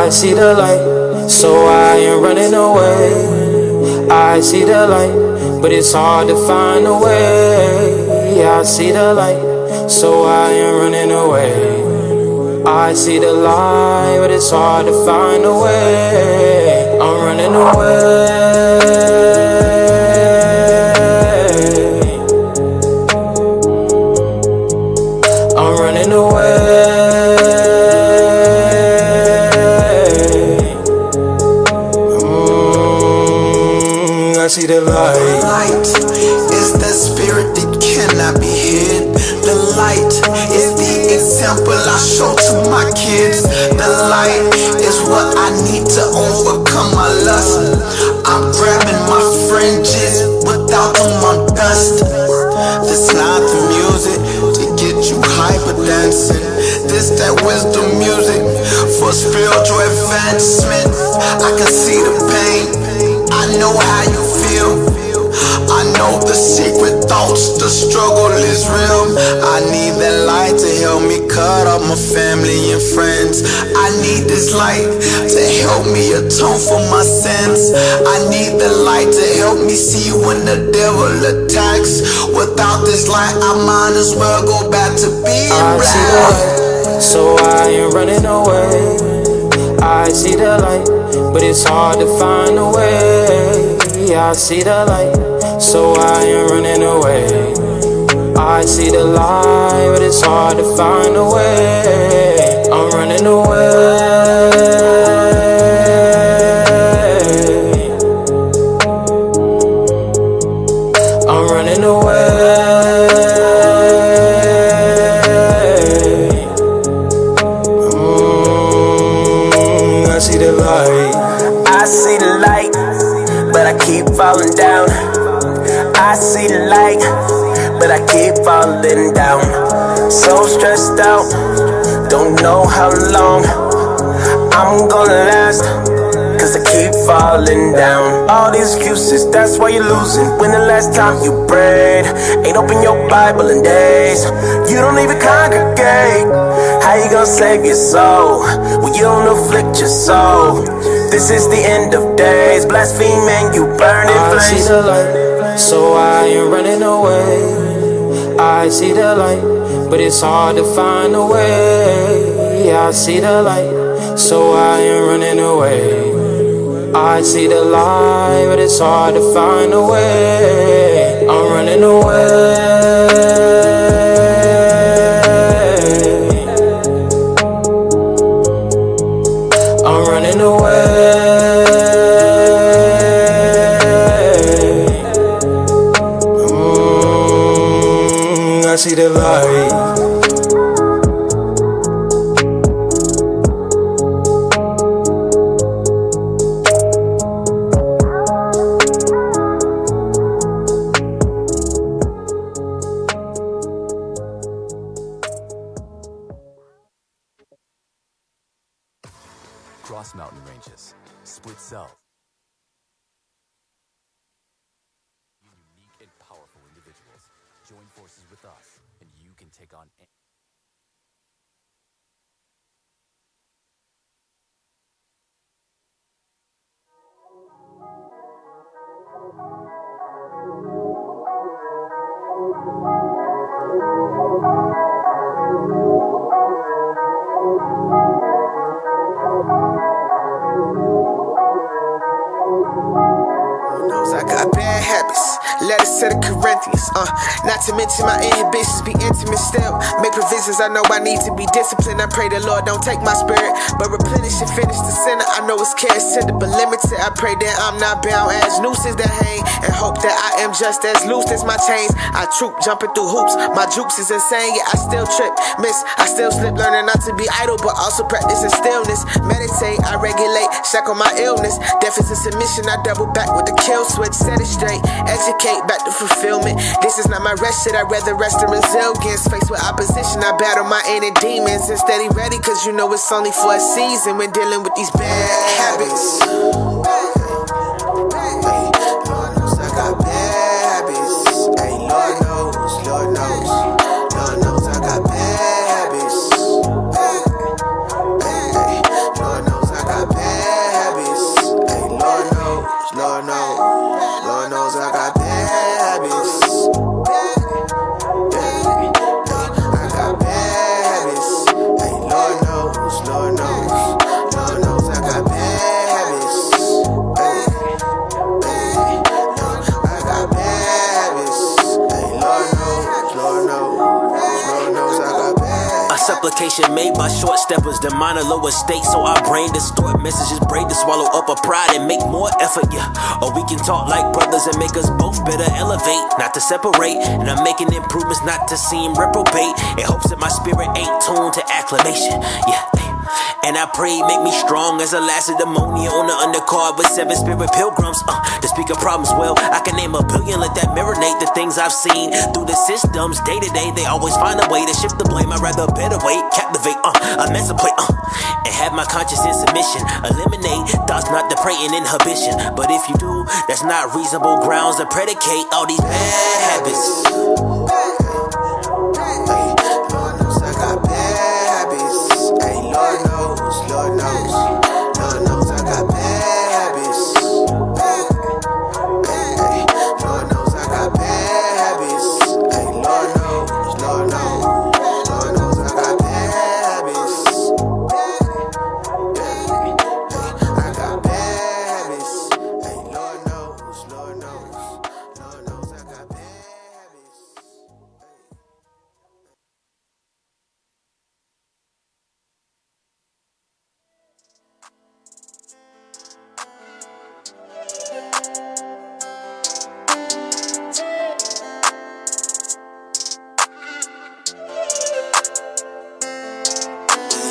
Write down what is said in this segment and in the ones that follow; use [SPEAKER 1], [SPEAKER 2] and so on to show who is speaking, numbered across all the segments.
[SPEAKER 1] I see the light, so I ain't running away. I see the light, but it's hard to find a way. I see the light, so I ain't running away. I see the light, but it's hard to find a way. I'm running away. I'm running away. I see the light.
[SPEAKER 2] Light is the spirit that cannot be hid. The light is the example I show to my kids. The light is what I need to overcome my lust. I'm grabbing my fringes, without them I'm dust. This not the music to get you hyper dancing. This that wisdom music for spiritual advancement. I can see the pain, I know how you feel. I know the secret thoughts, the struggle is real. I need that light to help me cut off my family and friends. I need this light to help me atone for my sins. I need the light to help me see when the devil attacks. Without this light, I might as well go back to being black.
[SPEAKER 1] I see the light, so I ain't running away. I see the light, but it's hard to find a way. I see the light, so I ain't running away. I see the light, but it's hard to find a way. I'm running away. I'm running away. I see the light.
[SPEAKER 3] I see the light, but I keep falling down. I see the light, but I keep falling down. So stressed out, don't know how long I'm gonna last, cause I keep falling down. All these excuses, that's why you're losing. When the last time you prayed? Ain't open your Bible in days. You don't even congregate. How you gonna save your soul when you don't afflict your soul? This is the end of days. Blaspheme and you burn in flames.
[SPEAKER 1] I see the light, so I ain't running away. I see the light, but it's hard to find a way. I see the light, so I ain't running away. I see the light, but it's hard to find a way. I'm running away. I'm running away. I see the light.
[SPEAKER 4] Cross mountain ranges, split cell. Unique and powerful individuals. Join forces with us, and you can take on any.
[SPEAKER 2] I got bad habits, letters to the Corinthians, not to mention my inhibitions, be intimate still, make provisions, I know I need to be disciplined, I pray the Lord don't take my spirit, but replenish and finish the center, I know it's cash tender, but limited, I pray that I'm not bound as nooses that hang, and hope that I am just as loose as my chains, I troop, jumping through hoops, my jukes is insane, yeah I still trip, miss, I still slip, learning not to be idle, but also practicing stillness, meditate, I regulate, shackle my illness, deficit submission, I double back with the kill switch, set it straight, educate back to fulfillment. This is not my rest shit, I'd rather rest in resilience. Faced with opposition, I battle my inner demons and steady ready, cause you know it's only for a season when dealing with these bad habits. Lord knows I got bad habits. Hey, Lord knows, Lord knows. Lord knows I got bad habits. Lord knows I got
[SPEAKER 3] Supplication made by short steppers, the mind a lower state, so our brain distort messages, braid to swallow up our pride and make more effort, yeah. Or we can talk like brothers and make us both better elevate, not to separate. And I'm making improvements not to seem reprobate, in hopes that my spirit ain't tuned to acclamation, yeah. And I pray make me strong as a Lacedaemonian on the undercard with 7 spirit pilgrims. To speak of problems, well, I can name a billion, let that marinate. The things I've seen through the systems, day to day, they always find a way to shift the blame. I'd rather better way, captivate, emancipate, and have my conscience in submission. Eliminate thoughts not depraving inhibition. But if you do, that's not reasonable grounds to predicate all these bad habits.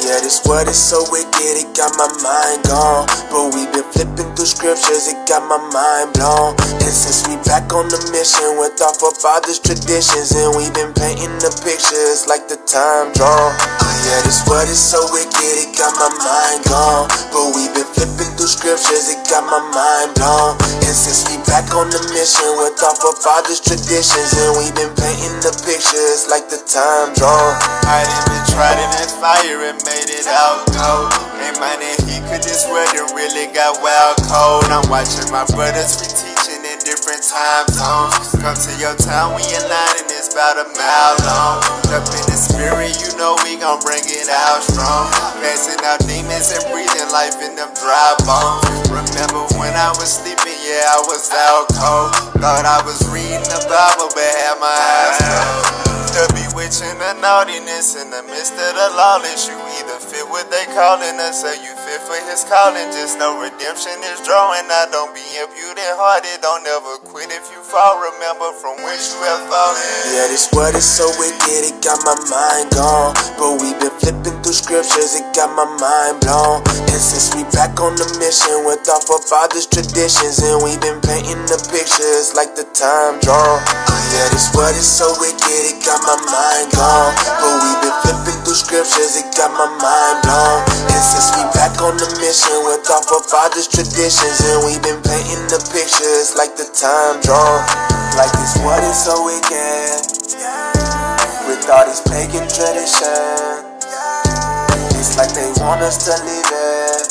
[SPEAKER 2] Yeah, this world is so wicked, it got my mind gone. But we been flipping through scriptures, it got my mind blown. And since we back on the mission with our forefathers' traditions, and we been painting the pictures like the time drawn. Yeah, this world is so wicked, it got my mind gone. But we been flipping through scriptures, it got my mind blown. And since we back on the mission with our forefathers' traditions, and we been painting the pictures like the time drawn.
[SPEAKER 5] I done been tried in that fire and made it out cold. Ain't mind that he could this weather really got wild cold. I'm watching my brothers be teaching in different time zones. Come to your town, we in line and it's about a mile long. Up in the spirit, you know we gon' bring it out strong. Passing out demons and breathing life in them dry bones. Remember when I was sleeping, yeah, I was out cold. Thought I was reading the Bible, but had my eyes closed. The bewitching the naughtiness in the midst of the lawless. You either fit what they calling us or you fit for his calling. Just know redemption is drawing. I don't be imputed hearted. Don't ever quit if you fall. Remember from whence you have fallen.
[SPEAKER 2] Yeah, this world is so wicked, it got my mind gone. But we been flipping through scriptures, it got my mind blown. And since we back on the mission with our forefathers' traditions, and we been painting the pictures like the time drawn. Yeah, this world is so wicked, it got my mind gone. But we been flipping through scriptures, it got my mind blown. And since we back on the mission with our forefathers' traditions, and we been painting the pictures like the time drawn. Like this world is so wicked, with all these pagan traditions. It's like they want us to leave it,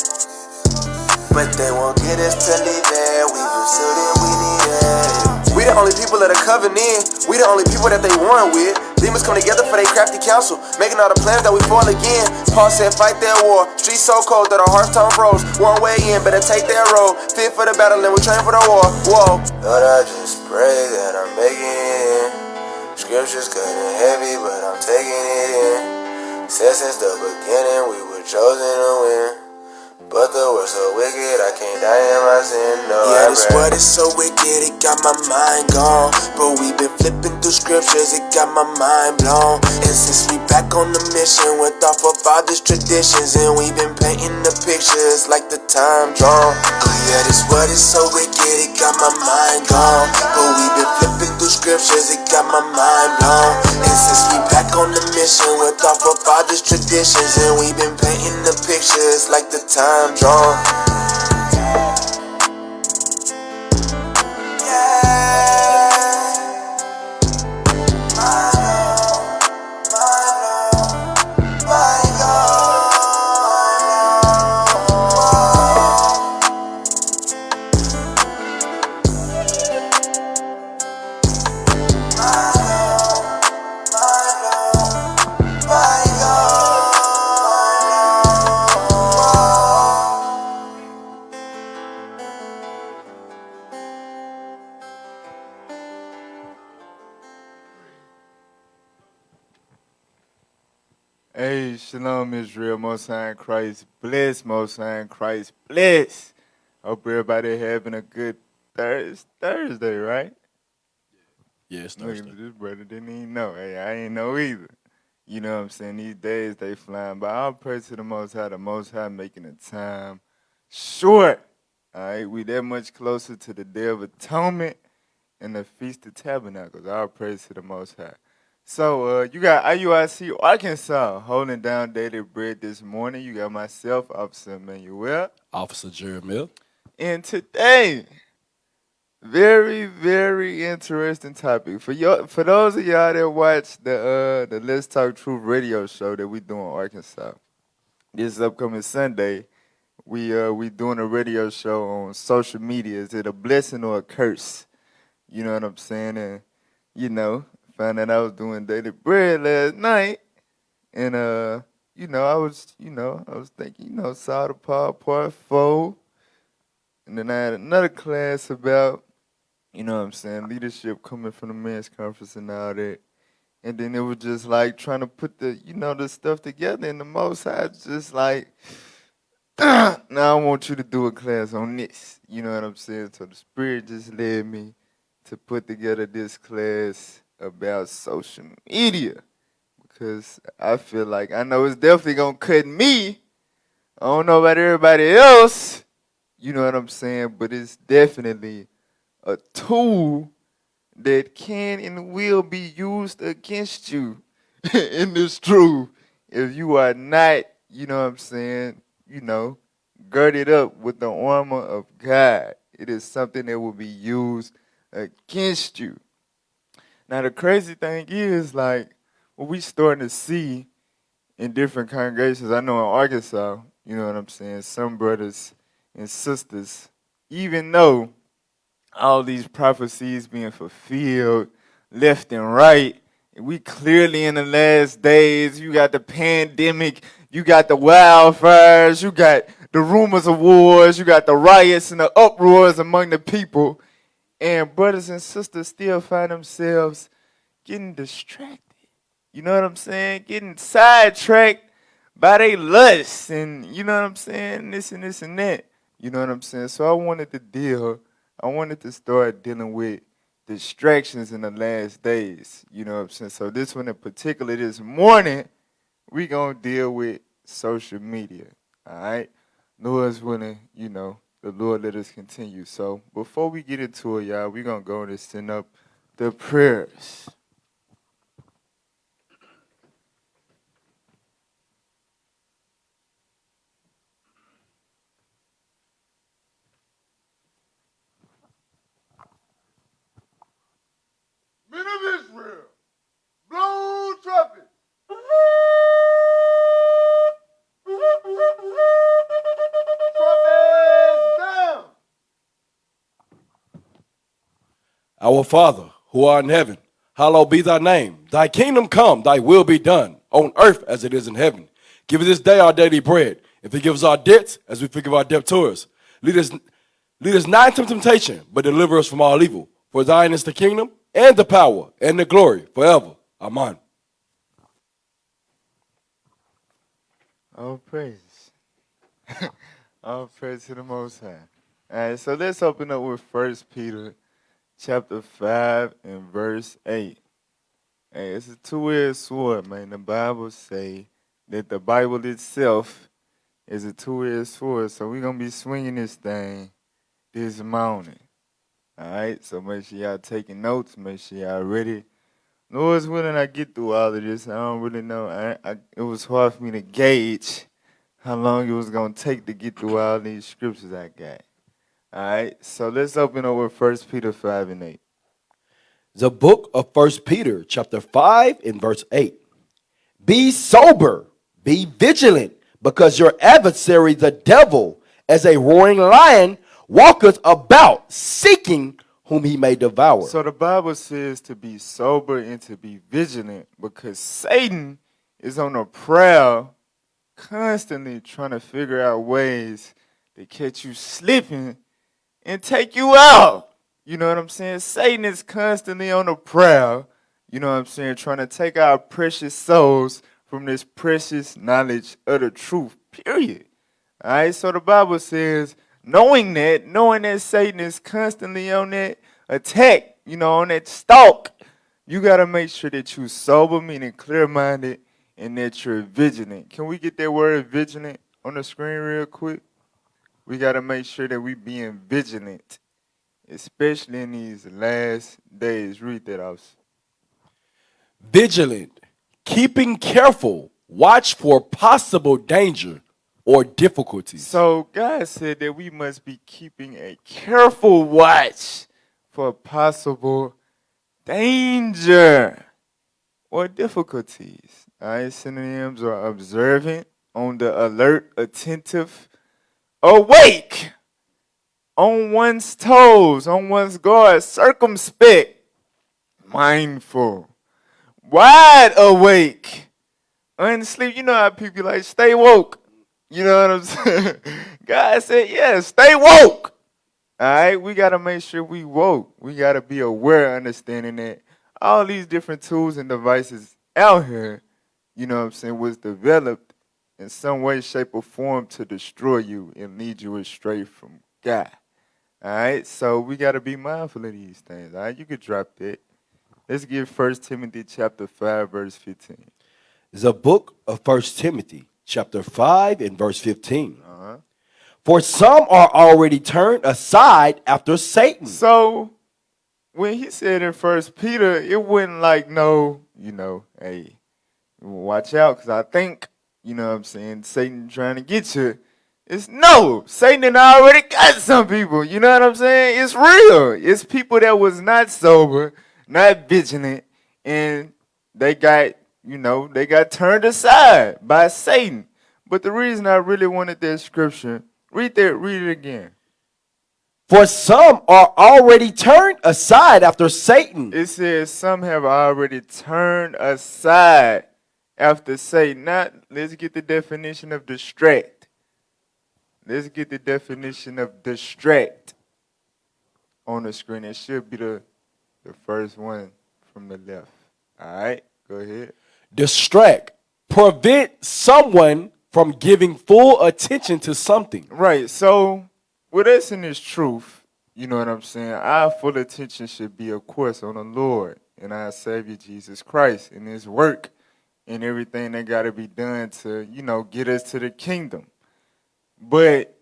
[SPEAKER 2] but they won't get us to leave it. We pursued it, we need it. We the only people that are covenant. We the only people that they warn with. Demons come together for their crafty counsel, making all the plans that we fall again. Paul said, fight their war. Streets so cold that our hearts turn froze. One way in, better take their road. Fit for the battle and we train for the war. Whoa. Lord, I just pray that I'm making it in. Scriptures cutting heavy, but I'm taking it in. Said since the beginning we were chosen to win. But the world's so wicked, I can't die in my sin, no. Yeah, this world is so wicked, it got my mind gone. But we been flipping through scriptures, it got my mind blown. And since we back on the mission with our forefathers' traditions, and we been painting the pictures like the time drawn. Yeah, this world is so wicked, it got my mind gone. But we been flipping through scriptures, it got my mind blown. And since we back on the mission with our forefathers' traditions, and we been painting the pictures like the time drawn.
[SPEAKER 6] Hey, shalom Israel, Most High in Christ, bless, Most High in Christ, bless. Hope everybody having a good Thursday, right?
[SPEAKER 7] Yeah, it's
[SPEAKER 6] Look,
[SPEAKER 7] Thursday.
[SPEAKER 6] this brother didn't even know. Hey, I ain't know either. You know what I'm saying? These days they flying by. I'll pray to the Most High making the time short. All right, we that much closer to the Day of Atonement and the Feast of Tabernacles. All praise to the Most High. So you got IUIC Arkansas holding down daily bread this morning. You got myself, Officer Emmanuel.
[SPEAKER 7] Officer Jeremiah.
[SPEAKER 6] And today, very, very interesting topic. For those of y'all that watch the Let's Talk Truth radio show that we do in Arkansas, this upcoming Sunday, we doing a radio show on social media. Is it a blessing or a curse? You know what I'm saying? And found out I was doing daily bread last night, and I was thinking, saw the part 4, and then I had another class about, what I'm saying, leadership coming from the men's conference and all that. And then it was just like trying to put the stuff together, and the Most High just like, now I want you to do a class on this. You know what I'm saying? So the Spirit just led me to put together this class about social media, because I feel like I know it's definitely going to cut me. I don't know about everybody else, you know what I'm saying, but it's definitely a tool that can and will be used against you in this truth if you are not, you know what I'm saying, girded up with the armor of God. It is something that will be used against you. Now the crazy thing is, like, what we starting to see in different congregations, I know in Arkansas, you know what I'm saying, some brothers and sisters, even though all these prophecies being fulfilled left and right, and we clearly in the last days, you got the pandemic, you got the wildfires, you got the rumors of wars, you got the riots and the uproars among the people, and brothers and sisters still find themselves getting distracted. You know what I'm saying? Getting sidetracked by their lusts and, you know what I'm saying, this and this and that. You know what I'm saying? So I wanted to start dealing with distractions in the last days. You know what I'm saying? So this one in particular, this morning, we going to deal with social media. All right? Lord's willing, the Lord let us continue. So before we get into it, y'all, we going to go and send up the prayers. Men of Israel, blow trumpets. Trumpets down.
[SPEAKER 7] Our Father, who art in heaven, hallowed be thy name. Thy kingdom come, thy will be done, on earth as it is in heaven. Give us this day our daily bread, and forgive us our debts as we forgive our debtors. Lead us not into temptation, but deliver us from all evil. For thine is the kingdom, and the power, and the glory, forever. Amen.
[SPEAKER 6] All praises. All praise to the Most High. All right, so let's open up with 1 Peter chapter 5 and verse 8. Hey, it's a two-edged sword, man. The Bible say that the Bible itself is a two-edged sword, so we're going to be swinging this thing this morning. All right, so make sure y'all taking notes. Make sure y'all ready. Lord's willing, I get through all of this. I don't really know. It was hard for me to gauge how long it was going to take to get through all these scriptures I got. All right, so let's open up with 1 Peter 5 and 8.
[SPEAKER 7] The book of 1 Peter, chapter 5 and verse 8. Be sober, be vigilant, because your adversary, the devil, as a roaring lion, walketh about, seeking whom he may devour.
[SPEAKER 6] So the Bible says to be sober and to be vigilant, because Satan is on a prowl, constantly trying to figure out ways to catch you slipping and take you out. You know what I'm saying? Satan is constantly on the prowl, you know what I'm saying, trying to take our precious souls from this precious knowledge of the truth, period. All right, so the Bible says, knowing that Satan is constantly on that attack, on that stalk, you got to make sure that you're sober, meaning clear-minded, and that you're vigilant. Can we get that word vigilant on the screen real quick? We got to make sure that we being vigilant, especially in these last days. Read that out.
[SPEAKER 7] Vigilant, keeping careful, watch for possible danger or difficulties.
[SPEAKER 6] So God said that we must be keeping a careful watch for possible danger or difficulties. All right, synonyms are observant, on the alert, attentive, awake, on one's toes, on one's guard, circumspect, mindful, wide awake, unsleep. You know how people like stay woke. You know what I'm saying? God said, yeah, stay woke. All right, we got to make sure we woke. We got to be aware, understanding that all these different tools and devices out here, was developed in some way, shape, or form to destroy you and lead you astray from God. All right, so we got to be mindful of these things. All right, you could drop that. Let's get 1 Timothy chapter 5, verse 15.
[SPEAKER 7] The book of 1 Timothy, chapter 5 and verse 15. For some are already turned aside after Satan.
[SPEAKER 6] So when he said in 1 Peter, it wasn't like, no, hey, watch out, because I think, Satan trying to get you. It's no, Satan already got some people. You know what I'm saying? It's real. It's people that was not sober, not vigilant, and they got turned aside by Satan. But the reason I really wanted that scripture, read it again.
[SPEAKER 7] For some are already turned aside after Satan.
[SPEAKER 6] It says some have already turned aside after Satan. Now, let's get the definition of distract. Let's get the definition of distract on the screen. It should be the first one from the left. All right, go ahead.
[SPEAKER 7] Distract. Prevent someone from giving full attention to something.
[SPEAKER 6] Right, so with us in this truth, you know what I'm saying, our full attention should be, of course, on the Lord and our Savior Jesus Christ and his work and everything that got to be done to, get us to the kingdom. But,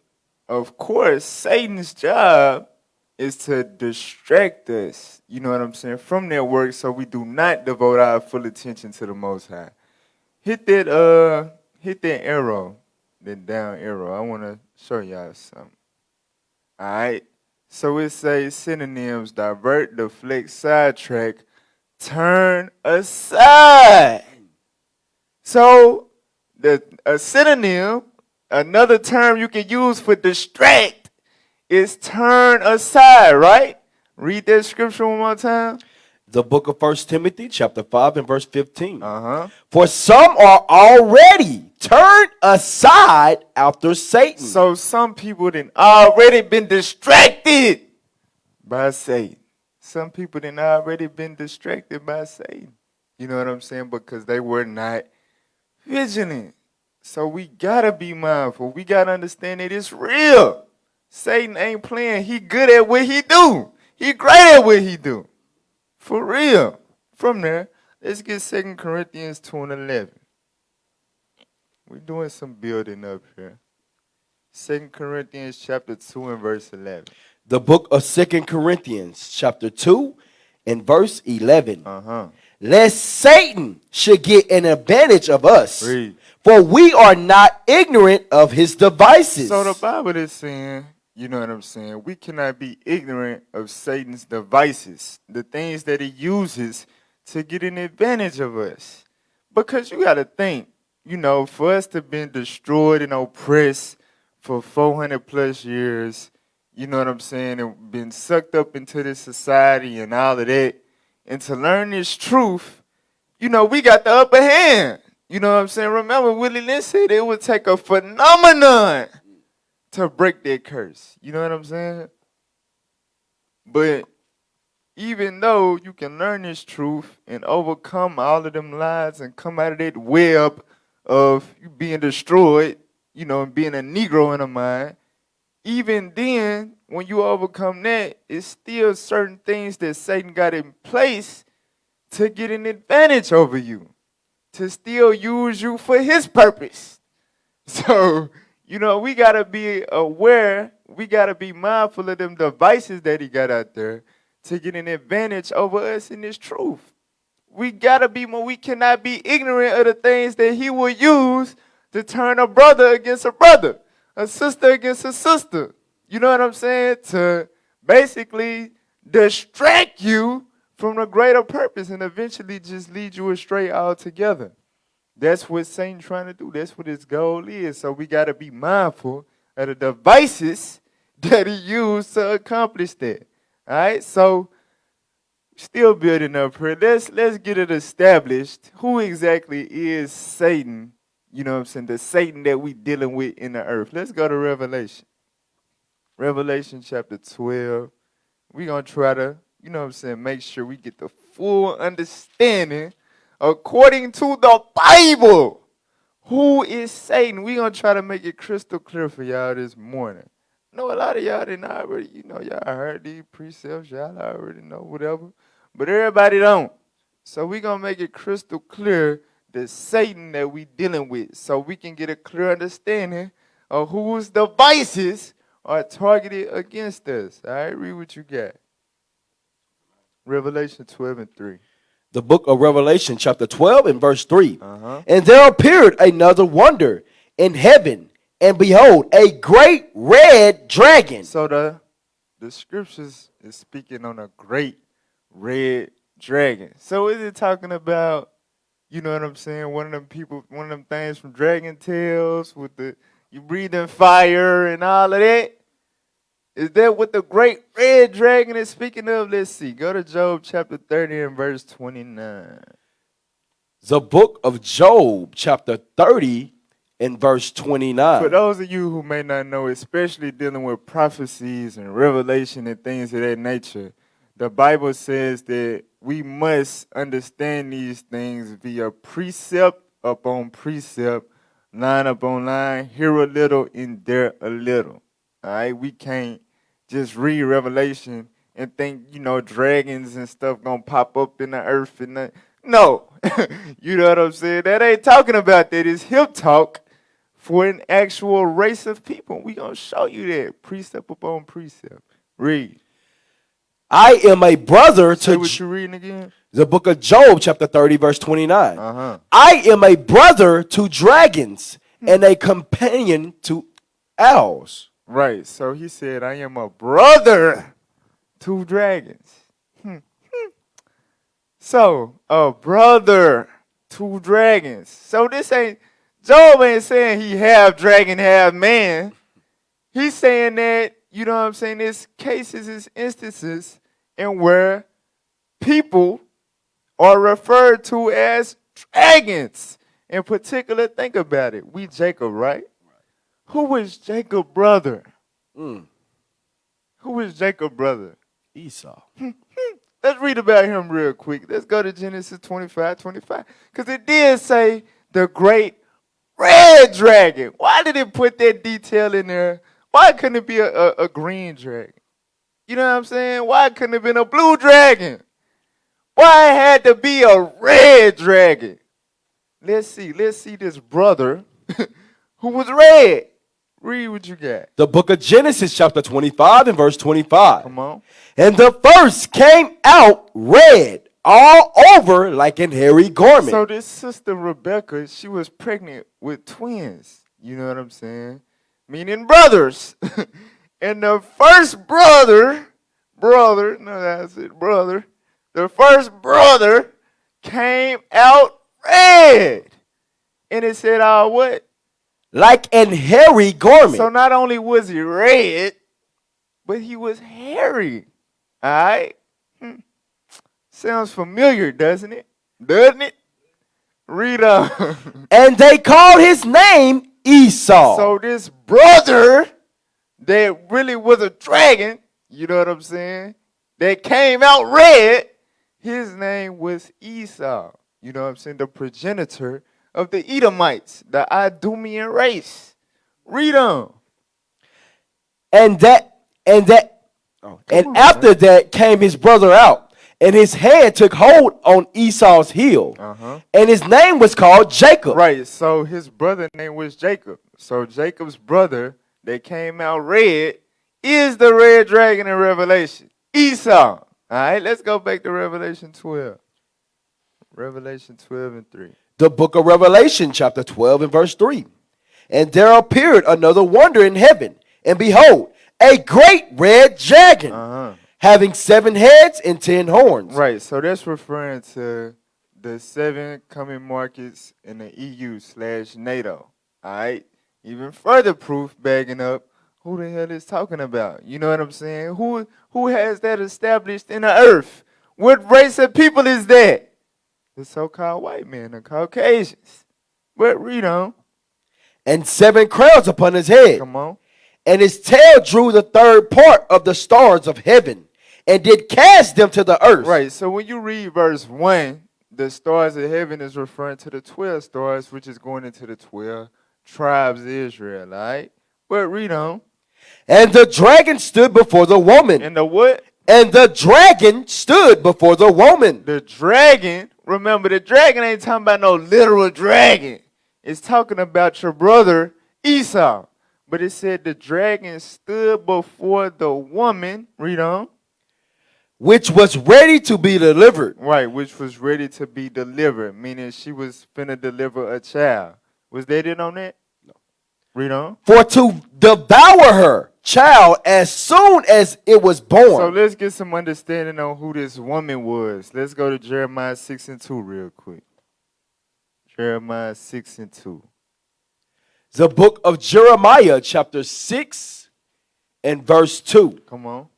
[SPEAKER 6] of course, Satan's job is to distract us, you know what I'm saying, from that work so we do not devote our full attention to the Most High. Hit that arrow, that down arrow. I want to show y'all something. All right. So it says synonyms: divert, deflect, sidetrack, turn aside. So a synonym, another term you can use for distract, is turn aside, right? Read that scripture one more time.
[SPEAKER 7] The book of 1 Timothy, chapter 5 and verse 15.
[SPEAKER 6] For
[SPEAKER 7] some are already turned aside after Satan.
[SPEAKER 6] So some people then already been distracted by Satan. Some people then already been distracted by Satan. You know what I'm saying? Because they were not vigilant. So we gotta be mindful. We gotta understand that it's real. Satan ain't playing. He good at what he do. He great at what he do. For real. From there, let's get 2 Corinthians 2 and 11. We're doing some building up here. 2 Corinthians chapter 2 and verse 11.
[SPEAKER 7] The book of 2 Corinthians chapter 2 and verse 11. Lest Satan should get an advantage of us.
[SPEAKER 6] Read.
[SPEAKER 7] For we are not ignorant of his devices.
[SPEAKER 6] So the Bible is saying, you know what I'm saying, we cannot be ignorant of Satan's devices, the things that he uses to get an advantage of us. Because you got to think, for us to have been destroyed and oppressed for 400 plus years, you know what I'm saying, and been sucked up into this society and all of that, and to learn this truth, we got the upper hand. You know what I'm saying? Remember, Willie Lynn said it would take a phenomenon to break that curse. You know what I'm saying? But even though you can learn this truth and overcome all of them lies and come out of that web of you being destroyed, and being a Negro in the mind, even then, when you overcome that, it's still certain things that Satan got in place to get an advantage over you, to still use you for his purpose. So, we got to be aware, we got to be mindful of them devices that he got out there to get an advantage over us in this truth. We got to be more, we cannot be ignorant of the things that he will use to turn a brother against a brother, a sister against a sister. You know what I'm saying? To basically distract you from the greater purpose and eventually just lead you astray altogether. That's what Satan's trying to do. That's what his goal is. So we got to be mindful of the devices that he used to accomplish that. All right? So still building up here. Let's get it established. Who exactly is Satan? You know what I'm saying? The Satan that we dealing with in the earth. Let's go to Revelation. Revelation chapter 12. We're going to try to, make sure we get the full understanding according to the Bible. Who is Satan? We're going to try to make it crystal clear for y'all this morning. I know a lot of y'all didn't already, y'all heard these precepts. Y'all already know whatever. But everybody don't. So we're going to make it crystal clear the Satan that we dealing with so we can get a clear understanding of whose devices are targeted against us. All right, read what you got. Revelation 12 and 3.
[SPEAKER 7] The book of Revelation, chapter 12 and verse 3.
[SPEAKER 6] Uh-huh.
[SPEAKER 7] And there appeared another wonder in heaven, and behold, a great red dragon.
[SPEAKER 6] So the scriptures is speaking on a great red dragon. So is it talking about, you know what I'm saying, one of them things from Dragon Tales with you breathing fire and all of that? Is that what the great red dragon is speaking of? Let's see. Go to Job chapter 30 and verse 29.
[SPEAKER 7] The book of Job, chapter 30 and verse 29.
[SPEAKER 6] For those of you who may not know, especially dealing with prophecies and revelation and things of that nature, the Bible says that we must understand these things via precept upon precept, line upon line, here a little and there a little. All right, we can't just read Revelation and think, dragons and stuff gonna pop up in the earth and no. You know what I'm saying? That ain't talking about that. It's hip talk for an actual race of people. We gonna show you that precept upon precept. Read.
[SPEAKER 7] I am a brother
[SPEAKER 6] Say
[SPEAKER 7] to
[SPEAKER 6] what you reading again?
[SPEAKER 7] the book of Job, chapter 30, verse 29.
[SPEAKER 6] Uh-huh.
[SPEAKER 7] I am a brother to dragons and a companion to owls.
[SPEAKER 6] Right. So he said, I am a brother to dragons. So, a brother to dragons. So Job ain't saying he half dragon, half man. He's saying that, you know what I'm saying, there's cases, there's instances in where people are referred to as dragons. In particular, think about it. We Jacob, right? Who was Jacob's brother? Who was Jacob's brother?
[SPEAKER 7] Esau.
[SPEAKER 6] Let's read about him real quick. Let's go to Genesis 25:25. Because it did say the great red dragon. Why did it put that detail in there? Why couldn't it be a green dragon? You know what I'm saying? Why couldn't it have been a blue dragon? Why it had to be a red dragon? Let's see this brother who was red. Read what you got.
[SPEAKER 7] The book of Genesis, chapter 25 and verse 25.
[SPEAKER 6] Come on.
[SPEAKER 7] And the first came out red all over like an hairy garment.
[SPEAKER 6] So this sister Rebecca, she was pregnant with twins. You know what I'm saying? Meaning brothers. And the first brother, the first brother came out red. And it said, what?
[SPEAKER 7] Like an hairy garment.
[SPEAKER 6] So not only was he red, but he was hairy. All right? Sounds familiar, doesn't it? Doesn't it? Read on.
[SPEAKER 7] And they called his name Esau.
[SPEAKER 6] So this brother that really was a dragon, you know what I'm saying? that came out red, his name was Esau. You know what I'm saying? The progenitor of the Edomites, the Idumean race. Read on.
[SPEAKER 7] And after that came his brother out, and his hand took hold on Esau's heel, and his name was called Jacob.
[SPEAKER 6] Right, so his brother name was Jacob. So Jacob's brother that came out red is the red dragon in Revelation, Esau. All right, let's go back to Revelation 12. Revelation 12 and 3.
[SPEAKER 7] The book of Revelation, chapter 12 and verse 3. And there appeared another wonder in heaven, and behold, a great red dragon, having 7 heads and 10 horns.
[SPEAKER 6] Right, so that's referring to the 7 coming markets in the EU/NATO. All right, even further proof backing up who the hell is talking about. You know what I'm saying? Who has that established in the earth? What race of people is that? The so-called white men, the Caucasians. But read on.
[SPEAKER 7] And 7 crowns upon his head.
[SPEAKER 6] Come on.
[SPEAKER 7] And his tail drew the third part of the stars of heaven, and did cast them to the earth.
[SPEAKER 6] Right, so when you read verse 1, the stars of heaven is referring to the 12 stars, which is going into the 12 tribes of Israel, all right? But read on.
[SPEAKER 7] And the dragon stood before the woman.
[SPEAKER 6] And the what?
[SPEAKER 7] And the dragon stood before the woman.
[SPEAKER 6] The dragon, remember, the dragon ain't talking about no literal dragon. It's talking about your brother Esau. But it said the dragon stood before the woman, read on,
[SPEAKER 7] which was ready to be delivered.
[SPEAKER 6] Right, which was ready to be delivered, meaning she was finna deliver a child. Was that it on that? No. Read on.
[SPEAKER 7] For to devour her child as soon as it was born.
[SPEAKER 6] So let's get some understanding on who this woman was. Let's go to Jeremiah 6 and 2 real quick. Jeremiah 6 and 2.
[SPEAKER 7] The book of Jeremiah, chapter 6 and verse 2.
[SPEAKER 6] Come on.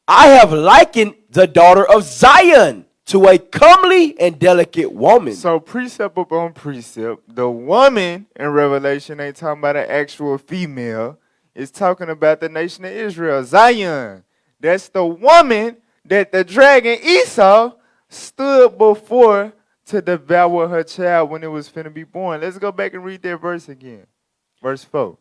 [SPEAKER 7] I have likened the daughter of Zion to a comely and delicate woman.
[SPEAKER 6] So precept upon precept, the woman in Revelation ain't talking about an actual female. It's talking about the nation of Israel, Zion. That's the woman that the dragon Esau stood before to devour her child when it was finna be born. Let's go back and read that verse again. Verse 4.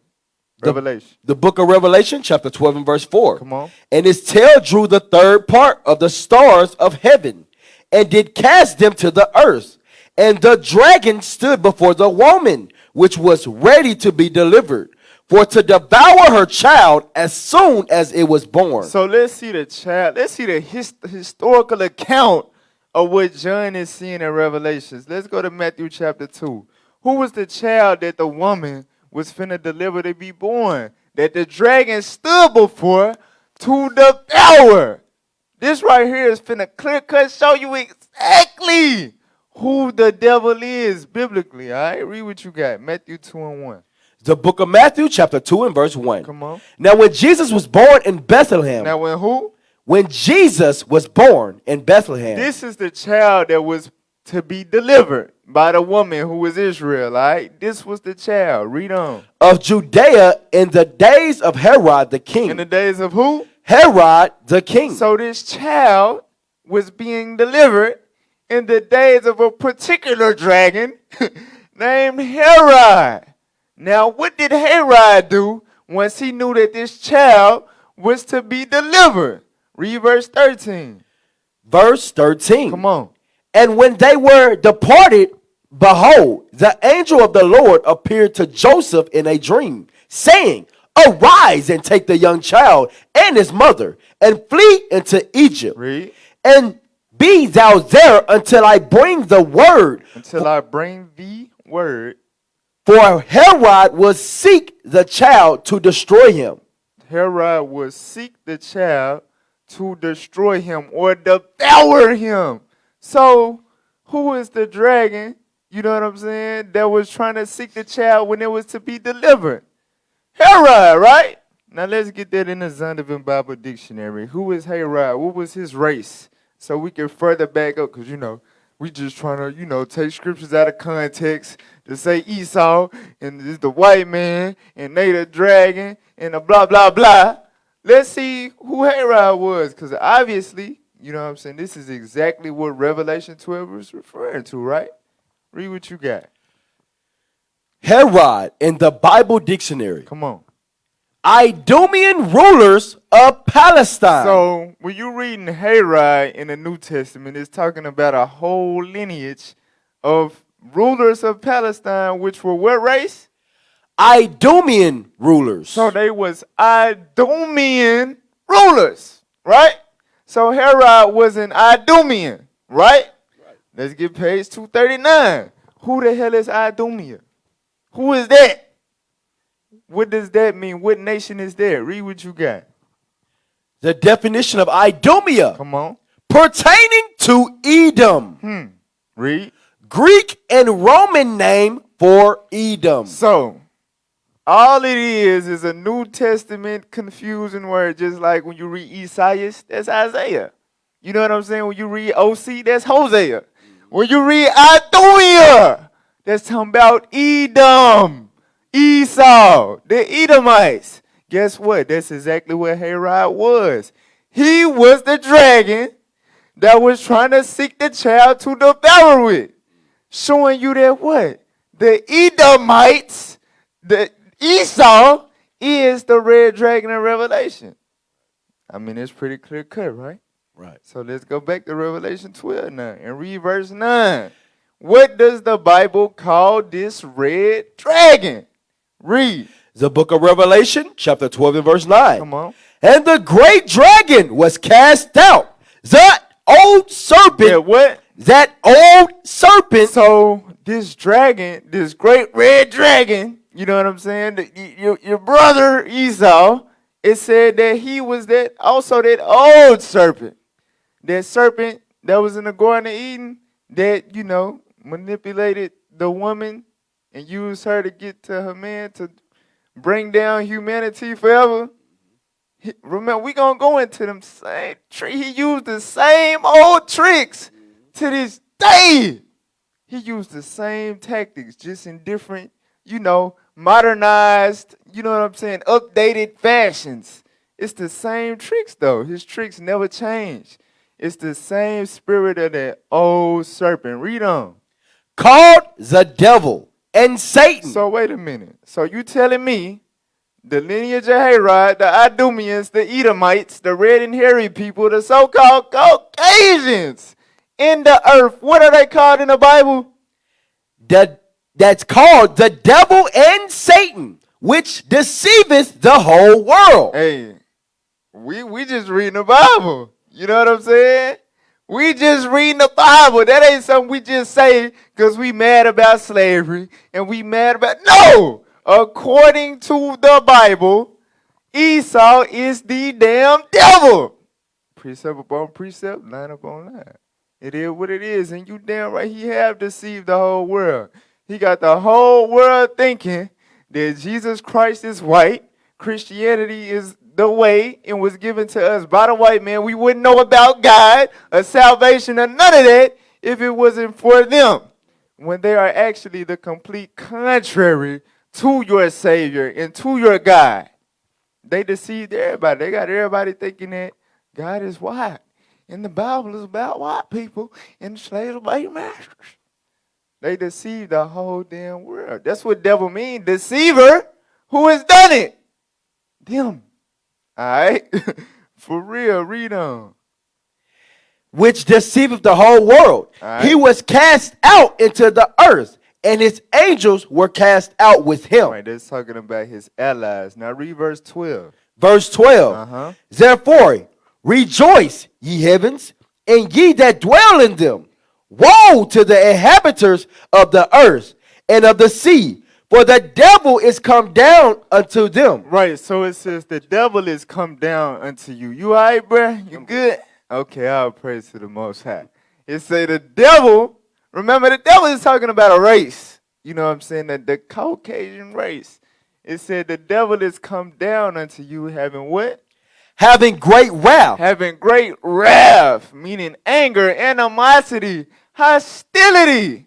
[SPEAKER 6] Revelation.
[SPEAKER 7] The book of Revelation, chapter 12 and verse 4.
[SPEAKER 6] Come on.
[SPEAKER 7] And his tail drew the third part of the stars of heaven, and did cast them to the earth. And the dragon stood before the woman, which was ready to be delivered, for to devour her child as soon as it was born.
[SPEAKER 6] So let's see the child. Let's see the historical account of what John is seeing in Revelations. Let's go to Matthew chapter 2. Who was the child that the woman was finna deliver to be born, that the dragon stood before to devour? This right here is finna clear cut show you exactly who the devil is biblically. All right, read what you got. Matthew 2 and 1.
[SPEAKER 7] The book of Matthew, chapter 2 and verse 1.
[SPEAKER 6] Come on.
[SPEAKER 7] Now when Jesus was born in Bethlehem.
[SPEAKER 6] Now when who?
[SPEAKER 7] When Jesus was born in Bethlehem.
[SPEAKER 6] This is the child that was to be delivered by the woman who was Israel, all right? This was the child. Read on.
[SPEAKER 7] Of Judea in the days of Herod the king.
[SPEAKER 6] In the days of who?
[SPEAKER 7] Herod the king.
[SPEAKER 6] So this child was being delivered in the days of a particular dragon named Herod. Now, what did Herod do once he knew that this child was to be delivered? Read verse 13.
[SPEAKER 7] Verse 13.
[SPEAKER 6] Come on.
[SPEAKER 7] And when they were departed, behold, the angel of the Lord appeared to Joseph in a dream, saying, Arise and take the young child and his mother, and flee into Egypt.
[SPEAKER 6] Read.
[SPEAKER 7] And be thou there until I bring the word.
[SPEAKER 6] Until I bring the word.
[SPEAKER 7] For Herod will seek the child to destroy him.
[SPEAKER 6] Herod will seek the child to destroy him or devour him. So, who is the dragon, you know what I'm saying, that was trying to seek the child when it was to be delivered? Herod, right? Now, let's get that in the Zondervan Bible Dictionary. Who is Herod? What was his race? So we can further back up, because, we just trying to, take scriptures out of context to say Esau and this the white man and they the dragon and the blah, blah, blah. let's see who Herod was, because obviously, you know what I'm saying, this is exactly what Revelation 12 was referring to, right? Read what you got.
[SPEAKER 7] Herod in the Bible dictionary.
[SPEAKER 6] Come on.
[SPEAKER 7] Idumean rulers of Palestine.
[SPEAKER 6] So when you're reading Herod in the New Testament, it's talking about a whole lineage of rulers of Palestine, which were what race?
[SPEAKER 7] Idumean rulers.
[SPEAKER 6] So they was Idumean rulers, right? So Herod was an Idumean, right? Let's get page 239. Who the hell is Idumea? Who is that? What does that mean? What nation is that? Read what you got.
[SPEAKER 7] The definition of Idumea.
[SPEAKER 6] Come on.
[SPEAKER 7] Pertaining to Edom.
[SPEAKER 6] Read.
[SPEAKER 7] Greek and Roman name for Edom.
[SPEAKER 6] So, all it is a New Testament confusing word, just like when you read Isaiah, that's Isaiah. You know what I'm saying? When you read OC, that's Hosea. When you read Idumea, that's talking about Edom, Esau, the Edomites. Guess what? That's exactly what Herod was. He was the dragon that was trying to seek the child to devour it. Showing you that what? The Edomites, the Esau, is the red dragon in Revelation. I mean, it's pretty clear cut, right?
[SPEAKER 7] Right.
[SPEAKER 6] So let's go back to Revelation 12 now and read verse 9. What does the Bible call this red dragon? Read.
[SPEAKER 7] The book of Revelation, chapter 12 and verse 9.
[SPEAKER 6] Come on.
[SPEAKER 7] And the great dragon was cast out. That old serpent.
[SPEAKER 6] Yeah, what?
[SPEAKER 7] That old serpent.
[SPEAKER 6] So this dragon, this great red dragon, you know what I'm saying? Your brother Esau, it said that he was that old serpent. That serpent that was in the Garden of Eden that, you know, manipulated the woman and used her to get to her man to bring down humanity forever. Remember, we gonna go into them same tricks. He used the same old tricks to this day. He used the same tactics, just in different, you know, modernized, you know what I'm saying, updated fashions. It's the same tricks, though. His tricks never change. It's the same spirit of that old serpent. Read on.
[SPEAKER 7] Called the devil and Satan.
[SPEAKER 6] So wait a minute. So you telling me the lineage of Herod, the Idumeans, the Edomites, the red and hairy people, the so-called Caucasians in the earth, what are they called in the Bible?
[SPEAKER 7] That's called the devil and Satan, which deceiveth the whole world.
[SPEAKER 6] Hey, we just reading the Bible. You know what I'm saying? We just reading the Bible. That ain't something we just say because we mad about slavery and we mad about... No! According to the Bible, Esau is the damn devil. Precept upon precept, line upon line. It is what it is. And you damn right, he have deceived the whole world. He got the whole world thinking that Jesus Christ is white, Christianity is the way, and was given to us by the white man. We wouldn't know about God or salvation or none of that if it wasn't for them. When they are actually the complete contrary to your Savior and to your God. They deceived everybody. They got everybody thinking that God is white. And the Bible is about white people and slaves obey masters. They deceived the whole damn world. That's what devil means. Deceiver. Who has done it? Them. All right? For real, read on.
[SPEAKER 7] Which deceiveth the whole world.
[SPEAKER 6] Right.
[SPEAKER 7] He was cast out into the earth, and his angels were cast out with him.
[SPEAKER 6] Right, that's talking about his allies. Now read verse 12.
[SPEAKER 7] Verse 12. Therefore, rejoice, ye heavens, and ye that dwell in them. Woe to the inhabitants of the earth and of the sea, for the devil is come down unto them.
[SPEAKER 6] Right, so it says the devil is come down unto you. You all right, bruh? You good? Okay, I'll praise to the Most High. It say the devil, remember the devil is talking about a race. You know what I'm saying? The Caucasian race. It said the devil is come down unto you having what?
[SPEAKER 7] Having great wrath.
[SPEAKER 6] Having great wrath, meaning anger, animosity, hostility.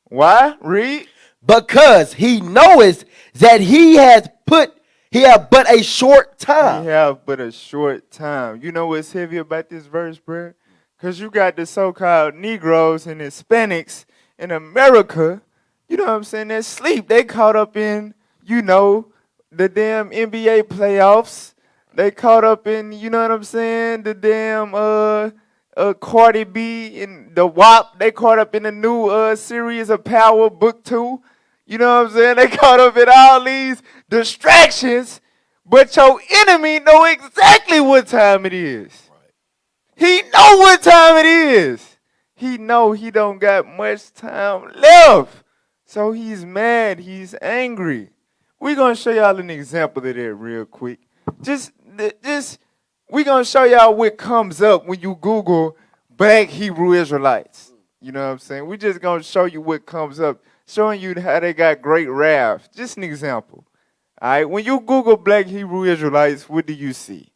[SPEAKER 6] Why? Read.
[SPEAKER 7] Because he knoweth that he He had but a short
[SPEAKER 6] He
[SPEAKER 7] time.
[SPEAKER 6] have but a short time. You know what's heavy about this verse, bro? Because you got the so-called Negroes and Hispanics in America, you know what I'm saying, that sleep. They caught up in, the damn NBA playoffs. They caught up in, you know what I'm saying, the damn Cardi B and the WAP. They caught up in the new series of Power Book 2. You know what I'm saying? They caught up in all these distractions, but your enemy know exactly what time it is. He know what time it is. He know he don't got much time left. So he's mad, he's angry. We're going to show y'all an example of that real quick. Just we're going to show y'all what comes up when you Google Black Hebrew Israelites. You know what I'm saying? We're just going to show you what comes up, showing you how they got great wrath. Just an example. All right, when you Google Black Hebrew Israelites, what do you see?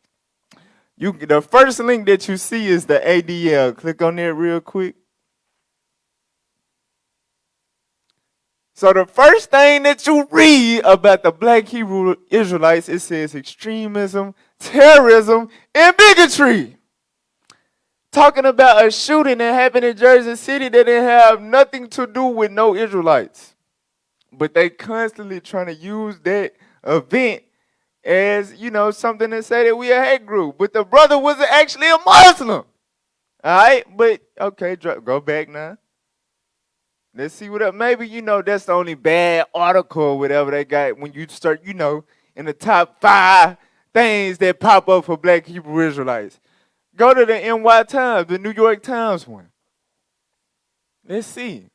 [SPEAKER 6] The first link that you see is the ADL. Click on that real quick. So the first thing that you read about the Black Hebrew Israelites, it says extremism, terrorism, and bigotry. Talking about a shooting that happened in Jersey City that didn't have nothing to do with no Israelites. But they constantly trying to use that event as, something to say that we a hate group. But the brother was actually a Muslim. All right? But, okay, go back now. Let's see what up. Maybe, that's the only bad article or whatever they got when you start, in the top 5 things that pop up for Black Hebrew Israelites. Go to the NY Times, the New York Times one. Let's see.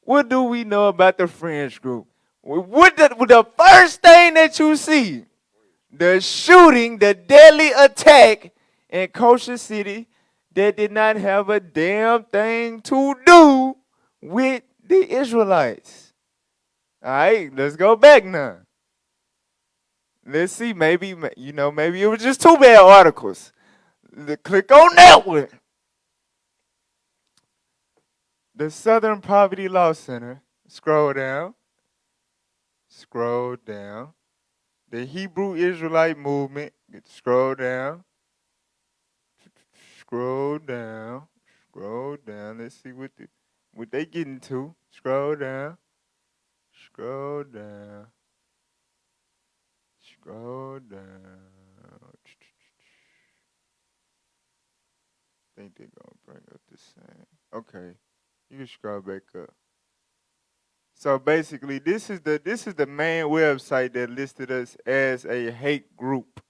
[SPEAKER 6] What do we know about the Fringe group? The first thing that you see, the shooting, the deadly attack in Kosher City that did not have a damn thing to do with the Israelites. All right, let's go back now. Let's see, maybe it was just 2 bad articles. Click on that one. The Southern Poverty Law Center. Scroll down. Scroll down. The Hebrew Israelite Movement. Scroll down. Scroll down. Scroll down. Let's see what they getting to. Scroll down. Scroll down. Scroll down. I think they're gonna bring up the same. Okay. You can scroll back up. So basically, this is the main website that listed us as a hate group.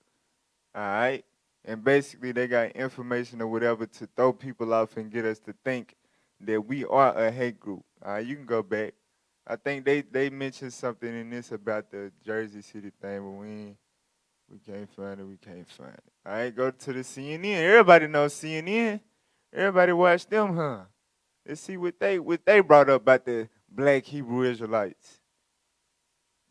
[SPEAKER 6] All right? And basically, they got information or whatever to throw people off and get us to think that we are a hate group. All right, you can go back. I think they mentioned something in this about the Jersey City thing, but we can't find it. We can't find it. All right, go to the CNN. Everybody knows CNN. Everybody watch them, huh? Let's see what they brought up about the Black Hebrew Israelites.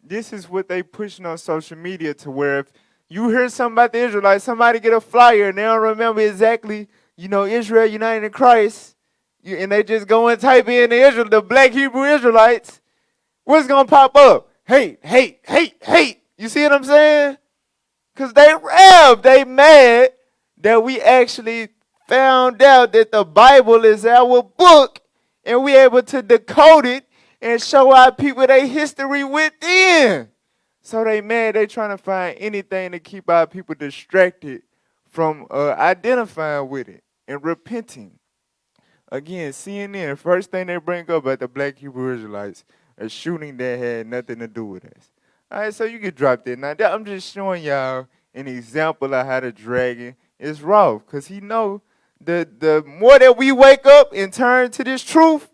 [SPEAKER 6] This is what they pushing on social media, to where if you hear something about the Israelites, somebody get a flyer and they don't remember exactly, Israel United in Christ, and they just go and type in the Black Hebrew Israelites, what's gonna pop up? Hate, hate, hate, hate. You see what I'm saying? Because they mad that we actually found out that the Bible is our book and we able to decode it and show our people their history within. So they mad, they trying to find anything to keep our people distracted from identifying with it and repenting. Again, CNN, first thing they bring up about the Black Hebrew Israelites, a shooting that had nothing to do with us. All right, so you can drop that. Now, I'm just showing y'all an example of how the dragon is raw, because he know the more that we wake up and turn to this truth,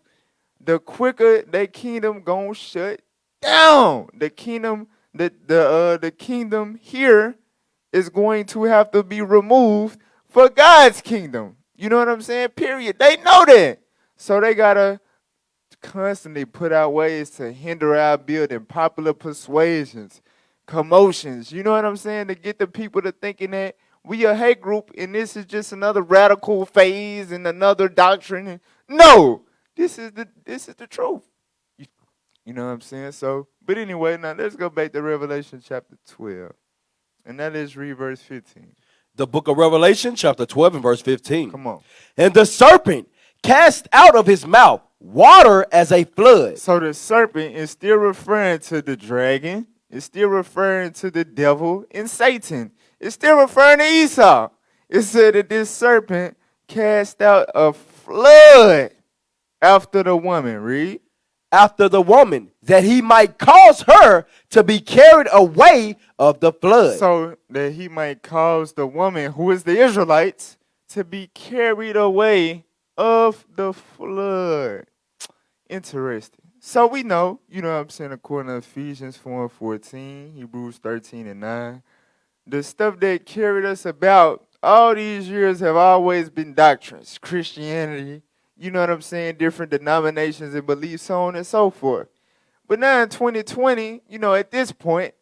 [SPEAKER 6] the quicker their kingdom gonna shut down. The kingdom, the kingdom here is going to have to be removed for God's kingdom. You know what I'm saying? Period. They know that. So they gotta constantly put out ways to hinder our building, popular persuasions, commotions. You know what I'm saying? To get the people to thinking that we a hate group and this is just another radical phase and another doctrine. No, this is the truth. You know what I'm saying? So, but anyway, now let's go back to Revelation chapter 12. And that is read verse 15.
[SPEAKER 7] The book of Revelation, chapter 12 and verse 15.
[SPEAKER 6] Come on.
[SPEAKER 7] And the serpent cast out of his mouth water as a flood.
[SPEAKER 6] So the serpent is still referring to the dragon. It's still referring to the devil and Satan. It's still referring to Esau. It said that this serpent cast out a flood after the woman. Read.
[SPEAKER 7] After the woman, that he might cause her to be carried away of the flood.
[SPEAKER 6] So that he might cause the woman, who is the Israelites, to be carried away of the flood. Interesting. So we know, you know what I'm saying, according to Ephesians 4 and 14, Hebrews 13 and 9, the stuff that carried us about all these years have always been doctrines, Christianity, you know what I'm saying, different denominations and beliefs, so on and so forth. But now in 2020, you know, at this point,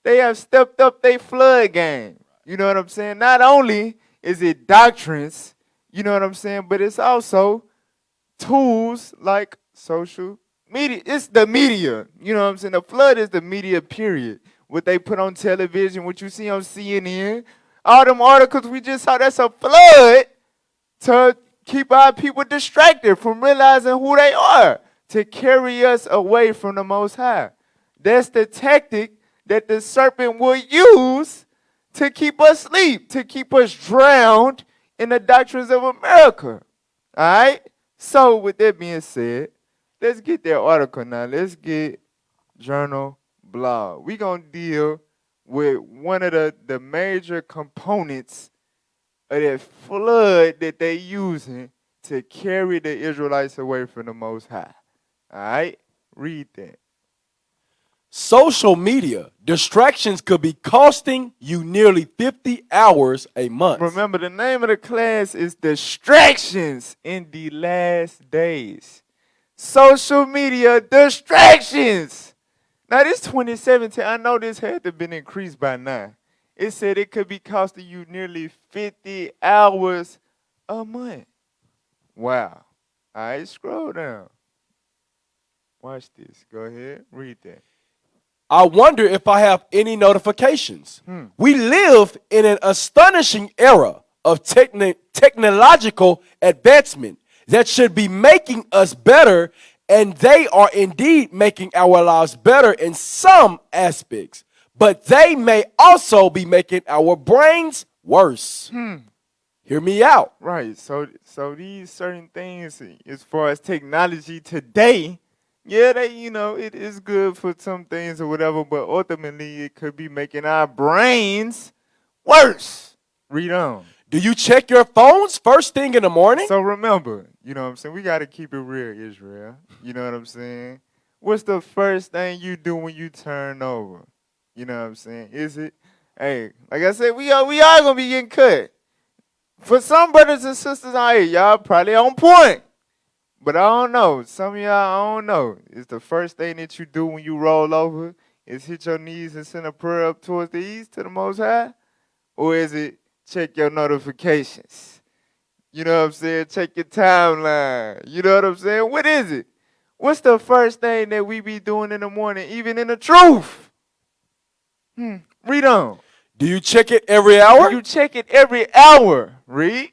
[SPEAKER 6] they have stepped up their flood game. You know what I'm saying? Not only is it doctrines, you know what I'm saying, but it's also tools like social media. It's the media. You know what I'm saying? The flood is the media, period. What they put on television, what you see on CNN, all them articles we just saw, that's a flood to keep our people distracted from realizing who they are, to carry us away from the Most High. That's the tactic that the serpent will use to keep us asleep, to keep us drowned in the doctrines of America. All right? So with that being said, let's get that article now. Let's get Journal Blog. We're going to deal with one of the major components of that flood that they using to carry the Israelites away from the Most High. All right? Read that.
[SPEAKER 7] Social media distractions could be costing you nearly 50 hours a month.
[SPEAKER 6] Remember, the name of the class is Distractions in the Last Days. Social media distractions. Now, this 2017, I know this had to have been increased by now. It said it could be costing you nearly 50 hours a month. Wow. All right, scroll down. Watch this. Go ahead. Read that.
[SPEAKER 7] I wonder if I have any notifications. We live in an astonishing era of technological advancement that should be making us better, and they are indeed making our lives better in some aspects, but they may also be making our brains worse. Hear me out.
[SPEAKER 6] Right. So these certain things, as far as technology today, yeah, it is good for some things or whatever, but ultimately it could be making our brains worse. Read on.
[SPEAKER 7] Do you check your phones first thing in the morning?
[SPEAKER 6] So remember, you know what I'm saying, we got to keep it real, Israel. You know what I'm saying? What's the first thing you do when you turn over? You know what I'm saying? Is it, hey, like I said, we are going to be getting cut. For some brothers and sisters out here, y'all probably on point. But I don't know. Some of y'all, I don't know. It's the first thing that you do when you roll over is hit your knees and send a prayer up towards the east to the Most High? Or is it check your notifications? You know what I'm saying? Check your timeline. You know what I'm saying? What is it? What's the first thing that we be doing in the morning, even in the truth? Read on.
[SPEAKER 7] Do you check it every hour?
[SPEAKER 6] Do you check it every hour? Read.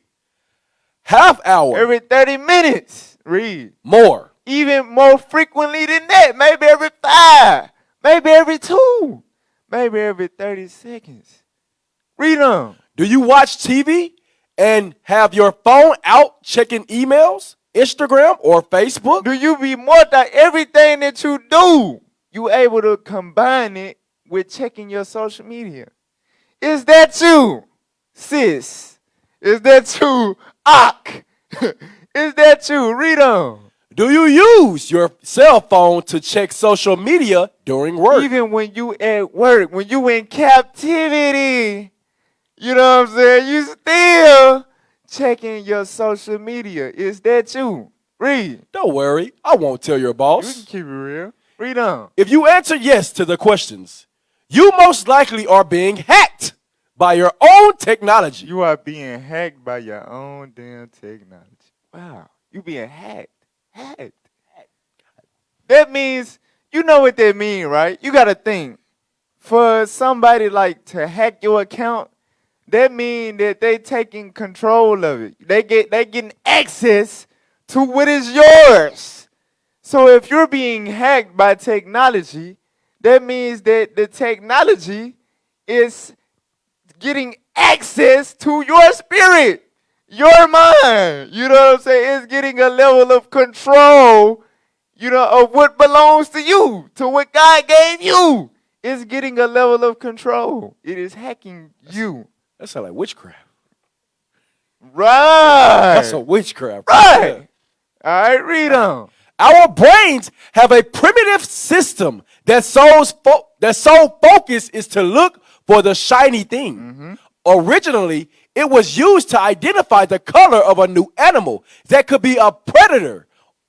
[SPEAKER 7] Half hour?
[SPEAKER 6] Every 30 minutes. Read.
[SPEAKER 7] More.
[SPEAKER 6] Even more frequently than that. Maybe every 5. Maybe every 2. Maybe every 30 seconds. Read on.
[SPEAKER 7] Do you watch TV and have your phone out checking emails, Instagram, or Facebook?
[SPEAKER 6] Do you be everything that you do, you able to combine it with checking your social media? Is that you, sis? Is that you, Ak? Is that you? Read on.
[SPEAKER 7] Do you use your cell phone to check social media during work?
[SPEAKER 6] Even when you at work, when you in captivity, you know what I'm saying? You still checking your social media. Is that you? Read.
[SPEAKER 7] Don't worry, I won't tell your
[SPEAKER 6] You
[SPEAKER 7] boss.
[SPEAKER 6] can keep it real. Read on.
[SPEAKER 7] If you answer yes to the questions, you most likely are being hacked by your own technology.
[SPEAKER 6] You are being hacked by your own damn technology. Wow. You being hacked. That means You know what that mean, right? You gotta think. For somebody like to hack your account, that mean that they taking control of it. They getting access to what is yours. So if you're being hacked by technology, that means that the technology is getting access to your spirit, your mind. You know what I'm saying? It's getting a level of control, of what belongs to you, to what God gave you. It's getting a level of control. It is hacking you.
[SPEAKER 7] That sounds like witchcraft.
[SPEAKER 6] Right.
[SPEAKER 7] That's a witchcraft.
[SPEAKER 6] Right. All right, read on.
[SPEAKER 7] Our brains have a primitive system that sole focus is to look for the shiny thing. Originally, it was used to identify the color of a new animal that could be a predator,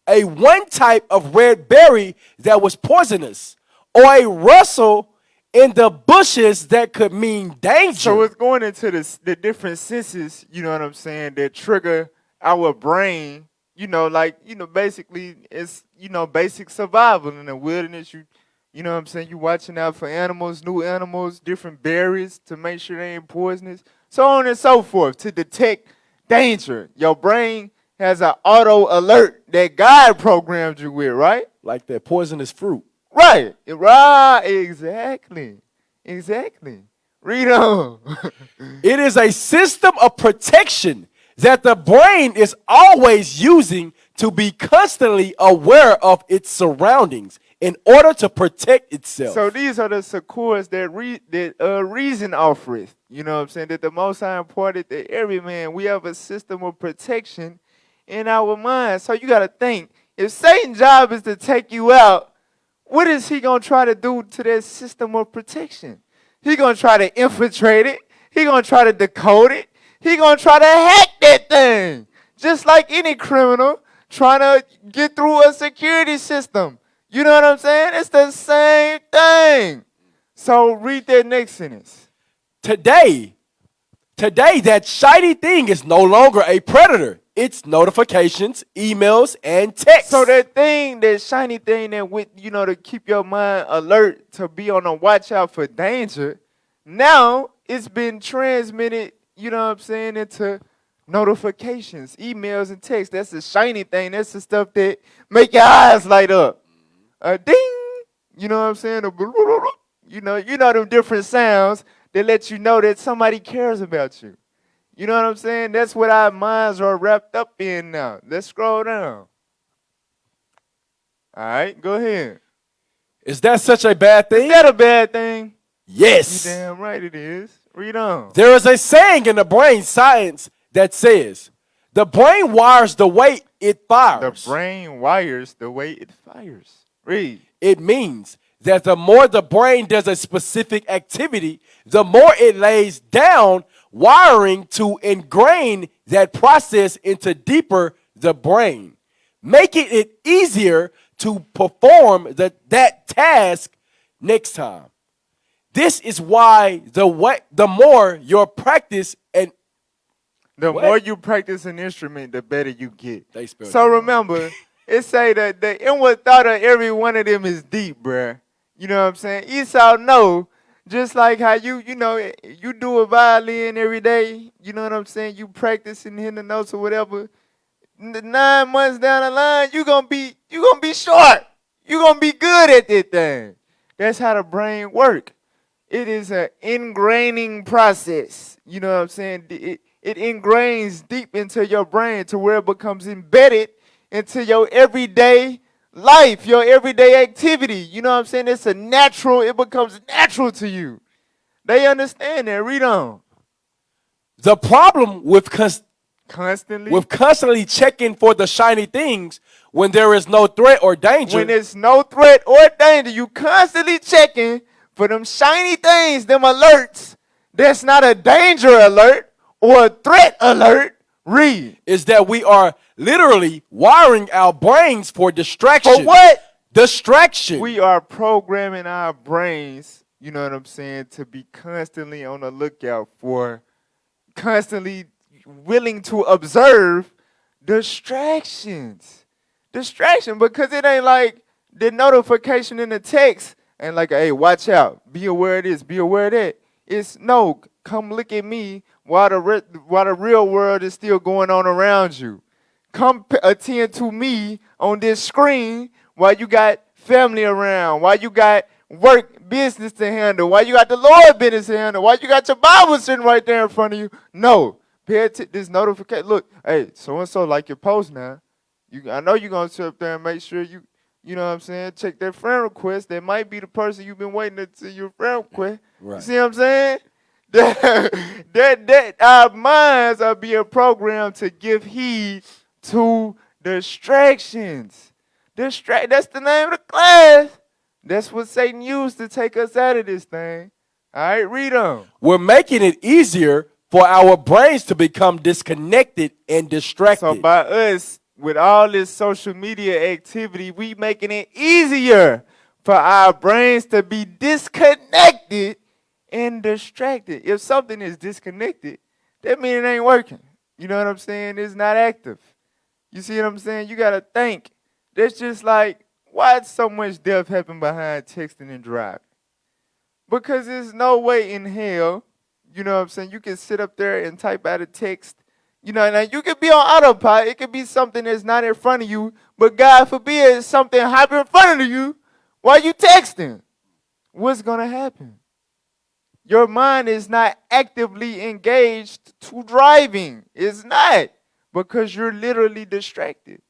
[SPEAKER 7] a one type of red berry that was poisonous, or a rustle in the bushes that could mean danger.
[SPEAKER 6] So it's going into the different senses, you know what I'm saying, that trigger our brain, basically it's, basic survival in the wilderness. You know what I'm saying, you watching out for animals, new animals, different berries to make sure they ain't poisonous, so on and so forth, to detect danger. Your brain has an auto alert that God programmed you with, right?
[SPEAKER 7] Like that poisonous fruit.
[SPEAKER 6] Right. Right. Exactly. Read on.
[SPEAKER 7] It is a system of protection that the brain is always using to be constantly aware of its surroundings in order to protect itself.
[SPEAKER 6] So these are the sequoias that reason offereth. You know what I'm saying? That the Most High imparted to every man. We have a system of protection in our minds. So you got to think, if Satan's job is to take you out, what is he going to try to do to that system of protection? He going to try to infiltrate it. He going to try to decode it. He going to try to hack that thing. Just like any criminal trying to get through a security system. You know what I'm saying? It's the same thing. So read that next sentence.
[SPEAKER 7] Today, that shiny thing is no longer a predator. It's notifications, emails, and texts.
[SPEAKER 6] So that shiny thing to keep your mind alert, to be on the watch out for danger, now it's been transmitted, into notifications, emails, and texts. That's the shiny thing. That's the stuff that make your eyes light up. A ding, you know what I'm saying? You know them different sounds that let you know that somebody cares about you. You know what I'm saying? That's what our minds are wrapped up in now. Let's scroll down. All right, go ahead.
[SPEAKER 7] Is that such a bad thing?
[SPEAKER 6] Is that a bad thing?
[SPEAKER 7] Yes.
[SPEAKER 6] You damn right it is. Read on.
[SPEAKER 7] There is a saying in the brain science that says, the brain wires the way it fires.
[SPEAKER 6] The brain wires the way it fires. Read.
[SPEAKER 7] It means that the more the brain does a specific activity, the more it lays down wiring to ingrain that process into deeper the brain, making it easier to perform that task next time. This is why the more your practice and
[SPEAKER 6] the more you practice an instrument, the better you get.
[SPEAKER 7] So
[SPEAKER 6] remember, it say that the inward thought of every one of them is deep, bruh. You know what I'm saying? Esau know, just like how you do a violin every day. You know what I'm saying? You practicing hitting the notes or whatever. 9 months down the line, you gonna be sharp. You gonna be good at that thing. That's how the brain work. It is an ingraining process. You know what I'm saying? It ingrains deep into your brain to where it becomes embedded into your everyday life, your everyday activity. You know what I'm saying? It becomes natural to you. They understand that. Read on.
[SPEAKER 7] The problem with
[SPEAKER 6] constantly
[SPEAKER 7] checking for the shiny things when there is no threat or danger.
[SPEAKER 6] When there's no threat or danger, you constantly checking for them shiny things, them alerts. That's not a danger alert or a threat alert. Read.
[SPEAKER 7] Is that we are literally wiring our brains for distraction.
[SPEAKER 6] For what?
[SPEAKER 7] Distraction.
[SPEAKER 6] We are programming our brains, you know what I'm saying, to be constantly on the lookout for, constantly willing to observe distractions. Distraction, because it ain't like The notification in the text and like, hey, watch out, be aware of this, be aware of that. It's no, come look at me while the real world is still going on around you. Come attend to me on this screen while you got family around, while you got work business to handle, while you got the Lord business to handle, while you got your Bible sitting right there in front of you. No, pay attention to this notification. Look, hey, so-and-so like your post now. I know you're going to sit up there and make sure you know what I'm saying, check that friend request. That might be the person you've been waiting to see your friend request.
[SPEAKER 7] Right.
[SPEAKER 6] You see what I'm saying? That our minds are being programmed to give heed to distractions. That's the name of the class. That's what Satan used to take us out of this thing. All right, read on.
[SPEAKER 7] We're making it easier for our brains to become disconnected and distracted.
[SPEAKER 6] So by us, with all this social media activity, we making it easier for our brains to be disconnected and distracted. If something is disconnected, that means it ain't working. You know what I'm saying? It's not active. You see what I'm saying? You got to think. That's just like, why so much death happen behind texting and driving? Because there's no way in hell, you know what I'm saying, you can sit up there and type out a text. You know, now you could be on autopilot. It could be something that's not in front of you, but God forbid something happen in front of you while you texting. What's going to happen? Your mind is not actively engaged to driving. It's not, because you're literally distracted.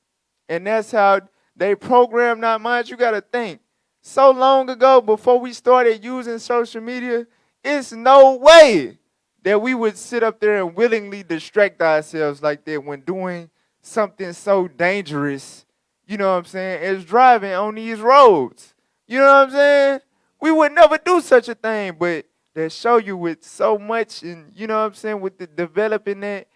[SPEAKER 6] And that's how they program our minds. You got to think. So long ago, before we started using social media, it's no way that we would sit up there and willingly distract ourselves like that when doing something so dangerous, you know what I'm saying, as driving on these roads. You know what I'm saying? We would never do such a thing, but they show you with so much, and you know what I'm saying, with the developing that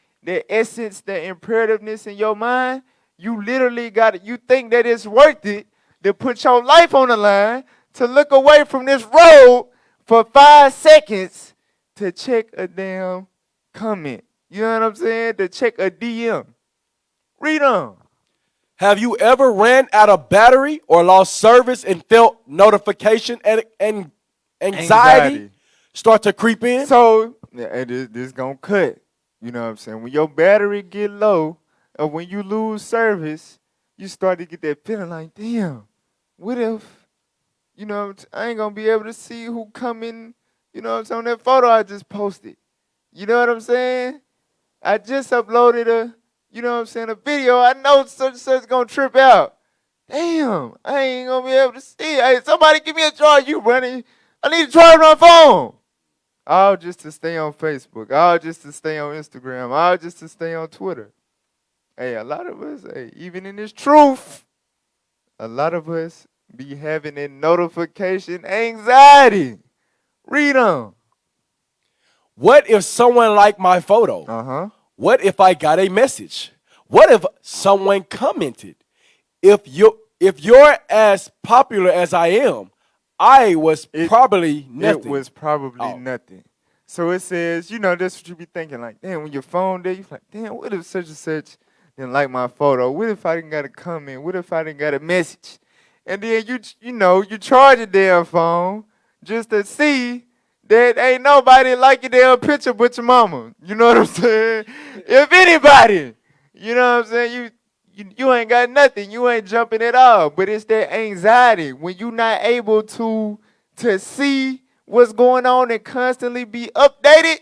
[SPEAKER 6] essence, that imperativeness in your mind, you literally got it. You think that it's worth it to put your life on the line, to look away from this road for 5 seconds to check a damn comment. You know what I'm saying? To check a DM. Read on.
[SPEAKER 7] Have you ever ran out of battery or lost service and felt notification and anxiety start to creep in?
[SPEAKER 6] So, this going to cut. You know what I'm saying? When your battery get low or when you lose service, you start to get that feeling like, damn, what if, you know, I ain't going to be able to see who come in, you know what I'm saying, on that photo I just posted. You know what I'm saying? I just uploaded you know what I'm saying, a video. I know such and such going to trip out. Damn, I ain't going to be able to see. Hey, somebody give me a charge. You running. I need to charge my phone. All just to stay on Facebook. All just to stay on Instagram. All just to stay on Twitter. Hey, a lot of us, even in this truth, a lot of us be having a notification anxiety. Read on.
[SPEAKER 7] What if someone liked my photo?
[SPEAKER 6] Uh-huh.
[SPEAKER 7] What if I got a message? What if someone commented? If you're as popular as I am, I was probably nothing.
[SPEAKER 6] It was probably nothing. So it says, you know, that's what you be thinking, like, damn, when your phone there, you're like, damn, what if such and such didn't like my photo? What if I didn't got a comment? What if I didn't got a message? And then you charge your damn phone just to see that ain't nobody like your damn picture but your mama. You know what I'm saying? If anybody, you know what I'm saying? You ain't got nothing. You ain't jumping at all. But it's that anxiety when you're not able to see what's going on and constantly be updated.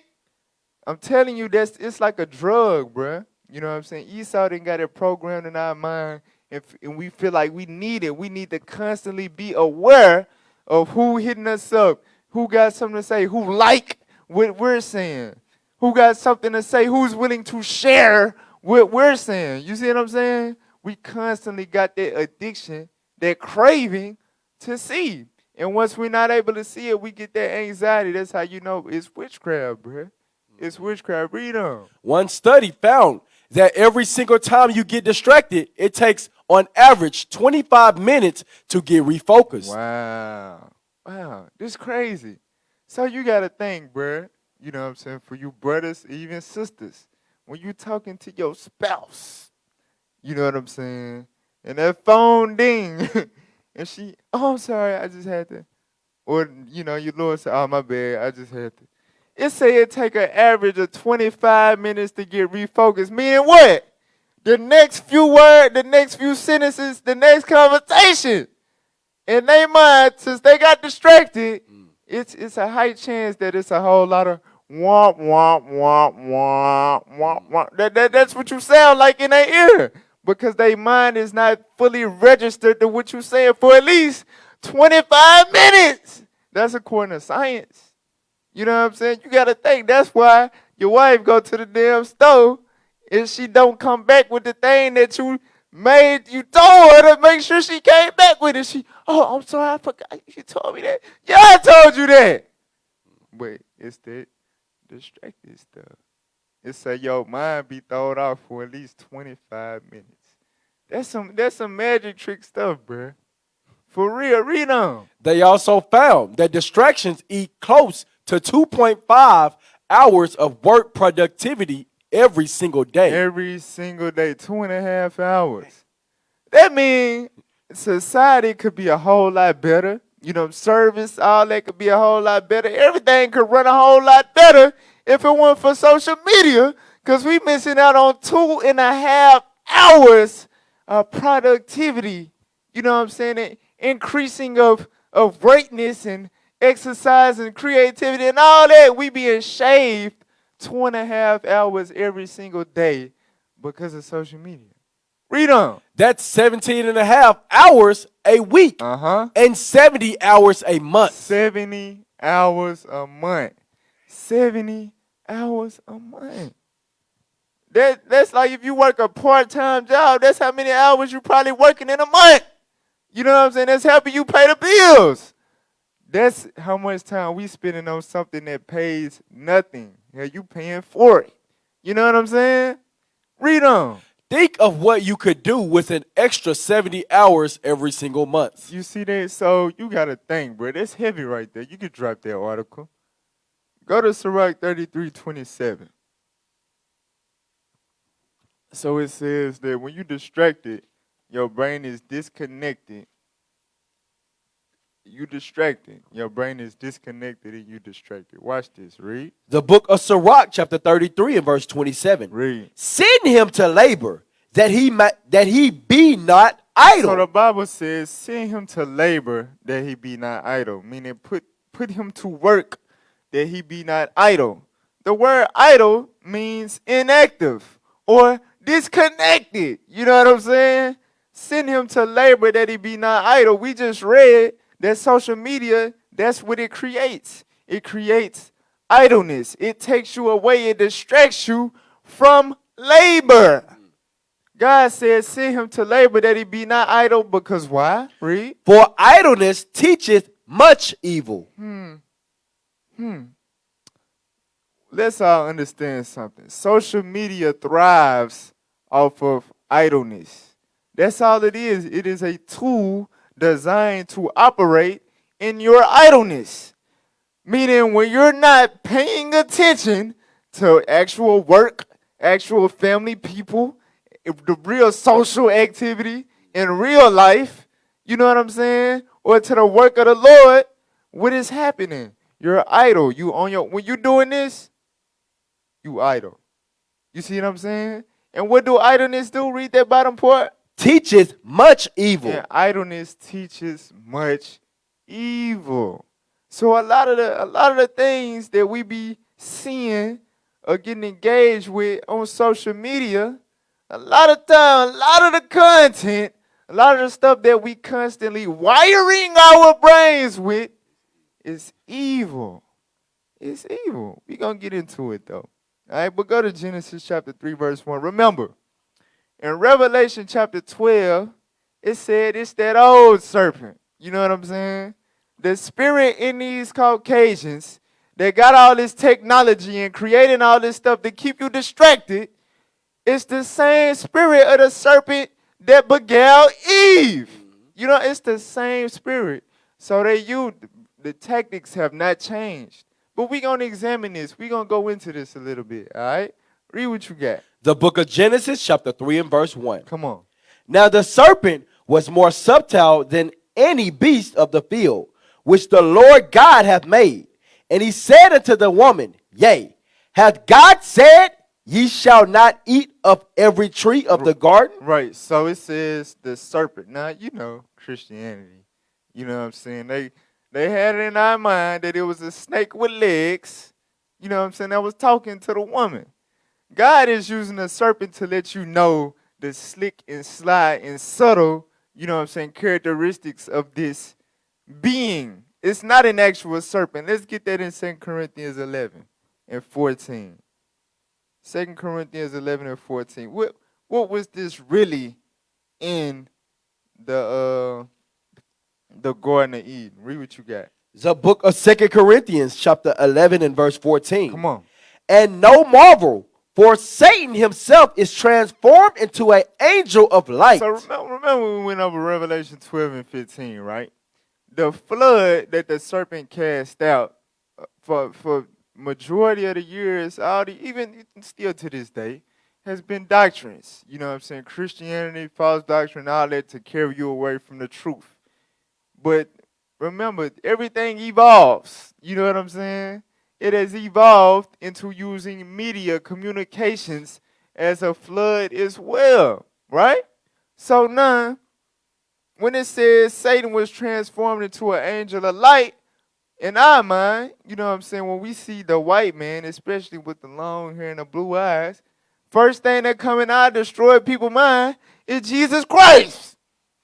[SPEAKER 6] I'm telling you, it's like a drug, bruh. You know what I'm saying? Esau didn't got it programmed in our mind, and we feel like we need it. We need to constantly be aware of who hitting us up, who got something to say, who like what we're saying, who got something to say, who's willing to share what we're saying. You see what I'm saying? We constantly got that addiction, that craving to see. And once we're not able to see it, we get that anxiety. That's how you know it's witchcraft, bruh. It's witchcraft. Read on.
[SPEAKER 7] One study found that every single time you get distracted, it takes on average 25 minutes to get refocused.
[SPEAKER 6] Wow. This crazy. So you got to think, bruh. You know what I'm saying? For you brothers, even sisters, when you talking to your spouse, you know what I'm saying? And that phone ding, And she, oh, I'm sorry, I just had to. Or, you know, your Lord said, oh, my bad, I just had to. It say it take an average of 25 minutes to get refocused. Meaning what? The next few words, the next few sentences, the next conversation. In their mind, since they got distracted, it's a high chance that it's a whole lot of womp, womp, womp, womp, womp, womp. That's what you sound like in their ear. Because their mind is not fully registered to what you're saying for at least 25 minutes. That's according to science. You know what I'm saying? You got to think. That's why your wife go to the damn store and she don't come back with the thing that you made, you told her to make sure she came back with it. She, oh, I'm sorry, I forgot. You told me that. Yeah, I told you that. But it's that distracted stuff. It say your mind be thrown off for at least 25 minutes. That's some magic trick stuff, bruh. For real, read on.
[SPEAKER 7] They also found that distractions eat close to 2.5 hours of work productivity every single day.
[SPEAKER 6] Every single day, 2.5 hours. That means society could be a whole lot better. You know, service, all that could be a whole lot better. Everything could run a whole lot better if it weren't for social media, because we missing out on 2.5 hours of productivity. You know what I'm saying? Increasing of greatness and exercise and creativity and all that. We being shaved 2.5 hours every single day because of social media. Read on.
[SPEAKER 7] That's 17 and a half hours a week. And 70 hours a month.
[SPEAKER 6] 70 hours a month. 70 hours a month. That's like if you work a part-time job, that's how many hours you probably working in a month. You know what I'm saying? That's helping you pay the bills. That's how much time we spending on something that pays nothing. Yeah, you paying for it. You know what I'm saying? Read on.
[SPEAKER 7] Think of what you could do with an extra 70 hours every single month.
[SPEAKER 6] You see that? So you got to think, bro. That's heavy right there. You could drop that article. Go to Sirach 33:27. So it says that when you're distracted, your brain is disconnected. You distracted. Your brain is disconnected and you distracted. Watch this. Read.
[SPEAKER 7] The book of Sirach, chapter 33 and verse 27.
[SPEAKER 6] Read.
[SPEAKER 7] Send him to labor that he be not idle.
[SPEAKER 6] So the Bible says, send him to labor that he be not idle. Meaning put him to work that he be not idle. The word idle means inactive or disconnected. You know what I'm saying? Send him to labor that he be not idle. We just read that social media, that's what it creates. It creates idleness. It takes you away. It distracts you from labor. God says, send him to labor that he be not idle, because why? Read.
[SPEAKER 7] For idleness teacheth much evil.
[SPEAKER 6] Let's all understand something. Social media thrives off of idleness. That's all it is. It is a tool designed to operate in your idleness. Meaning when you're not paying attention to actual work, actual family, people, the real social activity in real life, you know what I'm saying? Or to the work of the Lord, what is happening? You're idle. When you're doing this, you idle. You see what I'm saying? And what do idleness do? Read that bottom part.
[SPEAKER 7] Teacheth much evil.
[SPEAKER 6] And idleness teaches much evil. So a lot of the things that we be seeing or getting engaged with on social media, a lot of time, a lot of the content, a lot of the stuff that we constantly wiring our brains with is evil. It's evil. We're going to get into it though. All right, but go to Genesis chapter 3, verse 1. Remember, in Revelation chapter 12, it said it's that old serpent. You know what I'm saying? The spirit in these Caucasians that got all this technology and creating all this stuff to keep you distracted, it's the same spirit of the serpent that beguiled Eve. You know, it's the same spirit. So the tactics have not changed. But we're going to examine this. We're going to go into this a little bit, all right? Read what you got.
[SPEAKER 7] The book of Genesis, chapter 3 and verse 1.
[SPEAKER 6] Come on.
[SPEAKER 7] Now the serpent was more subtle than
[SPEAKER 3] any beast of the field, which the Lord God hath made. And he said unto the woman, Yea, hath God said, Ye shall not eat of every tree of the garden?
[SPEAKER 6] Right. So it says the serpent. Now, you know, Christianity. You know what I'm saying? They had it in our mind that it was a snake with legs. You know what I'm saying? That was talking to the woman. God is using a serpent to let you know the slick and sly and subtle, you know what I'm saying, characteristics of this being. It's not an actual serpent. Let's get that in 2 Corinthians 11 and 14. 2 Corinthians 11 and 14. What was this really in the Garden of Eden? Read what you got.
[SPEAKER 3] The book of 2 Corinthians, chapter 11 and verse 14.
[SPEAKER 6] Come on.
[SPEAKER 3] And no marvel, for Satan himself is transformed into an angel of light.
[SPEAKER 6] So remember we went over Revelation 12 and 15, right? The flood that the serpent cast out for majority of the years, even still to this day, has been doctrines. You know what I'm saying? Christianity, false doctrine, all that to carry you away from the truth. But remember, everything evolves. You know what I'm saying? It has evolved into using media communications as a flood as well, right? So now, when it says Satan was transformed into an angel of light, in our mind, you know what I'm saying, when we see the white man, especially with the long hair and the blue eyes, first thing that come in our destroyed people's mind is Jesus Christ.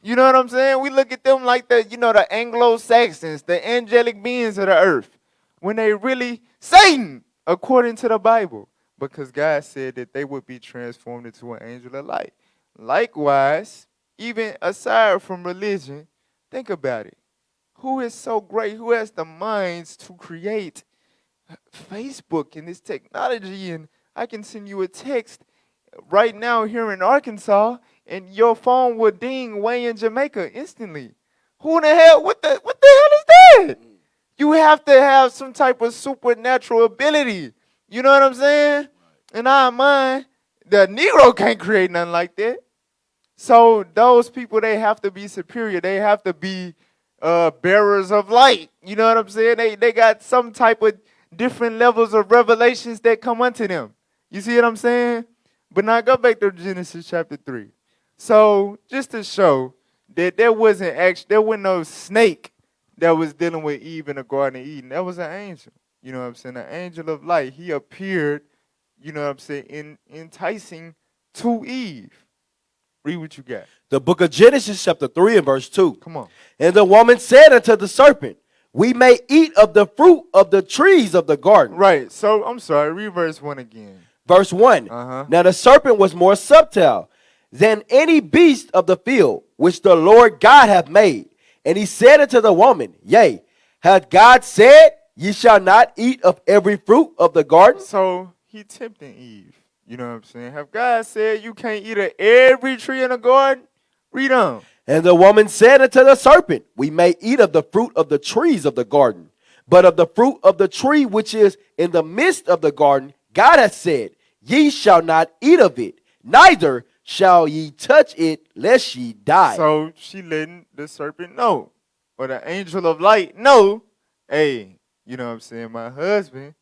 [SPEAKER 6] You know what I'm saying? We look at them like the Anglo-Saxons, the angelic beings of the earth, when they really Satan, according to the Bible, because God said that they would be transformed into an angel of light. Likewise, even aside from religion, think about it. Who is so great? Who has the minds to create Facebook and this technology? And I can send you a text right now here in Arkansas, and your phone will ding way in Jamaica instantly. Who in the hell? What the hell is that? You have to have some type of supernatural ability. You know what I'm saying? In our mind, the Negro can't create nothing like that. So those people, they have to be superior. They have to be bearers of light. You know what I'm saying? They got some type of different levels of revelations that come unto them. You see what I'm saying? But now go back to Genesis chapter 3. So just to show that there wasn't no snake that was dealing with Eve in the Garden of Eden. That was an angel. You know what I'm saying? An angel of light. He appeared, you know what I'm saying, enticing to Eve. Read what you got.
[SPEAKER 3] The book of Genesis, chapter 3 and verse 2.
[SPEAKER 6] Come on.
[SPEAKER 3] And the woman said unto the serpent, We may eat of the fruit of the trees of the garden.
[SPEAKER 6] Right. So, I'm sorry. Read verse 1 again.
[SPEAKER 3] Verse 1. Now the serpent was more subtle than any beast of the field, which the Lord God hath made. And he said unto the woman, Yea, hath God said, Ye shall not eat of every fruit of the garden?
[SPEAKER 6] So, he tempting Eve. You know what I'm saying? Have God said you can't eat of every tree in the garden? Read on.
[SPEAKER 3] And the woman said unto the serpent, We may eat of the fruit of the trees of the garden, but of the fruit of the tree which is in the midst of the garden, God hath said, Ye shall not eat of it, neither shall ye touch it, lest ye die.
[SPEAKER 6] So she letting the serpent know, or the angel of light know, hey, you know what I'm saying, my husband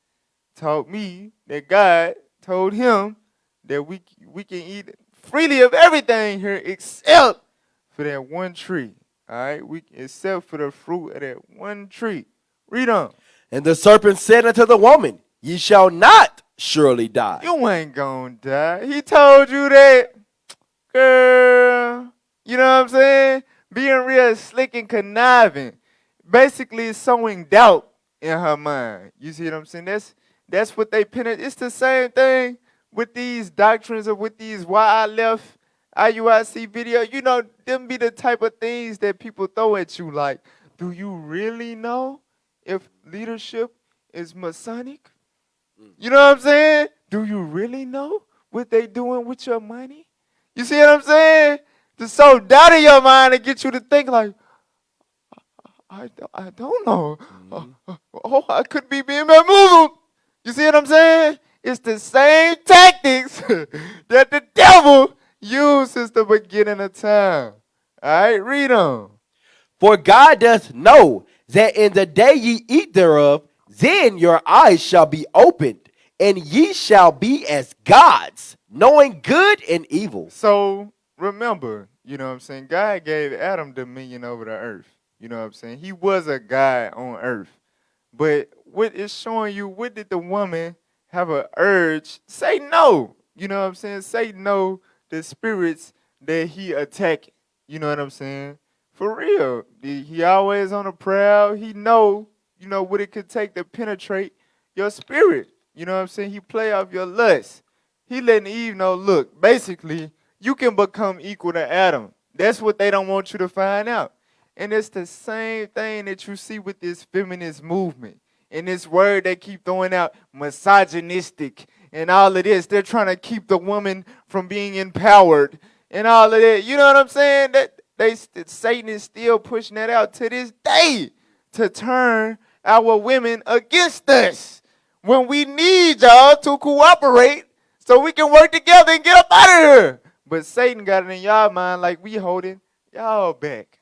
[SPEAKER 6] taught me that God told him that we can eat freely of everything here except for that one tree. All right? Except for the fruit of that one tree. Read on.
[SPEAKER 3] And the serpent said unto the woman, Ye shall not surely die.
[SPEAKER 6] You ain't gonna die. He told you that. Girl. You know what I'm saying? Being real slick and conniving. Basically sowing doubt in her mind. You see what I'm saying? That's what they pin it. It's the same thing with these doctrines or with these why I left IUIC video. You know, them be the type of things that people throw at you like, do you really know if leadership is Masonic? You know what I'm saying? Do you really know what they doing with your money? You see what I'm saying? To sow doubt in your mind and get you to think like, I don't know. Oh, I could be being bamboozled. You see what I'm saying? It's the same tactics that the devil used since the beginning of time. All right, read on.
[SPEAKER 7] For God doth know that in the day ye eat thereof, then your eyes shall be opened, and ye shall be as gods, knowing good and evil.
[SPEAKER 6] So remember, you know what I'm saying? God gave Adam dominion over the earth. You know what I'm saying? He was a God on earth. But what is showing you, what did the woman have an urge? Say no. You know what I'm saying? Say no to spirits that he attacked. You know what I'm saying? For real. He always on the prowl. He know, what it could take to penetrate your spirit. You know what I'm saying? He play off your lust. He letting Eve know, look, basically, you can become equal to Adam. That's what they don't want you to find out. And it's the same thing that you see with this feminist movement. And this word they keep throwing out, misogynistic, and all of this. They're trying to keep the woman from being empowered and all of that. You know what I'm saying? That Satan is still pushing that out to this day to turn our women against us when we need y'all to cooperate so we can work together and get up out of here. But Satan got it in y'all mind like we holding y'all back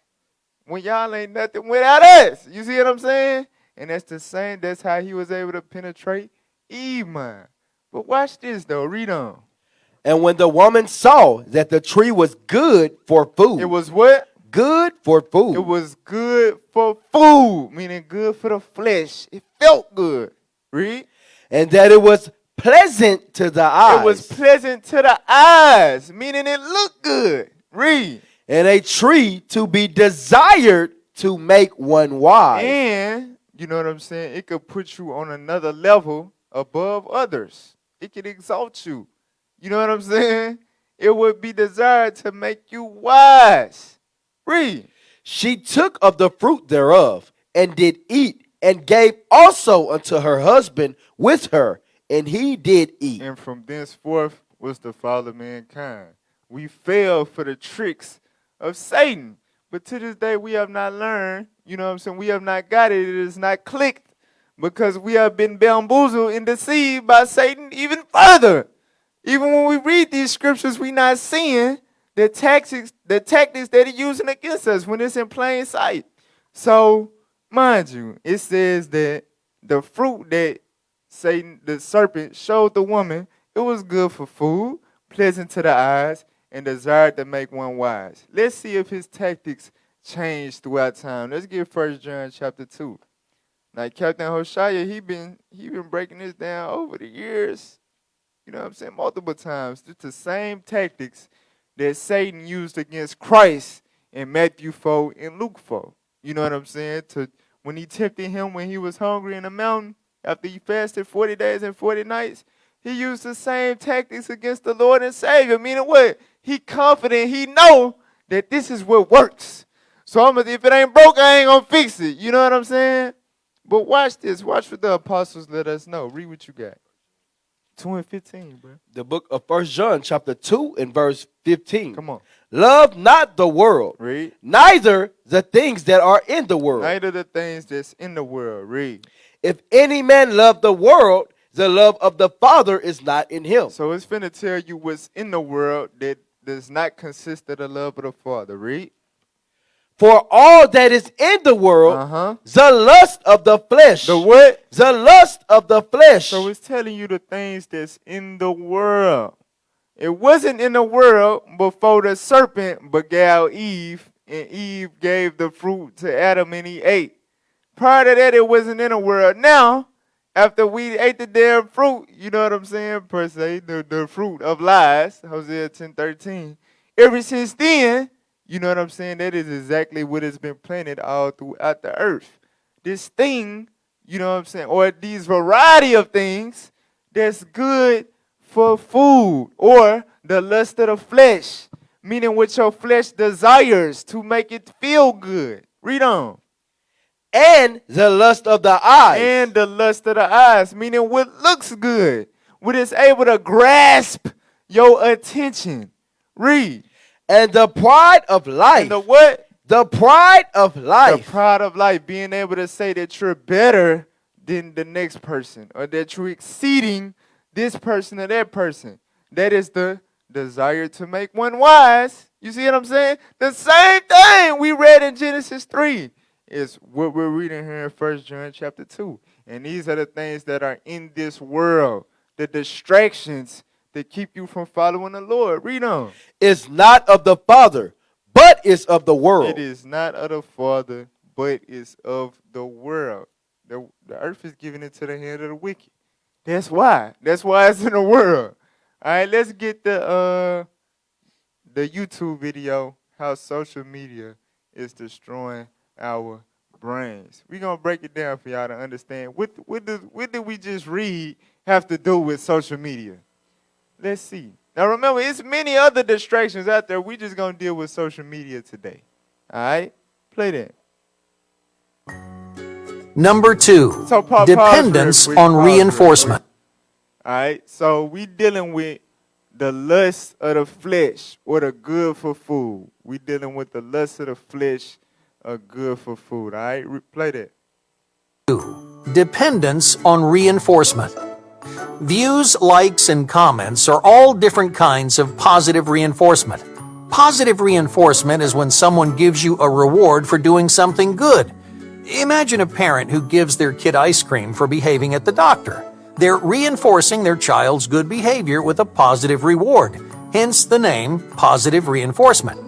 [SPEAKER 6] when y'all ain't nothing without us. You see what I'm saying? And that's how he was able to penetrate Eve mind. But watch this though, read on.
[SPEAKER 7] And when the woman saw that the tree was good for food.
[SPEAKER 6] It was what?
[SPEAKER 7] Good for food.
[SPEAKER 6] It was good for food, meaning good for the flesh. It felt good. Read.
[SPEAKER 7] And that it was pleasant to the eyes.
[SPEAKER 6] It was pleasant to the eyes, meaning it looked good. Read.
[SPEAKER 7] And a tree to be desired to make one wise.
[SPEAKER 6] And, you know what I'm saying, it could put you on another level above others. It could exalt you. You know what I'm saying? It would be desired to make you wise. Read.
[SPEAKER 7] She took of the fruit thereof, and did eat, and gave also unto her husband with her, and he did eat.
[SPEAKER 6] And from thenceforth was the fall of mankind. We fell for the tricks of Satan. But to this day, we have not learned, you know what I'm saying? We have not got it. It is not clicked because we have been bamboozled and deceived by Satan even further. Even when we read these scriptures, we're not seeing the tactics that he's using against us when it's in plain sight. So, mind you, it says that the fruit that Satan, the serpent, showed the woman, it was good for food, pleasant to the eyes, and desired to make one wise. Let's see if his tactics changed throughout time. Let's get 1 John chapter 2. Now, Captain Hoshea, he been breaking this down over the years. You know what I'm saying? Multiple times. It's the same tactics that Satan used against Christ in Matthew 4 and Luke 4. You know what I'm saying? When he tempted him when he was hungry in the mountain, after he fasted 40 days and 40 nights, he used the same tactics against the Lord and Savior. Meaning what? He confident, he know that this is what works. So if it ain't broke, I ain't going to fix it. You know what I'm saying? But watch this. Watch what the apostles let us know. Read what you got. 2 and 15, bro.
[SPEAKER 7] The book of 1 John chapter 2 and verse 15.
[SPEAKER 6] Come on.
[SPEAKER 7] Love not the world.
[SPEAKER 6] Read.
[SPEAKER 7] Neither the things that are in the world.
[SPEAKER 6] Neither the things that's in the world. Read.
[SPEAKER 7] If any man love the world, the love of the Father is not in him.
[SPEAKER 6] So it's finna tell you what's in the world that does not consist of the love of the Father. Read.
[SPEAKER 7] For all that is in the world, the lust of the flesh.
[SPEAKER 6] The what?
[SPEAKER 7] The lust of the flesh.
[SPEAKER 6] So it's telling you the things that's in the world. It wasn't in the world before the serpent beguiled Eve, and Eve gave the fruit to Adam and he ate. Prior to that, it wasn't in the world. Now, after we ate the damn fruit, you know what I'm saying, per se, the fruit of lies, Hosea 10:13. Ever since then, you know what I'm saying, that is exactly what has been planted all throughout the earth. This thing, you know what I'm saying, or these variety of things that's good for food, or the lust of the flesh, meaning what your flesh desires to make it feel good. Read on.
[SPEAKER 7] And the lust of the eyes.
[SPEAKER 6] And the lust of the eyes, meaning what looks good, what is able to grasp your attention. Read.
[SPEAKER 7] And the pride of life.
[SPEAKER 6] And the what?
[SPEAKER 7] The pride of life.
[SPEAKER 6] The pride of life, being able to say that you're better than the next person, or that you're exceeding this person or that person. That is the desire to make one wise. You see what I'm saying? The same thing we read in Genesis 3 is what we're reading here in 1 John chapter 2. And these are the things that are in this world, the distractions that keep you from following the Lord. Read on.
[SPEAKER 7] Is not of the Father, but is of the
[SPEAKER 6] It
[SPEAKER 7] world.
[SPEAKER 6] is not of the Father, but is of the world. The earth is given into the hand of the wicked. That's why. That's why it's in the world. All right, let's get the YouTube video, how social media is destroying our brains. We're going to break it down for y'all to understand what did we just read have to do with social media. Let's see. Now remember, it's many other distractions out there. We just going to deal with social media today. All right? Play that.
[SPEAKER 8] Number 2,
[SPEAKER 6] So pause
[SPEAKER 8] dependence
[SPEAKER 6] real quick,
[SPEAKER 8] on
[SPEAKER 6] pause real
[SPEAKER 8] reinforcement.
[SPEAKER 6] All right? So we dealing with the lust of the flesh or the good for food. We dealing with the lust of the flesh or good for food. All right? Play that.
[SPEAKER 8] Dependence on reinforcement. Views, likes, and comments are all different kinds of positive reinforcement. Positive reinforcement is when someone gives you a reward for doing something good. Imagine a parent who gives their kid ice cream for behaving at the doctor. They're reinforcing their child's good behavior with a positive reward, hence the name positive reinforcement.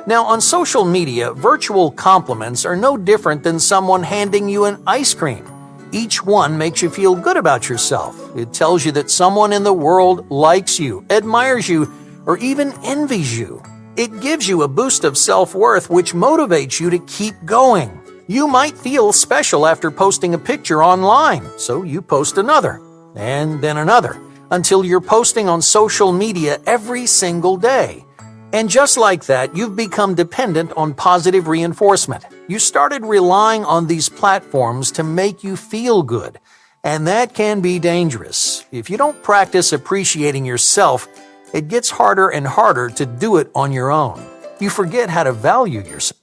[SPEAKER 8] Now, on social media, virtual compliments are no different than someone handing you an ice cream. Each one makes you feel good about yourself. It tells you that someone in the world likes you, admires you, or even envies you. It gives you a boost of self-worth which motivates you to keep going. You might feel special after posting a picture online, so you post another, and then another, until you're posting on social media every single day. And just like that, you've become dependent on positive reinforcement. You started relying on these platforms to make you feel good, and that can be dangerous. If you don't practice appreciating yourself, it gets harder and harder to do it on your own. You forget how to value yourself.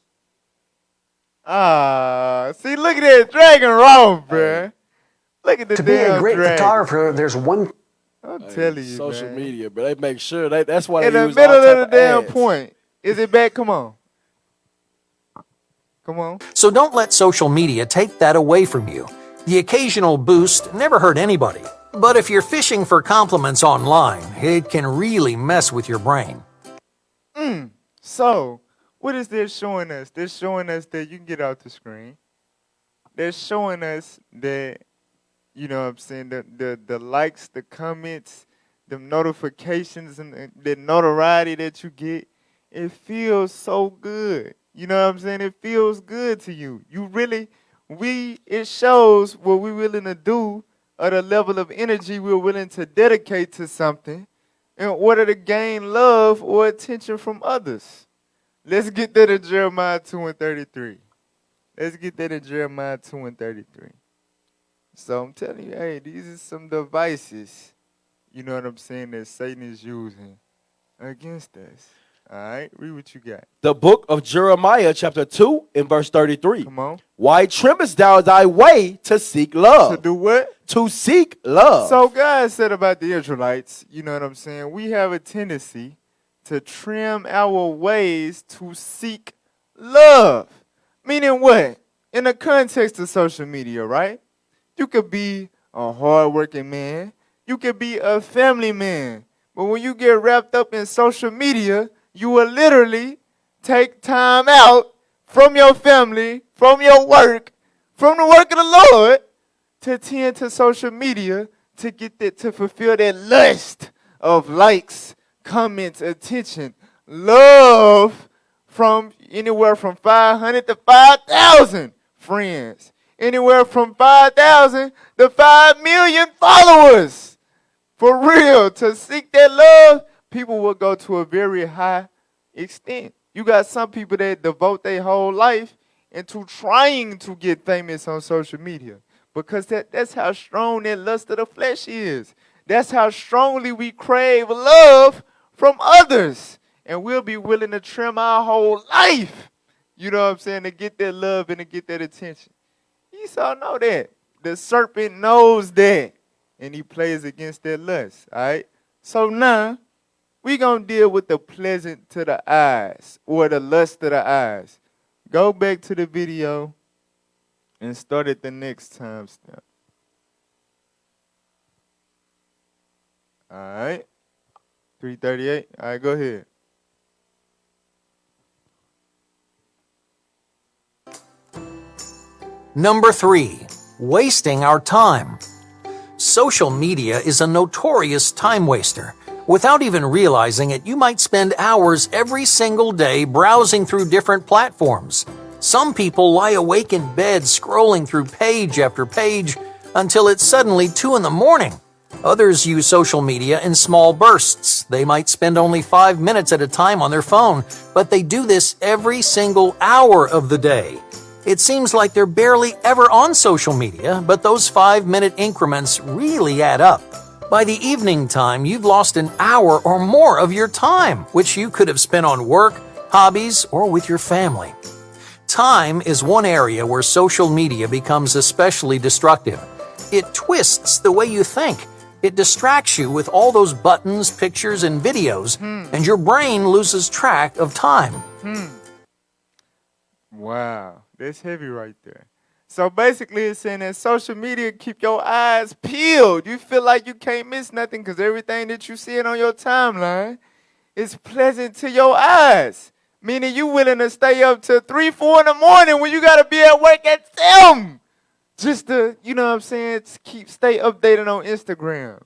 [SPEAKER 6] See, look at that dragon raw, bruh. Look at the
[SPEAKER 9] To be a
[SPEAKER 6] damn
[SPEAKER 9] great
[SPEAKER 6] dragon.
[SPEAKER 9] photographer, there's one.
[SPEAKER 6] I'm telling you,
[SPEAKER 7] Social
[SPEAKER 6] man.
[SPEAKER 7] media, but they make sure that's why
[SPEAKER 6] In
[SPEAKER 7] they
[SPEAKER 6] the
[SPEAKER 7] use
[SPEAKER 6] middle
[SPEAKER 7] all
[SPEAKER 6] of the
[SPEAKER 7] type
[SPEAKER 6] damn
[SPEAKER 7] ads.
[SPEAKER 6] point. Is it back? Come on. Come on.
[SPEAKER 8] So don't let social media take that away from you. The occasional boost never hurt anybody. But if you're fishing for compliments online, it can really mess with your brain.
[SPEAKER 6] So, what is this showing us? This showing us that you can get out the screen. They're showing us that, you know what I'm saying, the likes, the comments, the notifications, and the notoriety that you get, it feels so good. You know what I'm saying? It feels good to you. You really, it shows what we're willing to do or the level of energy we're willing to dedicate to something in order to gain love or attention from others. Let's get that in Jeremiah 2 and 33. Let's get that in Jeremiah 2 and 33. So I'm telling you, hey, these are some devices, you know what I'm saying, that Satan is using against us. All right, read what you got.
[SPEAKER 7] The book of Jeremiah, chapter 2, and verse 33.
[SPEAKER 6] Come on.
[SPEAKER 7] Why trimmest thou thy way to seek love?
[SPEAKER 6] To do what?
[SPEAKER 7] To seek love.
[SPEAKER 6] So God said about the Israelites, you know what I'm saying, we have a tendency to trim our ways to seek love. Meaning what? In the context of social media, right? You could be a hardworking man. You could be a family man. But when you get wrapped up in social media, you will literally take time out from your family, from your work, from the work of the Lord, to tend to social media to get that, to fulfill that lust of likes, comments, attention, love from anywhere from 500 to 5,000 friends, anywhere from 5,000 to 5 million followers. For real, to seek that love, people will go to a very high extent. You got some people that devote their whole life into trying to get famous on social media because that's how strong that lust of the flesh is. That's how strongly we crave love from others. And we'll be willing to trim our whole life, you know what I'm saying, to get that love and to get that attention. Esau know that. The serpent knows that. And he plays against that lust, all right? So now, We gonna deal with the pleasant to the eyes or the lust of the eyes. Go back to the video and start at the next timestamp. All right. 3:38. All right, go ahead.
[SPEAKER 8] Number 3, wasting our time. Social media is a notorious time waster. Without even realizing it, you might spend hours every single day browsing through different platforms. Some people lie awake in bed scrolling through page after page until it's suddenly 2 in the morning. Others use social media in small bursts. They might spend only 5 minutes at a time on their phone, but they do this every single hour of the day. It seems like they're barely ever on social media, but those 5-minute increments really add up. By the evening time, you've lost an hour or more of your time, which you could have spent on work, hobbies, or with your family. Time is one area where social media becomes especially destructive. It twists the way you think. It distracts you with all those buttons, pictures, and videos, and your brain loses track of time.
[SPEAKER 6] Wow, that's heavy right there. So basically it's saying that social media keep your eyes peeled. You feel like you can't miss nothing because everything that you see on your timeline is pleasant to your eyes. Meaning you willing to stay up till 3, 4 in the morning when you got to be at work at 7. Just to, you know what I'm saying, stay updated on Instagram.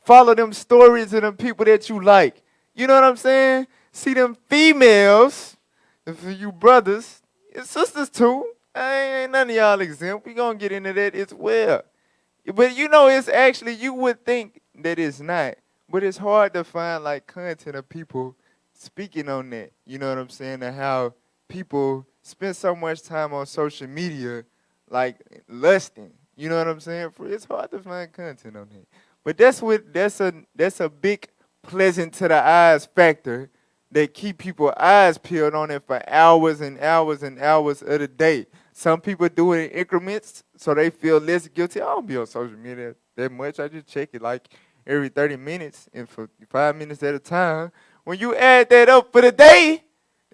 [SPEAKER 6] Follow them stories of them people that you like. You know what I'm saying? See them females, and for you brothers, your sisters too. Ain't none of y'all exempt. We gonna get into that as well. But you know, it's actually, you would think that it's not. But it's hard to find like content of people speaking on that. You know what I'm saying? And how people spend so much time on social media like lusting. You know what I'm saying? It's hard to find content on that. But that's a big pleasant to the eyes factor that keep people's eyes peeled on it for hours and hours and hours of the day. Some people do it in increments so they feel less guilty. I don't be on social media that much. I just check it like every 30 minutes and for 5 minutes at a time. When you add that up for the day,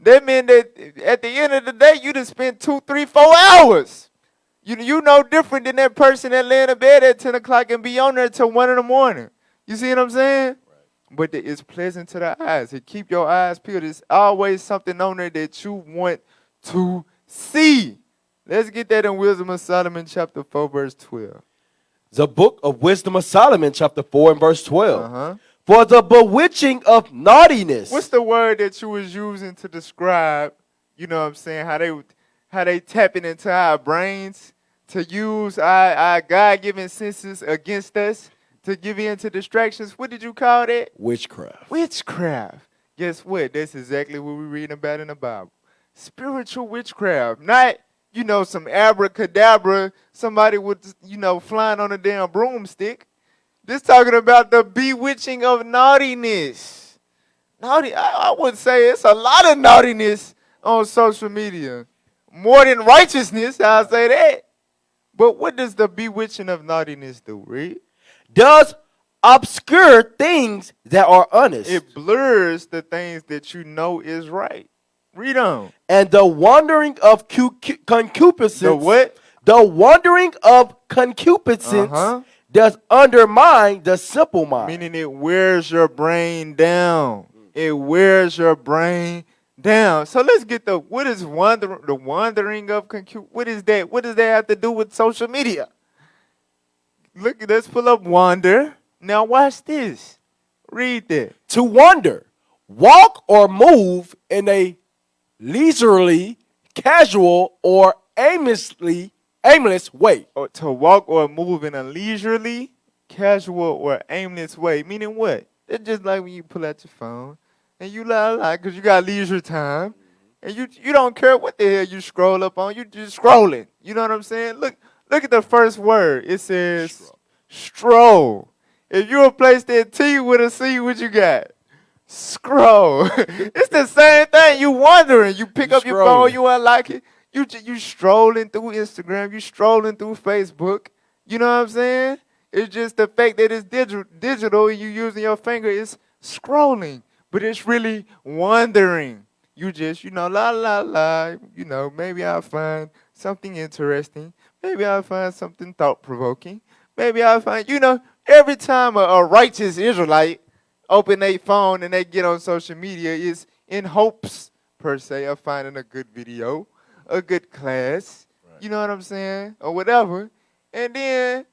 [SPEAKER 6] that means that at the end of the day, you just spent 2, 3, 4 hours. You no different than that person that lay in bed at 10 o'clock and be on there till 1 in the morning. You see what I'm saying? But it's pleasant to the eyes. It keep your eyes peeled. There's always something on there that you want to see. Let's get that in Wisdom of Solomon chapter 4, verse 12.
[SPEAKER 7] The book of Wisdom of Solomon, chapter 4 and verse 12.
[SPEAKER 6] Uh-huh.
[SPEAKER 7] For the bewitching of naughtiness.
[SPEAKER 6] What's the word that you was using to describe, you know what I'm saying, how they tapping into our brains to use our God-given senses against us to give in to distractions? What did you call that?
[SPEAKER 7] Witchcraft.
[SPEAKER 6] Witchcraft. Guess what? That's exactly what we're reading about in the Bible. Spiritual witchcraft. Not, you know, some abracadabra, somebody with, you know, flying on a damn broomstick. This talking about the bewitching of naughtiness. I would say it's a lot of naughtiness on social media. More than righteousness, I'll say that. But what does the bewitching of naughtiness do, Reed?
[SPEAKER 7] Does obscure things that are honest.
[SPEAKER 6] It blurs the things that you know is right. Read on.
[SPEAKER 7] And the wandering of concupiscence.
[SPEAKER 6] The what?
[SPEAKER 7] The wandering of concupiscence does undermine the simple mind.
[SPEAKER 6] Meaning it wears your brain down. It wears your brain down. So let's get the wandering of concupiscence. What is that? What does that have to do with social media? Look, let's pull up wander. Now watch this. Read that.
[SPEAKER 7] To wander, walk or move in a leisurely, casual, or aimless way.
[SPEAKER 6] Or to walk or move in a leisurely, casual, or aimless way. Meaning what? It's just like when you pull out your phone and you lie because you got leisure time and you don't care what the hell you scroll up on. You just scrolling. You know what I'm saying? Look at the first word. It says stroll. If you replace that T with a C, what you got? Scroll. It's the same thing. You wondering. You pick up your phone, you unlock it. You strolling through Instagram. You strolling through Facebook. You know what I'm saying? It's just the fact that it's digital and you using your finger is scrolling. but it's really wondering. You just, la la la, maybe I'll find something interesting. Maybe I'll find something thought-provoking. Maybe I'll find, every time a righteous Israelite open their phone and they get on social media, is in hopes, per se, of finding a good video, a good class, you know what I'm saying, or whatever. And then,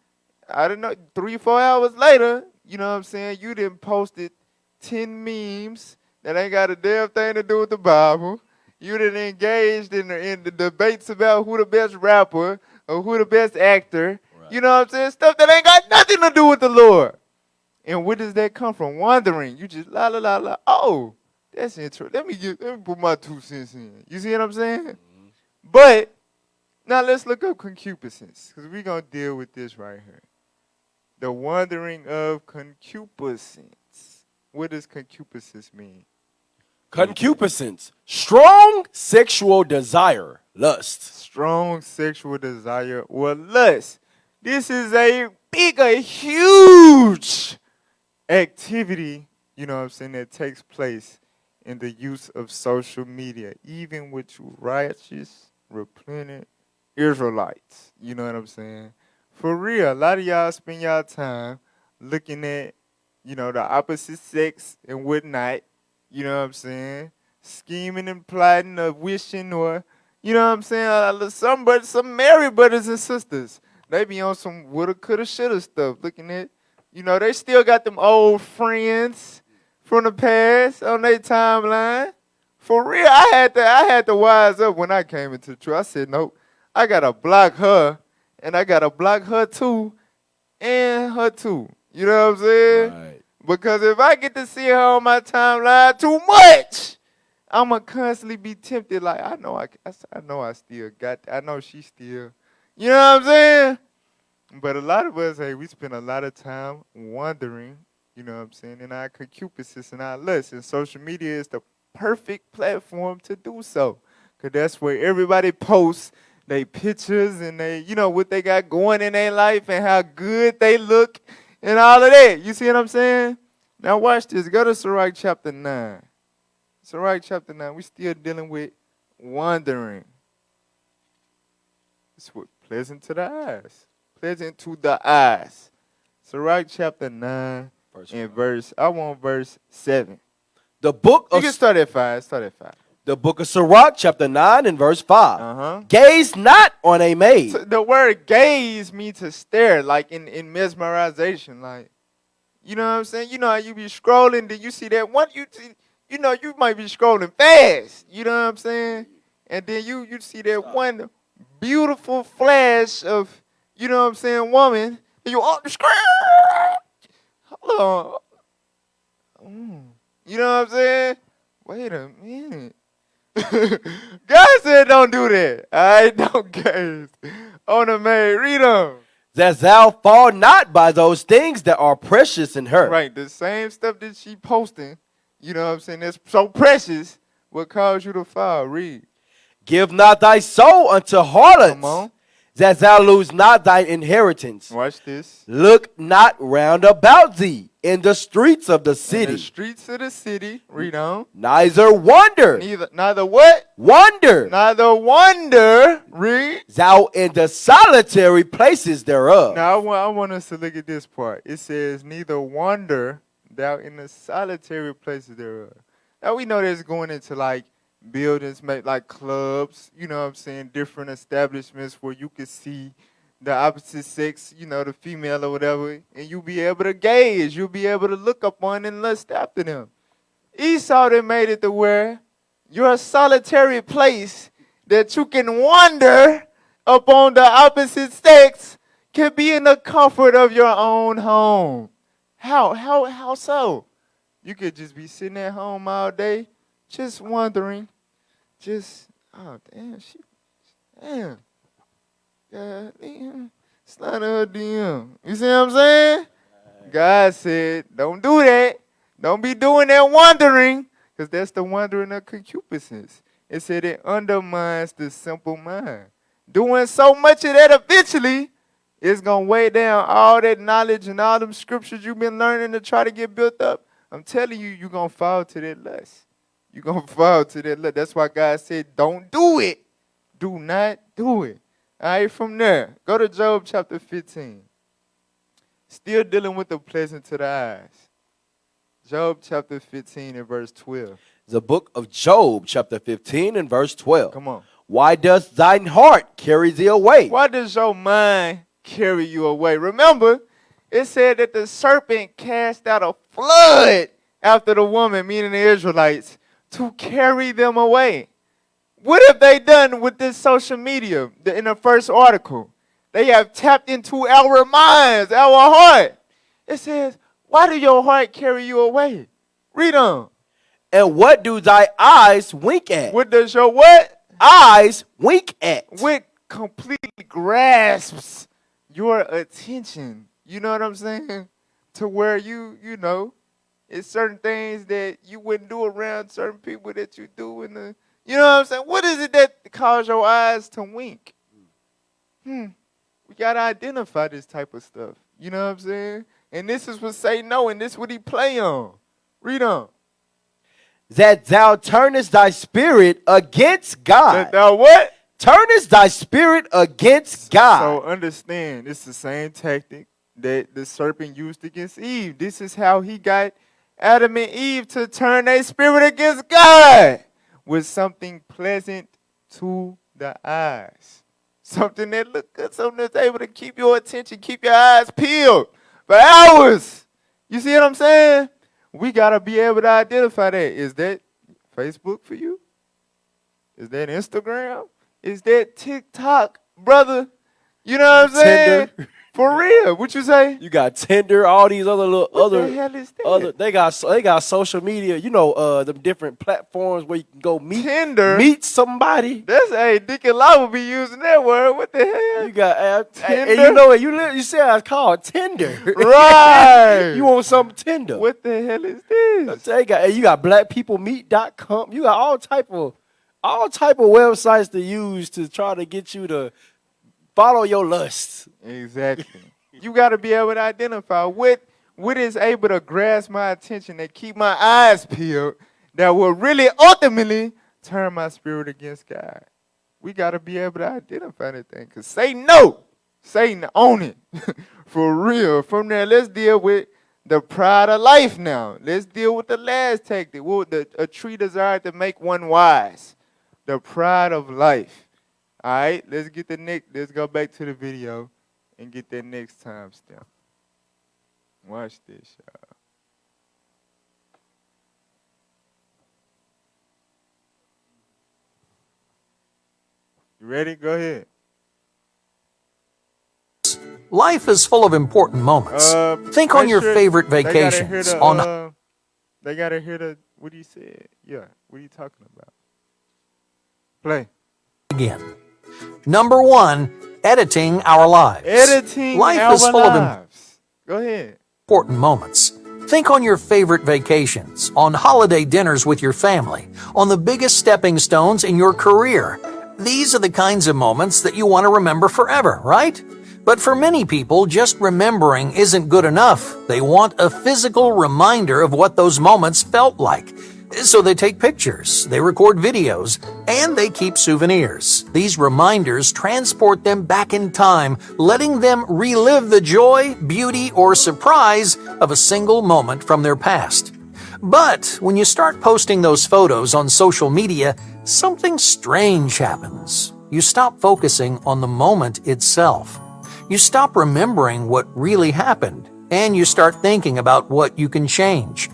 [SPEAKER 6] I don't know, 3-4 hours later, you know what I'm saying, you done posted 10 memes that ain't got a damn thing to do with the Bible. You done engaged in the debates about who the best rapper or who the best actor. Right. You know what I'm saying? Stuff that ain't got nothing to do with the Lord. And where does that come from? Wondering. You just la la la la. Oh, that's interesting. Let me put my 2 cents in. You see what I'm saying? Mm-hmm. But now let's look up concupiscence, because we're going to deal with this right here. The wandering of concupiscence. What does concupiscence mean?
[SPEAKER 7] Concupiscence, strong sexual desire, lust.
[SPEAKER 6] Strong sexual desire or lust. This is a huge activity, you know what I'm saying, that takes place in the use of social media, even with you righteous, repentant Israelites. You know what I'm saying? For real, a lot of y'all spend y'all time looking at, the opposite sex and whatnot. You know what I'm saying? Scheming and plotting or wishing or, you know what I'm saying? Some married brothers and sisters, they be on some woulda, coulda, shoulda stuff. Looking at, they still got them old friends from the past on their timeline. For real, I had to wise up when I came into the truth. I said, nope, I gotta block her, and I gotta block her too, and her too. You know what I'm saying? Right. Because if I get to see her on my timeline too much, I'm going to constantly be tempted. Like, I know I still got that. I know she still, you know what I'm saying? But a lot of us, we spend a lot of time wondering, you know what I'm saying, in our concupiscence and our lust. And social media is the perfect platform to do so. Because that's where everybody posts their pictures and what they got going in their life and how good they look. And all of that. You see what I'm saying? Now watch this. Go to Sirach chapter 9. Sirach chapter 9. We're still dealing with wandering. It's what pleasant to the eyes. Pleasant to the eyes. Sirach chapter 9 verse 7.
[SPEAKER 7] The book of...
[SPEAKER 6] You can start at 5. Start at 5.
[SPEAKER 7] The book of Sirach, chapter 9 and verse 5.
[SPEAKER 6] Uh-huh.
[SPEAKER 7] Gaze not on a maid.
[SPEAKER 6] So the word gaze means to stare, like in mesmerization. Like, you know what I'm saying? You know how you be scrolling, then you see that one, you might be scrolling fast. You know what I'm saying? And then you see that one beautiful flash of, you know what I'm saying, woman, and you on the screen. Hold on. You know what I'm saying? Wait a minute. God said don't do that. I don't gaze on a maid. Read them.
[SPEAKER 7] That thou fall not by those things that are precious in her.
[SPEAKER 6] Right, the same stuff that she posting, you know what I'm saying, that's so precious will cause you to fall. Read.
[SPEAKER 7] Give not thy soul unto harlots.
[SPEAKER 6] Come on.
[SPEAKER 7] That thou lose not thine inheritance.
[SPEAKER 6] Watch this.
[SPEAKER 7] Look not round about thee in the streets of the city.
[SPEAKER 6] In the streets of the city. Read on.
[SPEAKER 7] Neither wonder.
[SPEAKER 6] Neither what?
[SPEAKER 7] Wonder.
[SPEAKER 6] Neither wonder. Read.
[SPEAKER 7] Thou in the solitary places thereof.
[SPEAKER 6] Now I want us to look at this part. It says, neither wonder thou in the solitary places thereof. Now we know that's going into like buildings, like clubs, you know what I'm saying, different establishments where you can see the opposite sex, the female or whatever, and you'll be able to gaze, you'll be able to look upon and lust after them. Esau then made it to where you're a solitary place that you can wander upon the opposite sex can be in the comfort of your own home. How so? You could just be sitting at home all day, just wondering. Oh, damn, damn. God, slide her DM. You see what I'm saying? God said, don't do that. Don't be doing that wandering, because that's the wandering of concupiscence. It said it undermines the simple mind. Doing so much of that eventually, it's going to weigh down all that knowledge and all them scriptures you've been learning to try to get built up I'm telling you, you're going to fall to that lust. You're going to fall to that lust. That's why God said, don't do it. Do not do it. All right, from there, go to Job chapter 15. Still dealing with the pleasant to the eyes. Job chapter 15 and verse 12.
[SPEAKER 7] The book of Job, chapter 15 and verse 12.
[SPEAKER 6] Come on.
[SPEAKER 7] Why does thine heart carry thee away?
[SPEAKER 6] Why does your mind carry you away? Remember, it said that the serpent cast out a flood after the woman, meaning the Israelites, to carry them away. What have they done with this social media in the first article? They have tapped into our minds, our heart. It says, why do your heart carry you away? Read on.
[SPEAKER 7] And what do thy eyes wink at?
[SPEAKER 6] What does your what?
[SPEAKER 7] Eyes wink at.
[SPEAKER 6] What completely grasps your attention. You know what I'm saying? To where you know, it's certain things that you wouldn't do around certain people that you do in the, you know what I'm saying? What is it that causes your eyes to wink? We got to identify this type of stuff. You know what I'm saying? And this is what say no, and this is what he play on. Read on.
[SPEAKER 7] That thou turnest thy spirit against God.
[SPEAKER 6] That thou what?
[SPEAKER 7] Turnest thy spirit against God.
[SPEAKER 6] So understand, it's the same tactic that the serpent used against Eve. This is how he got Adam and Eve to turn their spirit against God with something pleasant to the eyes. Something that look good, something that's able to keep your attention, keep your eyes peeled for hours. You see what I'm saying? We got to be able to identify that. Is that Facebook for you? Is that Instagram? Is that TikTok, brother? You know what I'm saying?
[SPEAKER 7] Tinder.
[SPEAKER 6] For real. What you say?
[SPEAKER 7] You got Tinder, all these other little
[SPEAKER 6] What the hell is that?
[SPEAKER 7] they got social media, you know, the different platforms where you can go
[SPEAKER 6] Tinder?
[SPEAKER 7] somebody.
[SPEAKER 6] That's Dick and Law will be using that word. What the hell?
[SPEAKER 7] You got
[SPEAKER 6] Tinder?
[SPEAKER 7] and you know what you said it's called Tinder.
[SPEAKER 6] Right.
[SPEAKER 7] You want something Tinder.
[SPEAKER 6] What the hell is this?
[SPEAKER 7] You got blackpeoplemeet.com. You got all type of websites to use to try to get you to follow your lusts.
[SPEAKER 6] Exactly. You got to be able to identify what is able to grasp my attention and keep my eyes peeled that will really ultimately turn my spirit against God. We got to be able to identify that thing because Satan own it. For real. From there, let's deal with the pride of life now. Let's deal with the last tactic. A tree desired to make one wise. The pride of life. All right, let's go back to the video and get that next timestamp. Watch this, y'all. You ready? Go ahead.
[SPEAKER 8] Life is full of important moments. Think on your favorite vacations.
[SPEAKER 6] They gotta hear what he said. Yeah, what are you talking about? Play.
[SPEAKER 8] Again. Number 1, editing our lives. Life is full of
[SPEAKER 6] Go ahead.
[SPEAKER 8] important moments. Think on your favorite vacations, on holiday dinners with your family, on the biggest stepping stones in your career. These are the kinds of moments that you want to remember forever, right? But for many people, just remembering isn't good enough. They want a physical reminder of what those moments felt like. So they take pictures, they record videos, and they keep souvenirs. These reminders transport them back in time, letting them relive the joy, beauty, or surprise of a single moment from their past. But when you start posting those photos on social media, something strange happens. You stop focusing on the moment itself. You stop remembering what really happened, and you start thinking about what you can change.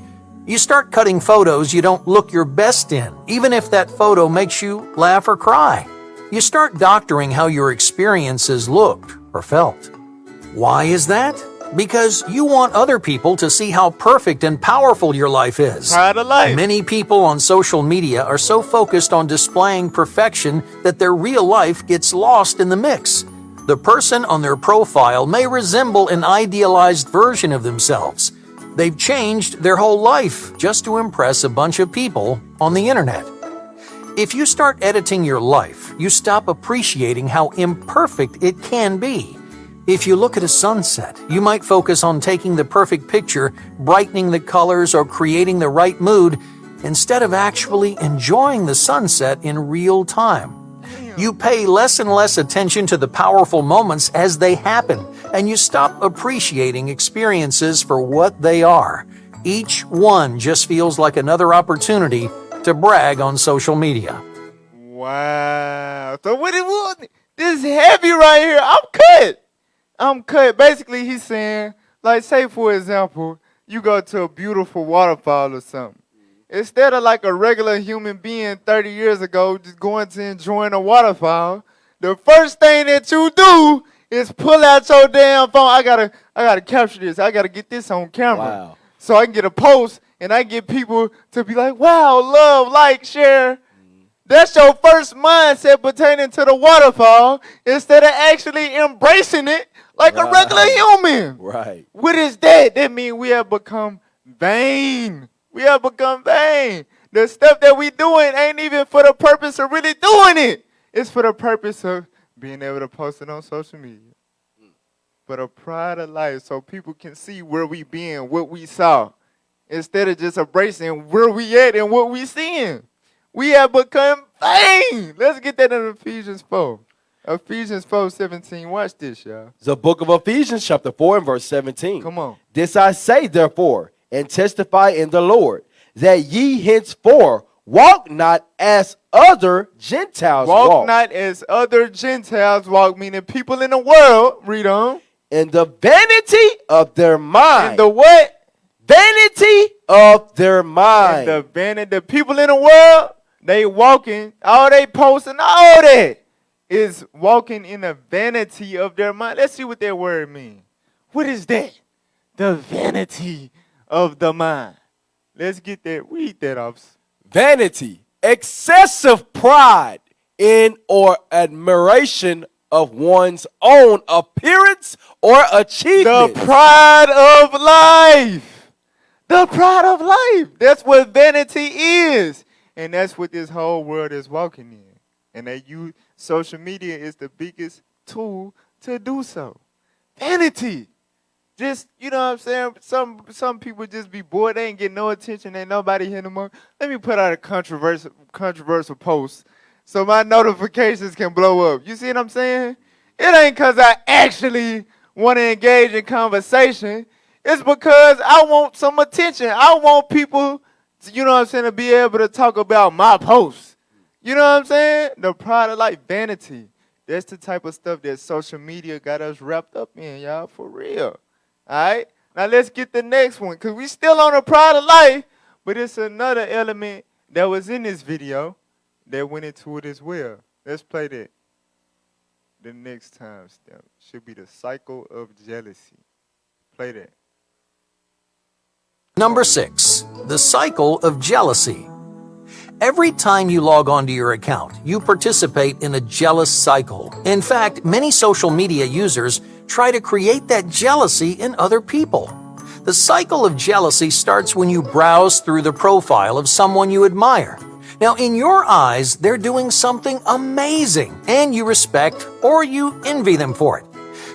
[SPEAKER 8] You start cutting photos you don't look your best in, even if that photo makes you laugh or cry. You start doctoring how your experiences looked or felt. Why is that? Because you want other people to see how perfect and powerful your life is.
[SPEAKER 6] Pride of life.
[SPEAKER 8] Many people on social media are so focused on displaying perfection that their real life gets lost in the mix. The person on their profile may resemble an idealized version of themselves. They've changed their whole life just to impress a bunch of people on the internet. If you start editing your life, you stop appreciating how imperfect it can be. If you look at a sunset, you might focus on taking the perfect picture, brightening the colors, or creating the right mood, instead of actually enjoying the sunset in real time. You pay less and less attention to the powerful moments as they happen, and you stop appreciating experiences for what they are. Each one just feels like another opportunity to brag on social media.
[SPEAKER 6] Wow. So what it was? This is heavy right here. I'm cut. Basically, he's saying, like, say for example, you go to a beautiful waterfall or something. Instead of like a regular human being 30 years ago just going to enjoying a waterfall, the first thing that you do is pull out your damn phone. I gotta capture this. I gotta get this on camera.
[SPEAKER 7] Wow.
[SPEAKER 6] So I can get a post and I get people to be like, wow, love, like, share. That's your first mindset pertaining to the waterfall instead of actually embracing it like a regular human.
[SPEAKER 7] Right.
[SPEAKER 6] What is that? That means we have become vain. We have become vain. The stuff that we doing ain't even for the purpose of really doing it. It's for the purpose of being able to post it on social media. For the pride of life, so people can see where we been, what we saw, instead of just embracing where we at and what we seeing. We have become vain. Let's get that in Ephesians 4. Ephesians 4:17. Watch this, y'all.
[SPEAKER 7] The book of Ephesians, chapter 4, and verse 17.
[SPEAKER 6] Come on.
[SPEAKER 7] This I say, therefore, and testify in the Lord, that ye henceforth walk not as other Gentiles
[SPEAKER 6] walk. Not as other Gentiles walk, meaning people in the world, read on.
[SPEAKER 7] In the vanity of their mind.
[SPEAKER 6] In the what?
[SPEAKER 7] Vanity of their mind.
[SPEAKER 6] In the vanity. The people in the world, they walking, all they posting, all that is walking in the vanity of their mind. Let's see what that word means. What is that? The vanity of the mind. Let's get that. Read that off.
[SPEAKER 7] Vanity, excessive pride in or admiration of one's own appearance or achievement.
[SPEAKER 6] The pride of life. The pride of life. That's what vanity is. And that's what this whole world is walking in. And they use social media is the biggest tool to do so. Vanity. Just, you know what I'm saying? Some people just be bored. They ain't get no attention. Ain't nobody hitting them up. Let me put out a controversial post so my notifications can blow up. You see what I'm saying? It ain't because I actually want to engage in conversation. It's because I want some attention. I want people, you know what I'm saying, to be able to talk about my post. You know what I'm saying? The pride of life, vanity. That's the type of stuff that social media got us wrapped up in, y'all, for real. All right? Now let's get the next one, because we still on the pride of life, but it's another element that was in this video that went into it as well. Let's play that. The next time step should be the cycle of jealousy. Play that.
[SPEAKER 8] Number 6, the cycle of jealousy. Every time you log onto your account, you participate in a jealous cycle. In fact, many social media users try to create that jealousy in other people. The cycle of jealousy starts when you browse through the profile of someone you admire. Now, in your eyes, they're doing something amazing, and you respect or you envy them for it.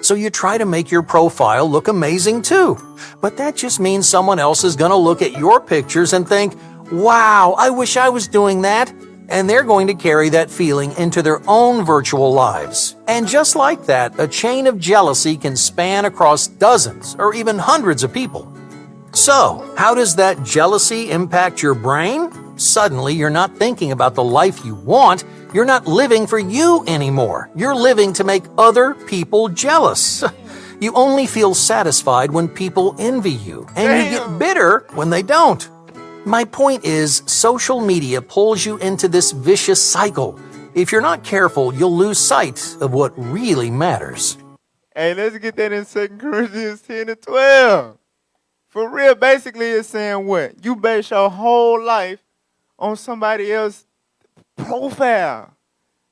[SPEAKER 8] So you try to make your profile look amazing too. But that just means someone else is going to look at your pictures and think, wow, I wish I was doing that. And they're going to carry that feeling into their own virtual lives. And just like that, a chain of jealousy can span across dozens or even hundreds of people. So, how does that jealousy impact your brain? Suddenly, you're not thinking about the life you want. You're not living for you anymore. You're living to make other people jealous. You only feel satisfied when people envy you, and you get bitter when they don't. My point is, social media pulls you into this vicious cycle. If you're not careful, you'll lose sight of what really matters.
[SPEAKER 6] Hey, let's get that in 2 Corinthians 10 and 12. For real, basically it's saying what? You base your whole life on somebody else's profile.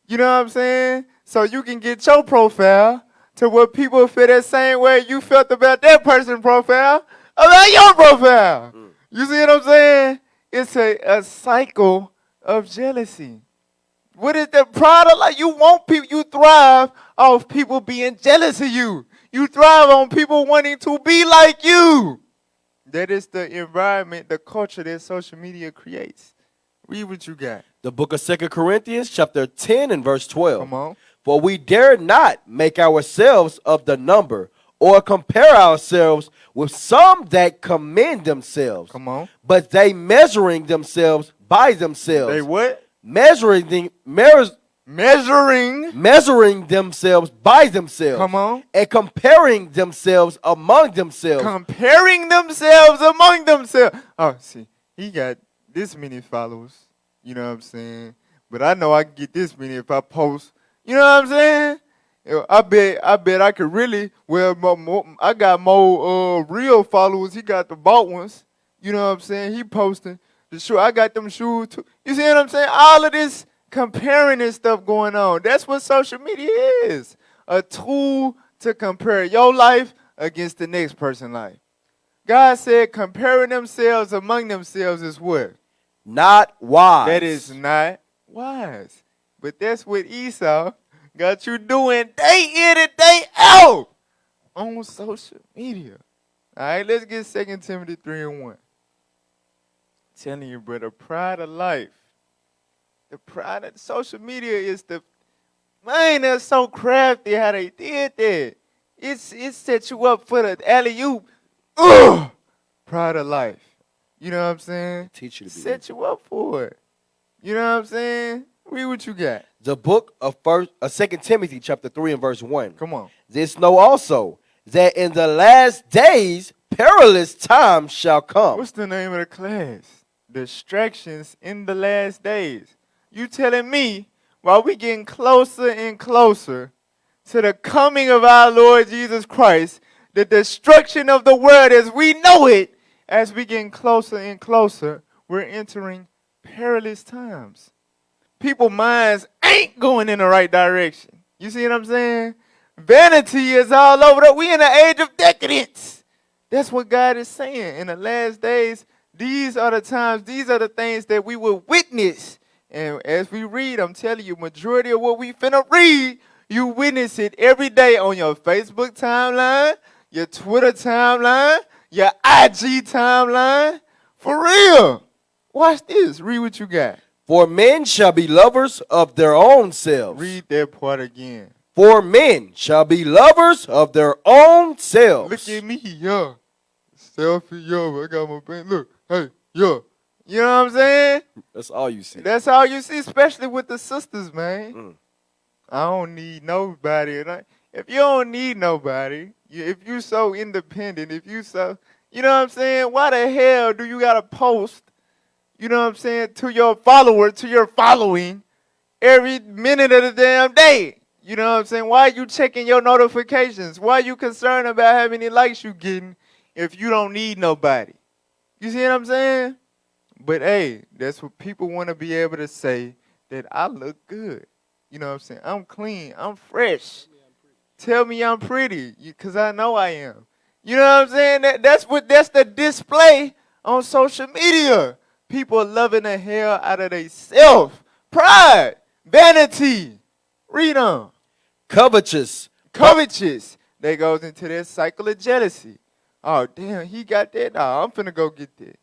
[SPEAKER 6] You know what I'm saying? So you can get your profile to where people feel that same way you felt about that person's profile, about your profile. You see what I'm saying? It's a cycle of jealousy. What is the pride of life? You want people, you thrive off people being jealous of you. You thrive on people wanting to be like you. That is the environment, the culture that social media creates. Read what you got.
[SPEAKER 7] The book of 2 Corinthians, chapter 10 and verse 12.
[SPEAKER 6] Come on.
[SPEAKER 7] For we dare not make ourselves of the number or compare ourselves with some that commend themselves.
[SPEAKER 6] Come on.
[SPEAKER 7] But they measuring themselves by themselves.
[SPEAKER 6] They what?
[SPEAKER 7] Measuring themselves by themselves.
[SPEAKER 6] Come on.
[SPEAKER 7] And comparing themselves among themselves.
[SPEAKER 6] Comparing themselves among themselves. Oh, see, he got this many followers. You know what I'm saying? But I know I can get this many if I post. You know what I'm saying? I bet I could really. Well, I got more real followers. He got the bought ones. You know what I'm saying? He posting the shoe. I got them shoes too. You see what I'm saying? All of this comparing and stuff going on. That's what social media is. A tool to compare your life against the next person's life. God said comparing themselves among themselves is what?
[SPEAKER 7] Not wise.
[SPEAKER 6] That is not wise. But that's what Esau got you doing day in and day out on social media. All right, let's get 2 Timothy 3:1. Telling you, brother, pride of life. The pride of social media is the, man, that's so crafty how they did that. It set you up for the alley-oop. Pride of life. You know what I'm saying?
[SPEAKER 7] Teach you to be.
[SPEAKER 6] Set you up for it. You know what I'm saying? Read what you got.
[SPEAKER 7] The book of 2 Timothy chapter 3 and verse 1.
[SPEAKER 6] Come on.
[SPEAKER 7] This know also that in the last days perilous times shall come.
[SPEAKER 6] What's the name of the class? Distractions in the last days. You telling me while we getting closer and closer to the coming of our Lord Jesus Christ, the destruction of the world as we know it, as we getting closer and closer, we're entering perilous times. People's minds ain't going in the right direction. You see what I'm saying? Vanity is all over. We in the age of decadence. That's what God is saying. In the last days, these are the times, these are the things that we will witness. And as we read, I'm telling you, majority of what we finna read, you witness it every day on your Facebook timeline, your Twitter timeline, your IG timeline. For real. Watch this. Read what you got.
[SPEAKER 7] For men shall be lovers of their own selves.
[SPEAKER 6] Read that part again.
[SPEAKER 7] For men shall be lovers of their own selves.
[SPEAKER 6] Look at me, yo. Selfie, yo. I got my pen. Look, hey, yo. You know what I'm saying?
[SPEAKER 7] That's all you see.
[SPEAKER 6] That's all you see, especially with the sisters, man. I don't need nobody. If you don't need nobody, if you so independent, if you so, you know what I'm saying? Why the hell do you got to post, you know what I'm saying, to your follower, to your following every minute of the damn day? You know what I'm saying? Why are you checking your notifications? Why are you concerned about how many likes you getting if you don't need nobody? You see what I'm saying? But hey, that's what people want to be able to say, that I look good. You know what I'm saying? I'm clean. I'm fresh. Tell me I'm pretty, because I know I am. You know what I'm saying? That's the display on social media. People loving the hell out of themselves. Pride, vanity. Read on.
[SPEAKER 7] Covetous.
[SPEAKER 6] That goes into that cycle of jealousy. Oh, damn, he got that? Nah, I'm finna go get that.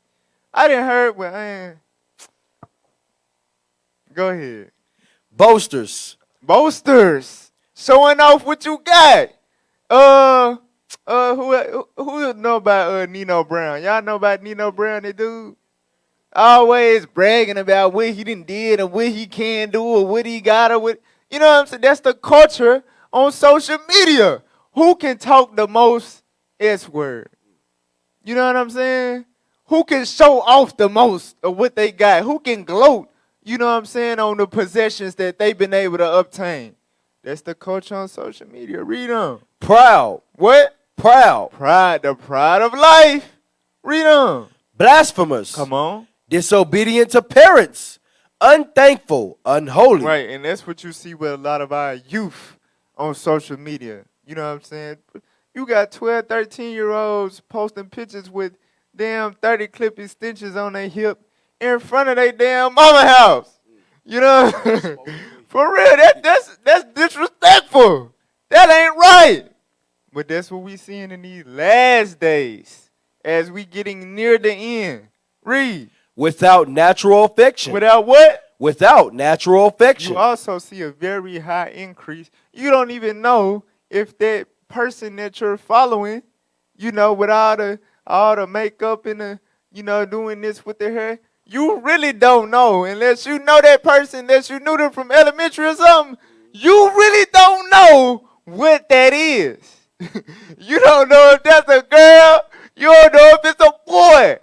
[SPEAKER 6] I didn't heard, well, go ahead.
[SPEAKER 7] Boasters.
[SPEAKER 6] Showing off what you got. Who know about Nino Brown? Y'all know about Nino Brown, the dude? Always bragging about what he did and what he can do or what he got or what. You know what I'm saying? That's the culture on social media. Who can talk the most S-word? You know what I'm saying? Who can show off the most of what they got? Who can gloat, you know what I'm saying, on the possessions that they've been able to obtain? That's the culture on social media. Read on.
[SPEAKER 7] Proud.
[SPEAKER 6] What?
[SPEAKER 7] Proud.
[SPEAKER 6] Pride, the pride of life. Read on.
[SPEAKER 7] Blasphemous.
[SPEAKER 6] Come on.
[SPEAKER 7] Disobedient to parents. Unthankful. Unholy.
[SPEAKER 6] Right, and that's what you see with a lot of our youth on social media. You know what I'm saying? You got 12, 13-year-olds posting pictures with damn 30 clip extensions on their hip in front of their damn mama house. You know, for real, that's disrespectful. That ain't right. But that's what we seeing in these last days as we getting near the end. Read.
[SPEAKER 7] Without natural affection.
[SPEAKER 6] Without what?
[SPEAKER 7] Without natural affection.
[SPEAKER 6] You also see a very high increase. You don't even know if that person that you're following, you know, with all the makeup and the, you know, doing this with their hair, you really don't know unless you know that person, unless you knew them from elementary or something. You really don't know what that is. You don't know if that's a girl. You don't know if it's a boy.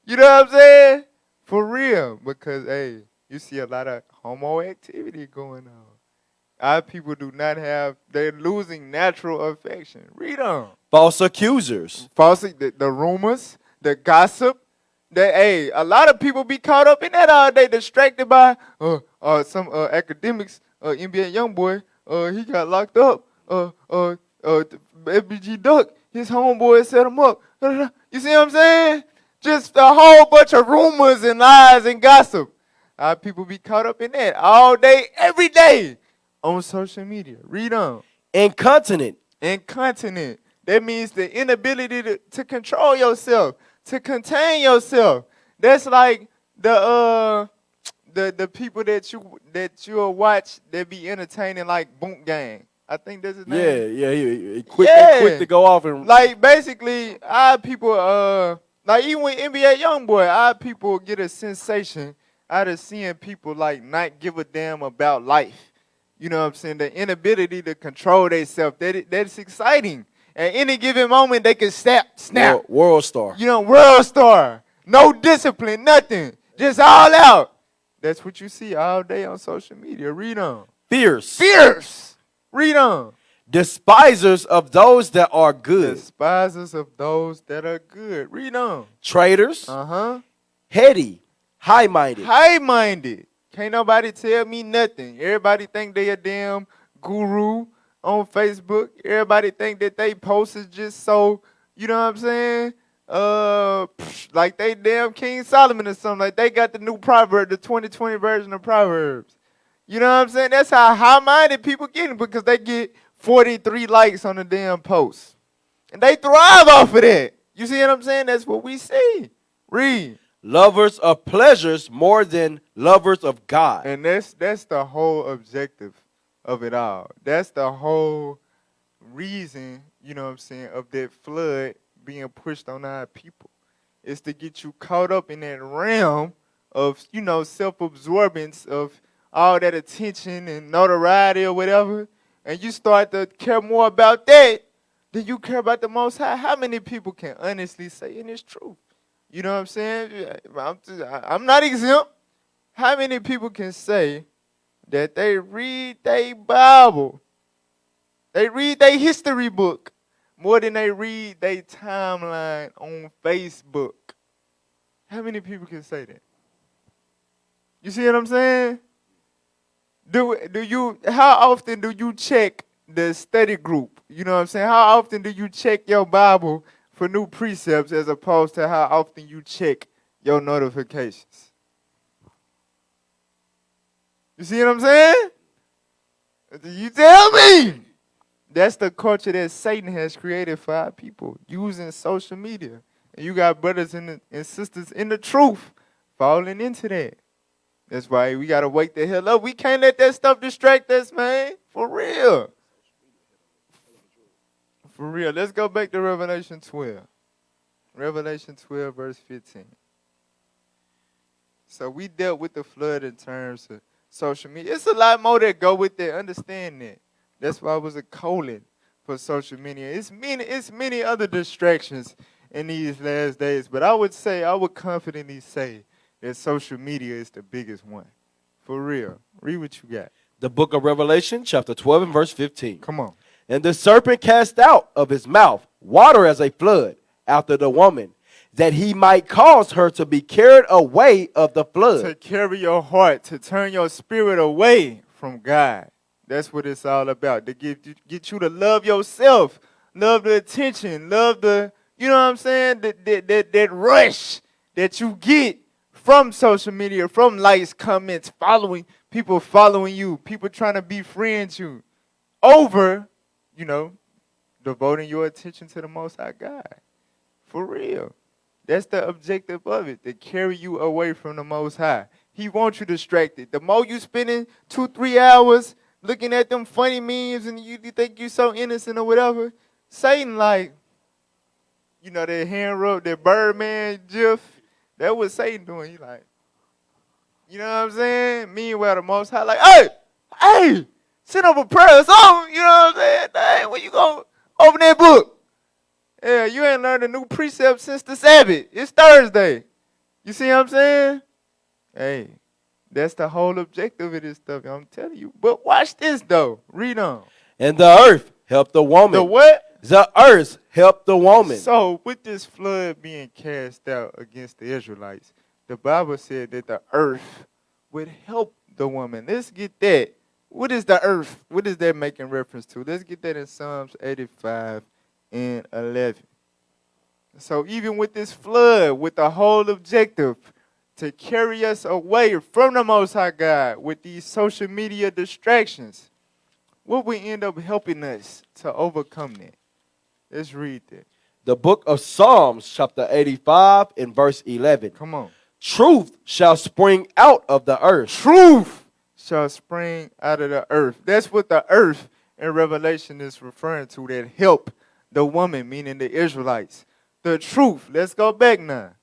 [SPEAKER 6] You know what I'm saying? For real. Because, hey, you see a lot of homo activity going on. Our people do not have, they're losing natural affection. Read on.
[SPEAKER 7] False accusers.
[SPEAKER 6] The rumors, the gossip. Hey, a lot of people be caught up in that all day, distracted by some academics. NBA YoungBoy, he got locked up. FBG Duck, his homeboy set him up. You see what I'm saying? Just a whole bunch of rumors and lies and gossip. Our people be caught up in that all day, every day on social media. Read on.
[SPEAKER 7] Incontinent.
[SPEAKER 6] Incontinent. That means the inability to control yourself, to contain yourself. That's like the people that you'll watch that be entertaining, like Boom Gang. I think that's his name.
[SPEAKER 7] Yeah. He quick to go off and
[SPEAKER 6] like basically our people like even with NBA YoungBoy, our people get a sensation out of seeing people like not give a damn about life. You know what I'm saying? The inability to control themselves. That's exciting. At any given moment, they can snap.
[SPEAKER 7] World star.
[SPEAKER 6] You know, world star. No discipline, nothing. Just all out. That's what you see all day on social media. Read on.
[SPEAKER 7] Fierce.
[SPEAKER 6] Read on.
[SPEAKER 7] Despisers of those that are good.
[SPEAKER 6] Despisers of those that are good. Read on.
[SPEAKER 7] Traitors. Heady. High-minded.
[SPEAKER 6] High-minded. Can't nobody tell me nothing. Everybody think they a damn guru on Facebook. Everybody think that they post is just so, you know what I'm saying? Like they damn King Solomon or something. Like they got the new proverb, the 2020 version of Proverbs. You know what I'm saying? That's how high-minded people get because they get 43 likes on a damn post. And they thrive off of that. You see what I'm saying? That's what we see. Read.
[SPEAKER 7] Lovers of pleasures more than lovers of God.
[SPEAKER 6] And that's the whole objective of it all. That's the whole reason, you know what I'm saying, of that flood being pushed on our people. It's to get you caught up in that realm of, you know, self-absorbance of all that attention and notoriety or whatever, and you start to care more about that than you care about the Most High. How many people can honestly say, and it's true? You know what I'm saying? I'm not exempt. How many people can say that they read their Bible, they read their history book more than they read their timeline on Facebook? How many people can say that? You see what I'm saying? How often do you check the study group? You know what I'm saying? How often do you check your Bible for new precepts as opposed to how often you check your notifications? You see what I'm saying? You tell me. That's the culture that Satan has created for our people, using social media. And you got brothers and sisters in the truth falling into that. That's why we got to wake the hell up. We can't let that stuff distract us, man. For real. For real. Let's go back to Revelation 12. Revelation 12, verse 15. So we dealt with the flood in terms of social media. It's a lot more that go with that. Understand that. That's why it was a colon for social media. It's many other distractions in these last days. But I would confidently say that social media is the biggest one. For real. Read what you got.
[SPEAKER 7] The book of Revelation, chapter 12 and verse 15.
[SPEAKER 6] Come on.
[SPEAKER 7] And the serpent cast out of his mouth water as a flood after the woman, that he might cause her to be carried away of the flood.
[SPEAKER 6] To carry your heart, to turn your spirit away from God. That's what it's all about. To get you to love yourself, love the attention, love the, you know what I'm saying, that rush that you get from social media, from likes, comments, following people following you, people trying to befriend you, over, devoting your attention to the Most High God. For real. That's the objective of it, to carry you away from the Most High. He wants you distracted. The more you spending 2-3 hours looking at them funny memes and you think you're so innocent or whatever, Satan that hand rub, that Birdman gif, that was Satan doing. He like, you know what I'm saying? Meanwhile, the Most High like, hey, send up a prayer or something. You know what I'm saying? Dang, when you gonna open that book? Yeah, you ain't learned a new precept since the Sabbath. It's Thursday. You see what I'm saying? Hey, that's the whole objective of this stuff, I'm telling you. But watch this, though. Read on.
[SPEAKER 7] And the earth helped the woman.
[SPEAKER 6] The what?
[SPEAKER 7] The earth helped the woman.
[SPEAKER 6] So, with this flood being cast out against the Israelites, the Bible said that the earth would help the woman. Let's get that. What is the earth? What is that making reference to? Let's get that in Psalms 85 and 11. So even with this flood, with the whole objective to carry us away from the Most High God with these social media distractions, what will end up helping us to overcome that? Let's read that.
[SPEAKER 7] The book of Psalms, chapter 85 and verse 11.
[SPEAKER 6] Come on.
[SPEAKER 7] Truth shall spring out of the earth.
[SPEAKER 6] Truth shall spring out of the earth. That's what the earth in Revelation is referring to, that help the woman, meaning the Israelites. The truth. Let's go back now.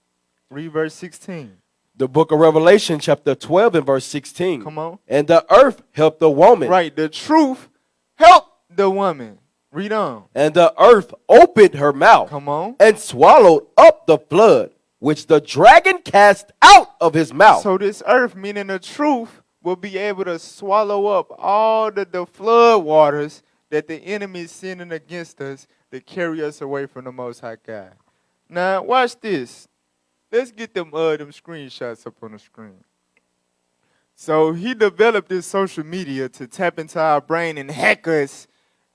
[SPEAKER 6] Read verse 16.
[SPEAKER 7] The book of Revelation, chapter 12 and verse 16.
[SPEAKER 6] Come on.
[SPEAKER 7] And the earth helped the woman.
[SPEAKER 6] Right. The truth helped the woman. Read on.
[SPEAKER 7] And the earth opened her mouth.
[SPEAKER 6] Come on.
[SPEAKER 7] And swallowed up the flood, which the dragon cast out of his mouth.
[SPEAKER 6] So this earth, meaning the truth, will be able to swallow up all the flood waters that the enemy is sending against us to carry us away from the Most High God. Now, watch this. Let's get them screenshots up on the screen. So he developed this social media to tap into our brain and hack us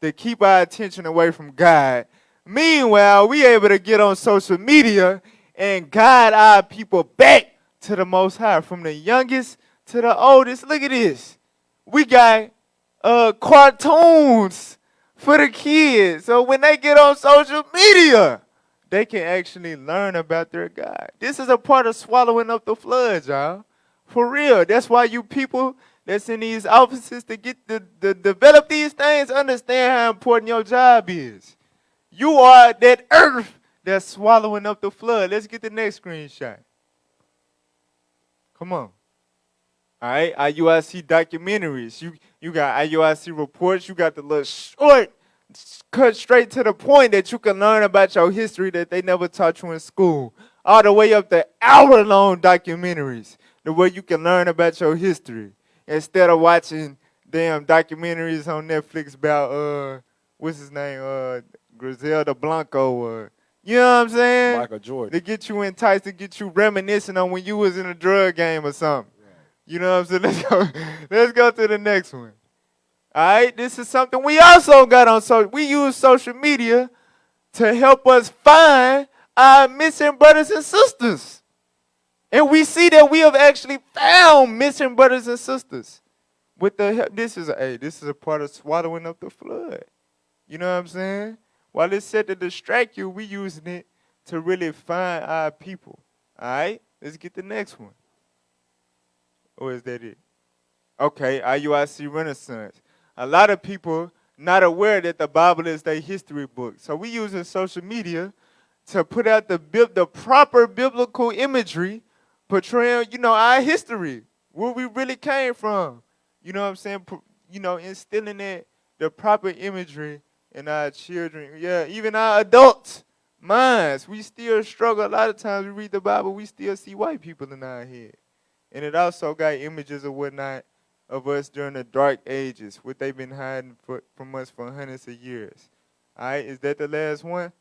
[SPEAKER 6] to keep our attention away from God. Meanwhile, we able to get on social media and guide our people back to the Most High, from the youngest to the oldest. Look at this. We got cartoons for the kids. So when they get on social media, they can actually learn about their God. This is a part of swallowing up the floods, y'all. For real. That's why you people that's in these offices to get to develop these things, understand how important your job is. You are that earth that's swallowing up the flood. Let's get the next screenshot. Come on. All right, IUIC documentaries. You got IUIC reports. You got the little short, cut straight to the point that you can learn about your history that they never taught you in school. All the way up to hour-long documentaries, the way you can learn about your history instead of watching damn documentaries on Netflix about what's his name, Griselda Blanco, you know what I'm saying?
[SPEAKER 7] Michael Jordan.
[SPEAKER 6] To get you enticed, to get you reminiscing on when you was in a drug game or something. Right. You know what I'm saying? Let's go to the next one. All right, this is something we also got on social. We use social media to help us find our missing brothers and sisters. And we see that we have actually found missing brothers and sisters. With the help, this is a part of swallowing up the flood. You know what I'm saying? While it's set to distract you, we using it to really find our people. All right? Let's get the next one. Or is that it? Okay, IUIC Renaissance. A lot of people not aware that the Bible is their history book. So we using social media to put out the proper biblical imagery portraying, our history, where we really came from. You know what I'm saying? Instilling the proper imagery in our children, even our adults' minds. We still struggle. A lot of times we read the Bible, we still see white people in our head. And it also got images of whatnot of us during the dark ages, what they've been hiding from us for hundreds of years. All right, is that the last one?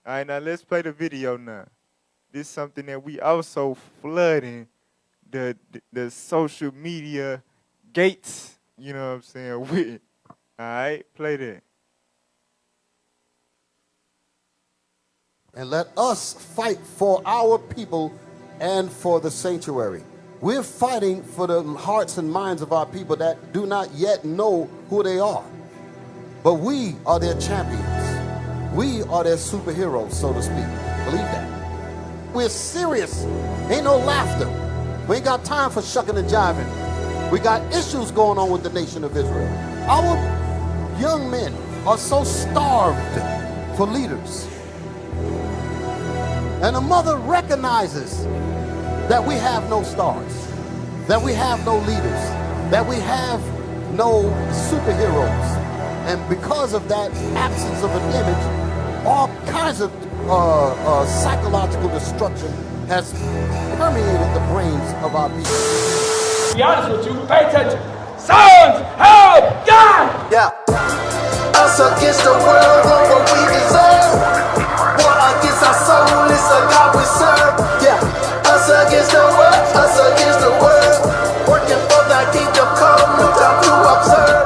[SPEAKER 6] All right, now let's play the video now. This is something that we also flooding the social media gates, you know what I'm saying, with. All right, play that.
[SPEAKER 9] And let us fight for our people and for the sanctuary. We're fighting for the hearts and minds of our people that do not yet know who they are. But we are their champions. We are their superheroes, so to speak. Believe that. We're serious. Ain't no laughter. We ain't got time for shucking and jiving. We got issues going on with the nation of Israel. Our young men are so starved for leaders. And a mother recognizes that we have no stars, that we have no leaders, that we have no superheroes. And because of that absence of an image, all kinds of psychological destruction has permeated the brains of our people.
[SPEAKER 10] To be honest with you, pay attention. Sons of God!
[SPEAKER 2] Yeah. Us against the world, want what we deserve. War against our soul, it's a God we serve. Yeah. Us against the world, us against the world. Working for thy kingdom come, no time to observe.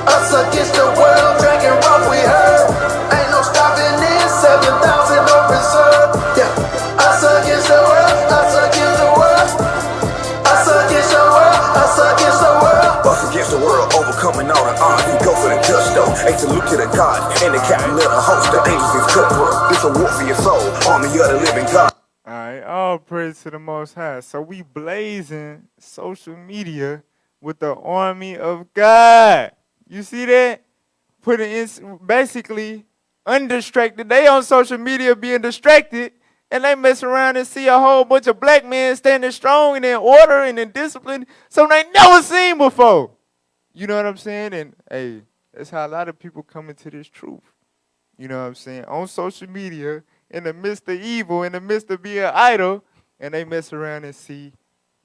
[SPEAKER 2] Us against the world, dragging rough we heard. Ain't no stopping in, 7,000 on reserve. Yeah. Us against the world, us against the world. Us against the world, us against the world.
[SPEAKER 11] Us against the world, overcoming all the odds. We go for the gusto. A salute to the God and the captain of the host. The angels is cutthroat. This a war for your soul. Army of the living God.
[SPEAKER 6] All right, all praise to the Most High. So we blazing social media with the army of God. You see that? Putting in basically undistracted. They on social media being distracted, and they mess around and see a whole bunch of black men standing strong and in order and in discipline, something they never seen before. You know what I'm saying? And hey, that's how a lot of people come into this truth. You know what I'm saying? On social media, in the midst of evil, in the midst of being idle, and they mess around and see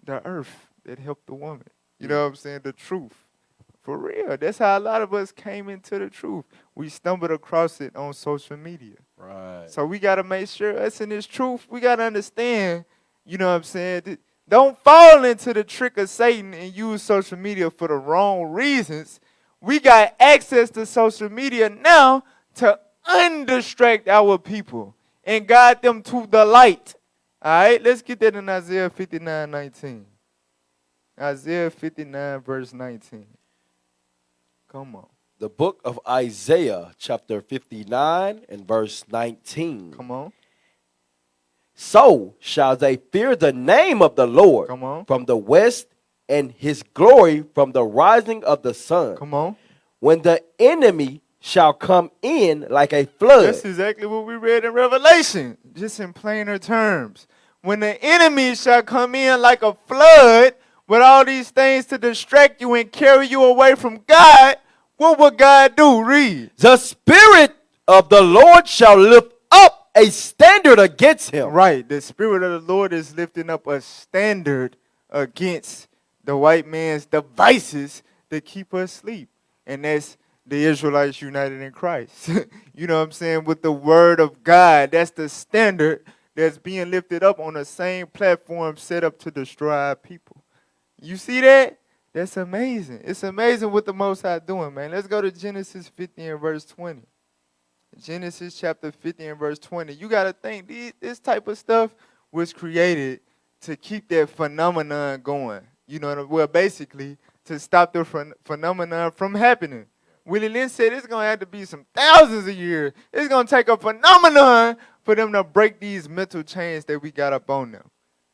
[SPEAKER 6] the earth that helped the woman. You know what I'm saying? The truth. For real. That's how a lot of us came into the truth. We stumbled across it on social media.
[SPEAKER 7] Right.
[SPEAKER 6] So we got to make sure us in this truth, we got to understand, you know what I'm saying? Don't fall into the trick of Satan and use social media for the wrong reasons. We got access to social media now to undistract our people and guide them to the light. All right, let's get that in Isaiah 59:19. Isaiah 59, verse 19. Come on.
[SPEAKER 7] The book of Isaiah, chapter 59 and verse 19.
[SPEAKER 6] Come on.
[SPEAKER 7] So shall they fear the name of the Lord
[SPEAKER 6] Come on.
[SPEAKER 7] from the west, and his glory from the rising of the sun.
[SPEAKER 6] Come on.
[SPEAKER 7] When the enemy shall come in like a flood.
[SPEAKER 6] That's exactly what we read in Revelation, just in plainer terms. When the enemy shall come in like a flood with all these things to distract you and carry you away from God, what will God do? Read.
[SPEAKER 7] The Spirit of the Lord shall lift up a standard against him.
[SPEAKER 6] Right. The Spirit of the Lord is lifting up a standard against the white man's devices to keep us asleep. And that's the Israelites united in Christ. You know what I'm saying? With the word of God. That's the standard that's being lifted up on the same platform set up to destroy our people. You see that? That's amazing. It's amazing what the Most High doing, man. Let's go to Genesis 50 and verse 20. Genesis chapter 50 and verse 20. You got to think, this type of stuff was created to keep that phenomenon going. You know, well, basically, to stop the phenomenon from happening. Willie Lynn said it's going to have to be some thousands of years. It's going to take a phenomenon for them to break these mental chains that we got up on them.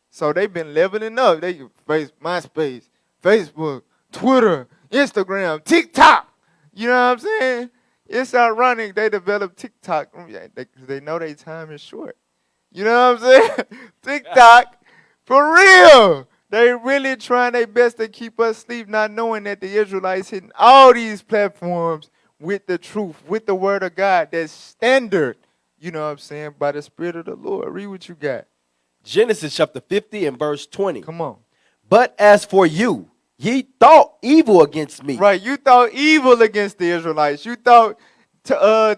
[SPEAKER 6] So they've been leveling up. They MySpace, Facebook, Twitter, Instagram, TikTok. You know what I'm saying? It's ironic they developed TikTok because they know their time is short. You know what I'm saying? TikTok, for real. They really trying their best to keep us asleep, not knowing that the Israelites hitting all these platforms with the truth, with the word of God, that's standard, you know what I'm saying, by the Spirit of the Lord. Read what you got.
[SPEAKER 7] Genesis chapter 50 and verse 20.
[SPEAKER 6] Come on.
[SPEAKER 7] But as for you, ye thought evil against me.
[SPEAKER 6] Right, you thought evil against the Israelites. You thought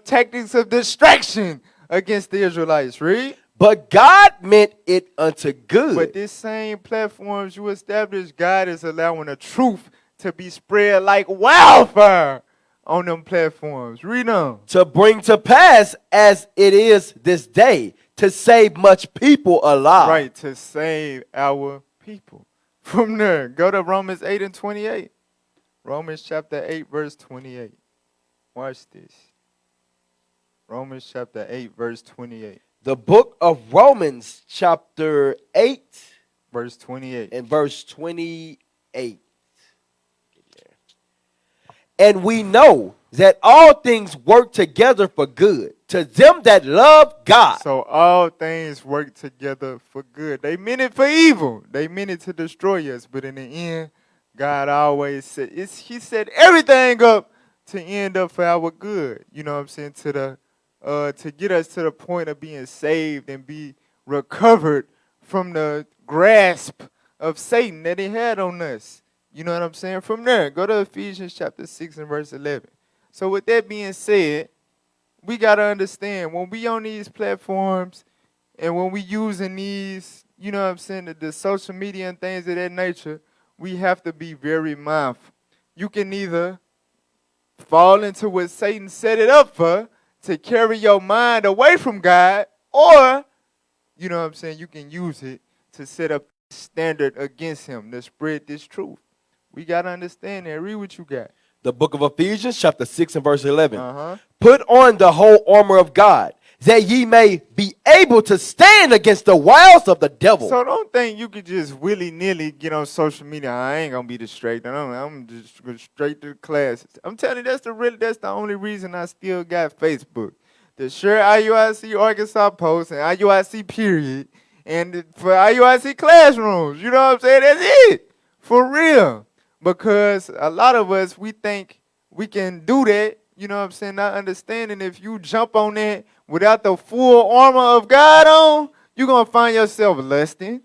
[SPEAKER 6] tactics of distraction against the Israelites. Read.
[SPEAKER 7] But God meant it unto good.
[SPEAKER 6] But this same platforms you established, God is allowing the truth to be spread like wildfire on them platforms. Read on.
[SPEAKER 7] To bring to pass as it is this day, to save much people alive.
[SPEAKER 6] Right, to save our people. From there, go to Romans 8 and 28. Romans chapter 8, verse 28. Watch this. Romans chapter 8, verse 28.
[SPEAKER 7] The book of Romans, chapter 8,
[SPEAKER 6] Verse 28.
[SPEAKER 7] and verse 28. And we know that all things work together for good to them that love God.
[SPEAKER 6] So all things work together for good. They meant it for evil. They meant it to destroy us. But in the end, God always said, he set everything up to end up for our good. You know what I'm saying? To get us to the point of being saved and be recovered from the grasp of Satan that he had on us. You know what I'm saying? From there, go to Ephesians chapter 6 and verse 11. So with that being said, we got to understand when we on these platforms and when we using these, you know what I'm saying, the social media and things of that nature, we have to be very mindful. You can either fall into what Satan set it up for to carry your mind away from God, or, you know what I'm saying, you can use it to set up a standard against him to spread this truth. We got to understand that. Read what you got.
[SPEAKER 7] The book of Ephesians, chapter 6 and verse 11.
[SPEAKER 6] Uh-huh.
[SPEAKER 7] Put on the whole armor of God, that ye may be able to stand against the wiles of the devil.
[SPEAKER 6] So don't think you could just willy-nilly get on social media. I ain't going to be distracted. I'm just going straight to the classes. I'm telling you, that's the only reason I still got Facebook. To share IUIC Arkansas posts and IUIC period, and for IUIC classrooms. You know what I'm saying? That's it. For real. Because a lot of us, we think we can do that, you know what I'm saying, not understanding if you jump on that without the full armor of God on, you're going to find yourself lusting.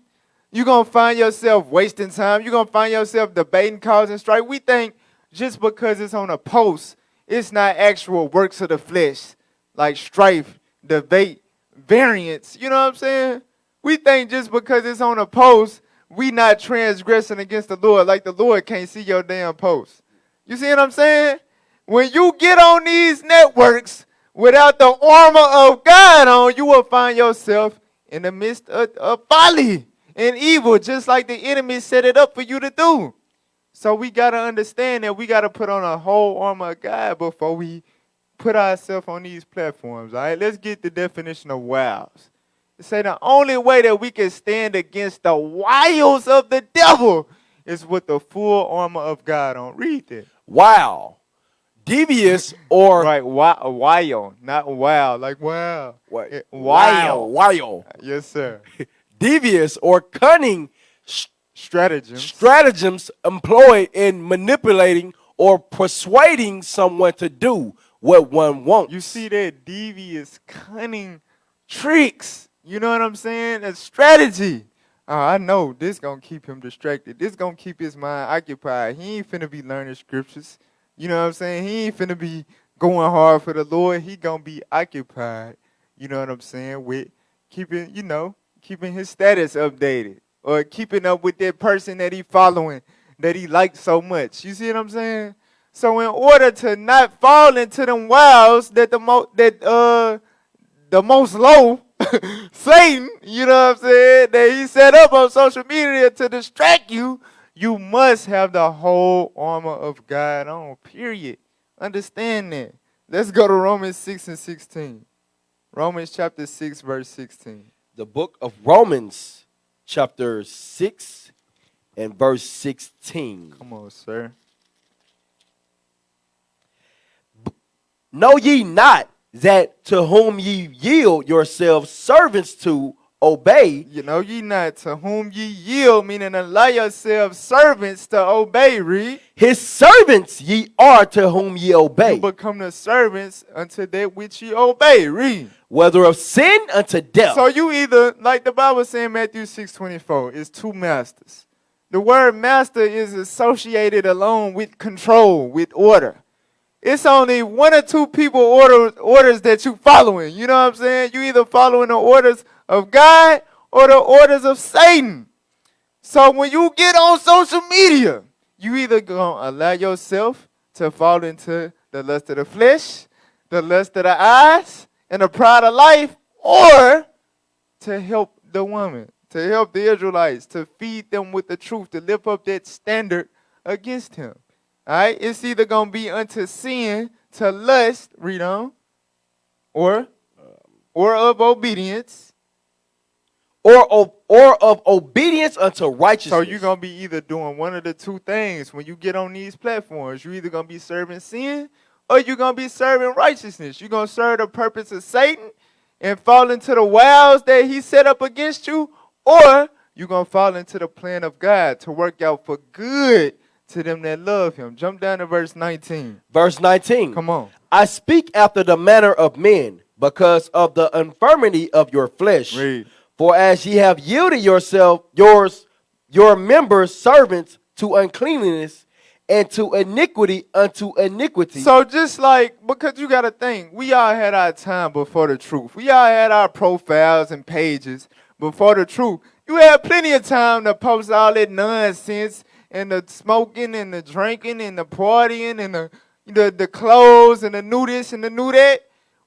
[SPEAKER 6] You're going to find yourself wasting time. You're going to find yourself debating, causing strife. We think just because it's on a post, it's not actual works of the flesh, like strife, debate, variance. You know what I'm saying? We think just because it's on a post, we not transgressing against the Lord, like the Lord can't see your damn post. You see what I'm saying? When you get on these networks without the armor of God on, you will find yourself in the midst of folly and evil, just like the enemy set it up for you to do. So we got to understand that we got to put on a whole armor of God before we put ourselves on these platforms. All right, let's get the definition of wiles. Say the only way that we can stand against the wiles of the devil is with the full armor of God on. Read that.
[SPEAKER 7] Wow. Devious or...
[SPEAKER 6] Right, wile, not wow, like wow.
[SPEAKER 7] Wow. Wow.
[SPEAKER 6] Yes, sir.
[SPEAKER 7] Devious or cunning
[SPEAKER 6] stratagems
[SPEAKER 7] employed in manipulating or persuading someone to do what one wants.
[SPEAKER 6] You see that devious, cunning tricks. You know what I'm saying? A strategy. I know this going to keep him distracted. This going to keep his mind occupied. He ain't finna be learning scriptures. You know what I'm saying? He ain't finna be going hard for the Lord. He going to be occupied. You know what I'm saying? With keeping his status updated. Or keeping up with that person that he following, that he likes so much. You see what I'm saying? So in order to not fall into them wiles that the most low, Satan, you know what I'm saying, that he set up on social media to distract you, you must have the whole armor of God on, period. Understand that. Let's go to Romans 6 and 16. Romans chapter 6, verse 16.
[SPEAKER 7] The book of Romans, chapter 6 and verse 16.
[SPEAKER 6] Come on, sir.
[SPEAKER 7] Know ye not that to whom ye yield yourselves servants to obey?
[SPEAKER 6] You know ye not to whom ye yield, meaning allow yourselves servants to obey, read.
[SPEAKER 7] His servants ye are to whom ye obey.
[SPEAKER 6] You become the servants unto that which ye obey, read.
[SPEAKER 7] Whether of sin unto death.
[SPEAKER 6] So you either, like the Bible saying in Matthew 6:24, is two masters. The word master is associated alone with control, with order. It's only one or two people orders that you following. You know what I'm saying? You either following the orders of God or the orders of Satan. So when you get on social media, you either gonna allow yourself to fall into the lust of the flesh, the lust of the eyes, and the pride of life, or to help the woman, to help the Israelites, to feed them with the truth, to lift up that standard against him. All right? It's either going to be unto sin, to lust, read on, or of obedience.
[SPEAKER 7] Or of obedience unto righteousness.
[SPEAKER 6] So you're going to be either doing one of the two things when you get on these platforms. You're either going to be serving sin or you're going to be serving righteousness. You're going to serve the purpose of Satan and fall into the wiles that he set up against you, or you're going to fall into the plan of God to work out for good to them that love him. Jump down to verse 19.
[SPEAKER 7] Verse 19.
[SPEAKER 6] Come on.
[SPEAKER 7] I speak after the manner of men because of the infirmity of your flesh.
[SPEAKER 6] Read.
[SPEAKER 7] For as ye have yielded your members servants to uncleanness and to iniquity unto iniquity.
[SPEAKER 6] So just like, because you got to think, we all had our time before the truth. We all had our profiles and pages before the truth. You had plenty of time to post all that nonsense and the smoking and the drinking and the partying and the clothes and the new this and the new that.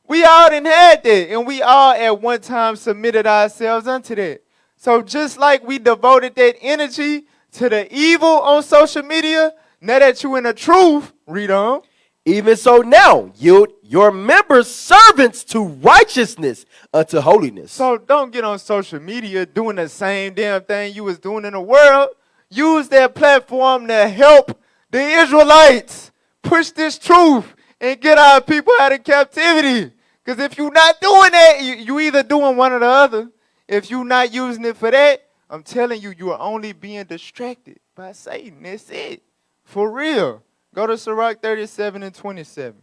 [SPEAKER 6] We all done had that, and we all at one time submitted ourselves unto that. So just like we devoted that energy to the evil on social media, now that you in the truth, read on.
[SPEAKER 7] Even so now, yield your members servants to righteousness unto holiness.
[SPEAKER 6] So don't get on social media doing the same damn thing you was doing in the world. Use that platform to help the Israelites push this truth and get our people out of captivity. Because if you're not doing that, you either doing one or the other. If you're not using it for that, I'm telling you, you are only being distracted by Satan. That's it. For real. Go to Sirach 37 and 27.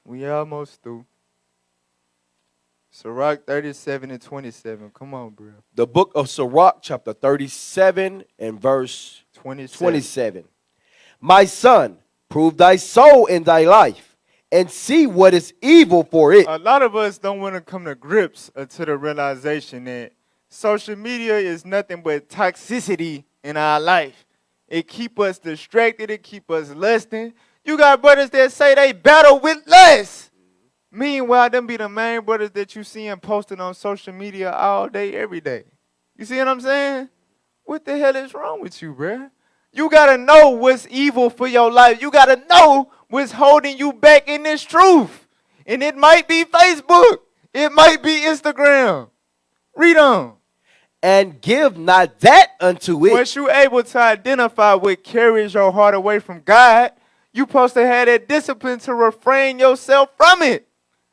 [SPEAKER 6] We almost through. Sirach 37 and 27. Come on, bro.
[SPEAKER 7] The book of Sirach, chapter 37 and verse 27. My son, prove thy soul in thy life, and see what is evil for it.
[SPEAKER 6] A lot of us don't want to come to grips to the realization that social media is nothing but toxicity in our life. It keep us distracted. It keep us lusting. You got brothers that say they battle with lust. Meanwhile, them be the main brothers that you see posting on social media all day, every day. You see what I'm saying? What the hell is wrong with you, bruh? You got to know what's evil for your life. You got to know what's holding you back in this truth. And it might be Facebook. It might be Instagram. Read on.
[SPEAKER 7] And give not that unto it.
[SPEAKER 6] Once you're able to identify what carries your heart away from God, you're supposed to have that discipline to refrain yourself from it.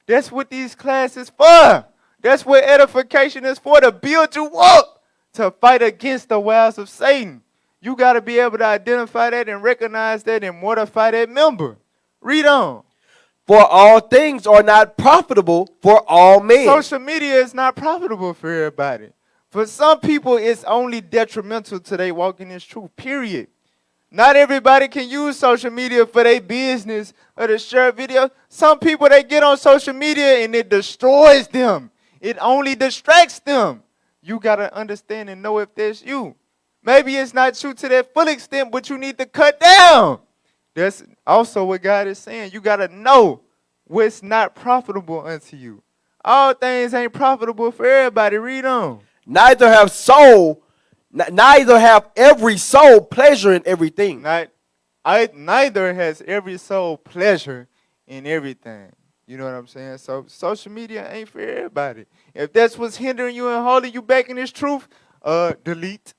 [SPEAKER 6] That's what these classes for. That's what edification is for, to build you up, to fight against the wiles of Satan. You got to be able to identify that and recognize that and mortify that member. Read on.
[SPEAKER 7] For all things are not profitable for all men.
[SPEAKER 6] Social media is not profitable for everybody. For some people, it's only detrimental to they walk in this truth, period. Not everybody can use social media for their business or to share video. Some people, they get on social media and it destroys them. It only distracts them. You got to understand and know if that's you. Maybe it's not you to that full extent, but you need to cut down. That's also what God is saying. You got to know what's not profitable unto you. All things ain't profitable for everybody. Read on.
[SPEAKER 7] Neither have every soul pleasure in everything.
[SPEAKER 6] Neither has every soul pleasure in everything. You know what I'm saying? So social media ain't for everybody. If that's what's hindering you and holding you back in this truth, delete.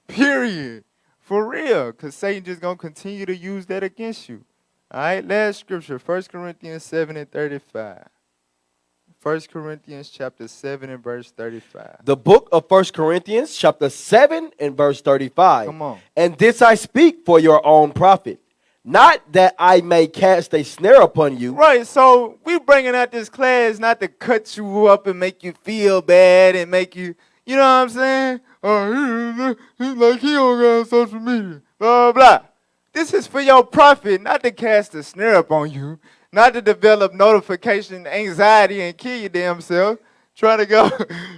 [SPEAKER 6] Period. For real. Because Satan just going to continue to use that against you. All right, last scripture, 1 Corinthians 7 and 35. 1 Corinthians chapter 7 and verse 35.
[SPEAKER 7] The book of 1 Corinthians chapter 7 and verse 35.
[SPEAKER 6] Come on.
[SPEAKER 7] And this I speak for your own profit, not that I may cast a snare upon you.
[SPEAKER 6] Right, so we bringing out this class not to cut you up and make you feel bad and make you, you know what I'm saying? Oh, he's like he don't got social media, blah, blah. This is for your profit, not to cast a snare upon you. Not to develop notification anxiety and kill your damn self. Trying to go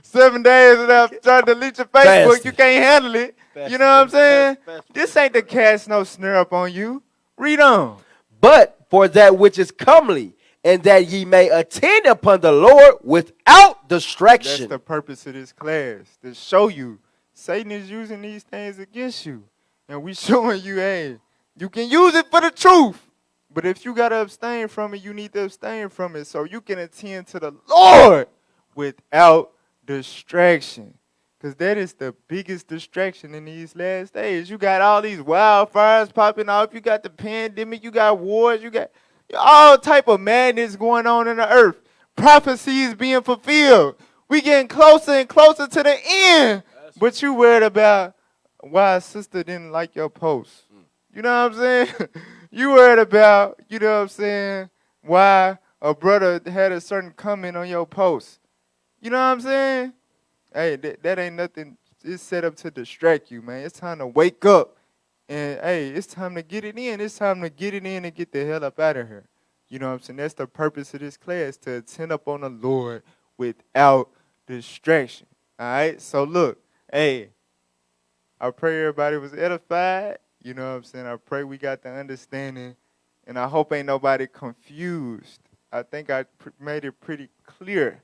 [SPEAKER 6] 7 days without trying to delete your Facebook.
[SPEAKER 7] Fasting.
[SPEAKER 6] You can't handle it. You know what I'm saying? This ain't to cast no snare up on you. Read on.
[SPEAKER 7] But for that which is comely
[SPEAKER 12] and that ye may attend upon the Lord without distraction.
[SPEAKER 6] That's the purpose of this class, to show you Satan is using these things against you. And we showing you, hey, you can use it for the truth. But if you got to abstain from it, you need to abstain from it so you can attend to the Lord without distraction. Because that is the biggest distraction in these last days. You got all these wildfires popping off. You got the pandemic. You got wars. You got all type of madness going on in the earth. Prophecies being fulfilled. We getting closer and closer to the end. But you worried about why a sister didn't like your post. You know what I'm saying? You worried about, you know what I'm saying, why a brother had a certain comment on your post. You know what I'm saying? Hey, that ain't nothing. It's set up to distract you, man. It's time to wake up. And, hey, it's time to get it in. It's time to get it in and get the hell up out of here. You know what I'm saying? That's the purpose of this class, to attend up on the Lord without distraction. All right? So, look, hey, I pray everybody was edified. You know what I'm saying? I pray we got the understanding. And I hope ain't nobody confused. I think I made it pretty clear.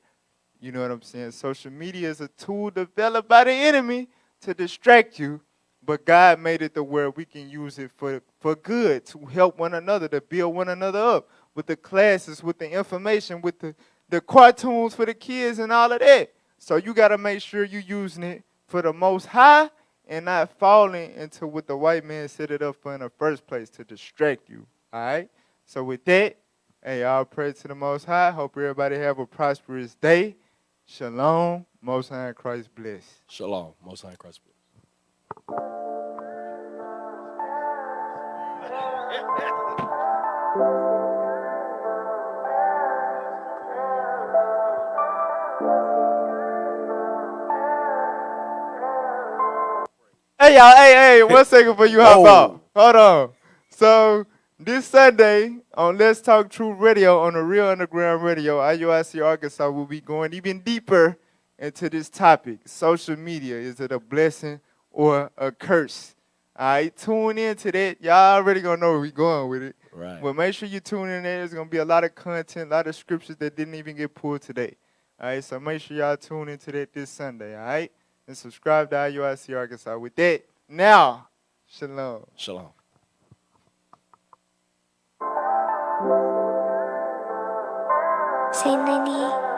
[SPEAKER 6] You know what I'm saying? Social media is a tool developed by the enemy to distract you, but God made it to where we can use it for good, to help one another, to build one another up with the classes, with the information, with the cartoons for the kids and all of that. So you got to make sure you're using it for the Most High and not falling into what the white man set it up for in the first place, to distract you. All right? So with that, hey, I'll pray to the Most High. Hope everybody have a prosperous day. Shalom, Most High in Christ bless.
[SPEAKER 7] Shalom, Most High in Christ bless.
[SPEAKER 6] Hey, y'all, hey, 1 second before you hop out. Hold on. So, this Sunday on Let's Talk Truth Radio on the Real Underground Radio, IUIC Arkansas will be going even deeper into this topic. Social media, is it a blessing or a curse? All right, tune in to that. Y'all already going to know where we're going with it.
[SPEAKER 7] Right.
[SPEAKER 6] But make sure you tune in there. There's going to be a lot of content, a lot of scriptures that didn't even get pulled today. All right, so make sure y'all tune into that this Sunday, all right? And subscribe to IUIC Arkansas. With that, now, shalom.
[SPEAKER 7] Shalom.
[SPEAKER 13] Say 90.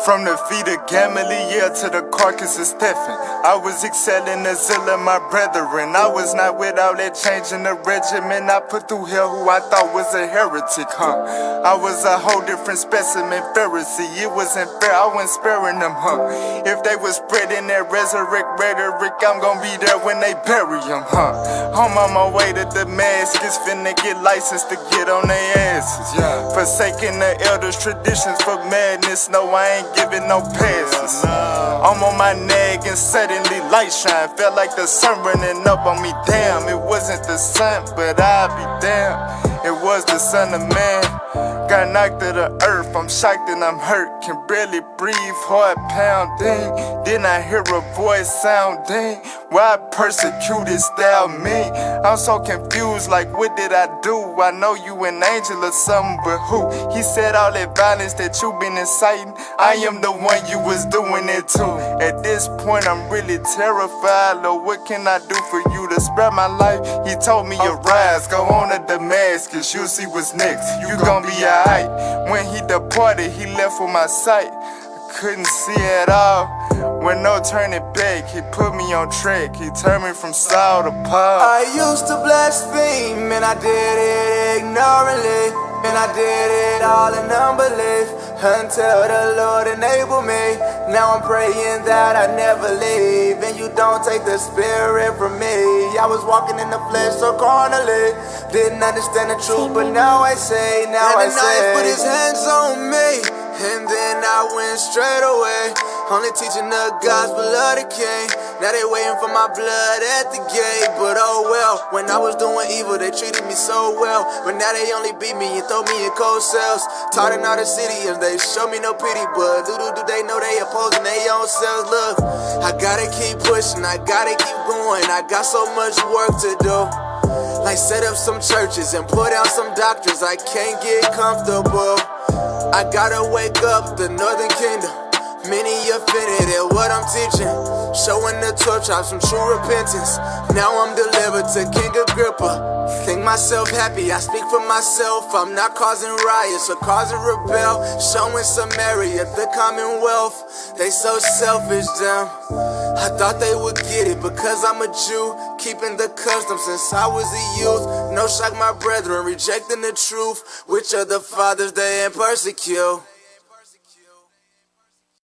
[SPEAKER 5] From the feet of Gamaliel to the carcass of Stephen, I was excelling the zeal of my brethren. I was not without that change in the regimen. I put through hell who I thought was a heretic, I was a whole different specimen Pharisee. It wasn't fair, I wasn't sparing them, If they was spreading that resurrect rhetoric, I'm gonna be there when they bury them, I'm on my way to Damascus, finna get licensed to get on their asses, Forsaking the elders' traditions for madness, no, I ain't giving no passes. I'm on my nag and suddenly light shine. Felt like the sun running up on me. Damn, it wasn't the sun, but I'll be damned. It was the Son of Man. Got knocked to the earth. I'm shocked and I'm hurt. Can barely breathe. Heart pounding. Then I hear a voice sounding. Why persecutest thou me? I'm so confused. Like what did I do? I know you an angel or something, but who? He said all that violence that you been inciting, I am the one you was doing it to. At this point I'm really terrified. Lord, what can I do for you to spare my life? He told me arise, go on to Damascus, you'll see what's next. You gon' be alright. When he departed, he left with my sight. I couldn't see at all. With no turning back, he put me on track. He turned me from Saul to Paul.
[SPEAKER 2] I used to blaspheme and I did it ignorantly. And I did it all in unbelief until the Lord enabled me. Now I'm praying that I never leave, and you don't take the spirit from me. I was walking in the flesh so carnally, didn't understand the truth, but now I say, now I say. And the knife put his hands on me, and then I went straight away. Only teaching the gospel of the king. Now they waiting for my blood at the gate. But oh well, when I was doing evil, they treated me so well. But now they only beat me and throw me in cold cells. Taught in all the city and they show me no pity. But do they know they opposing their own selves? Look, I gotta keep pushing, I gotta keep going. I got so much work to do. Like set up some churches and put out some doctrines. I can't get comfortable.
[SPEAKER 5] I gotta wake up the Northern Kingdom. Many offended at what I'm teaching. Showing the torch out some true repentance. Now I'm delivered to King Agrippa. Think myself happy, I speak for myself. I'm not causing riots or causing rebel. Showing Samaria the commonwealth. They so selfish, damn. I thought they would get it because I'm a Jew. Keeping the custom since I was a youth. No shock my brethren rejecting the truth. Which of the fathers they persecute?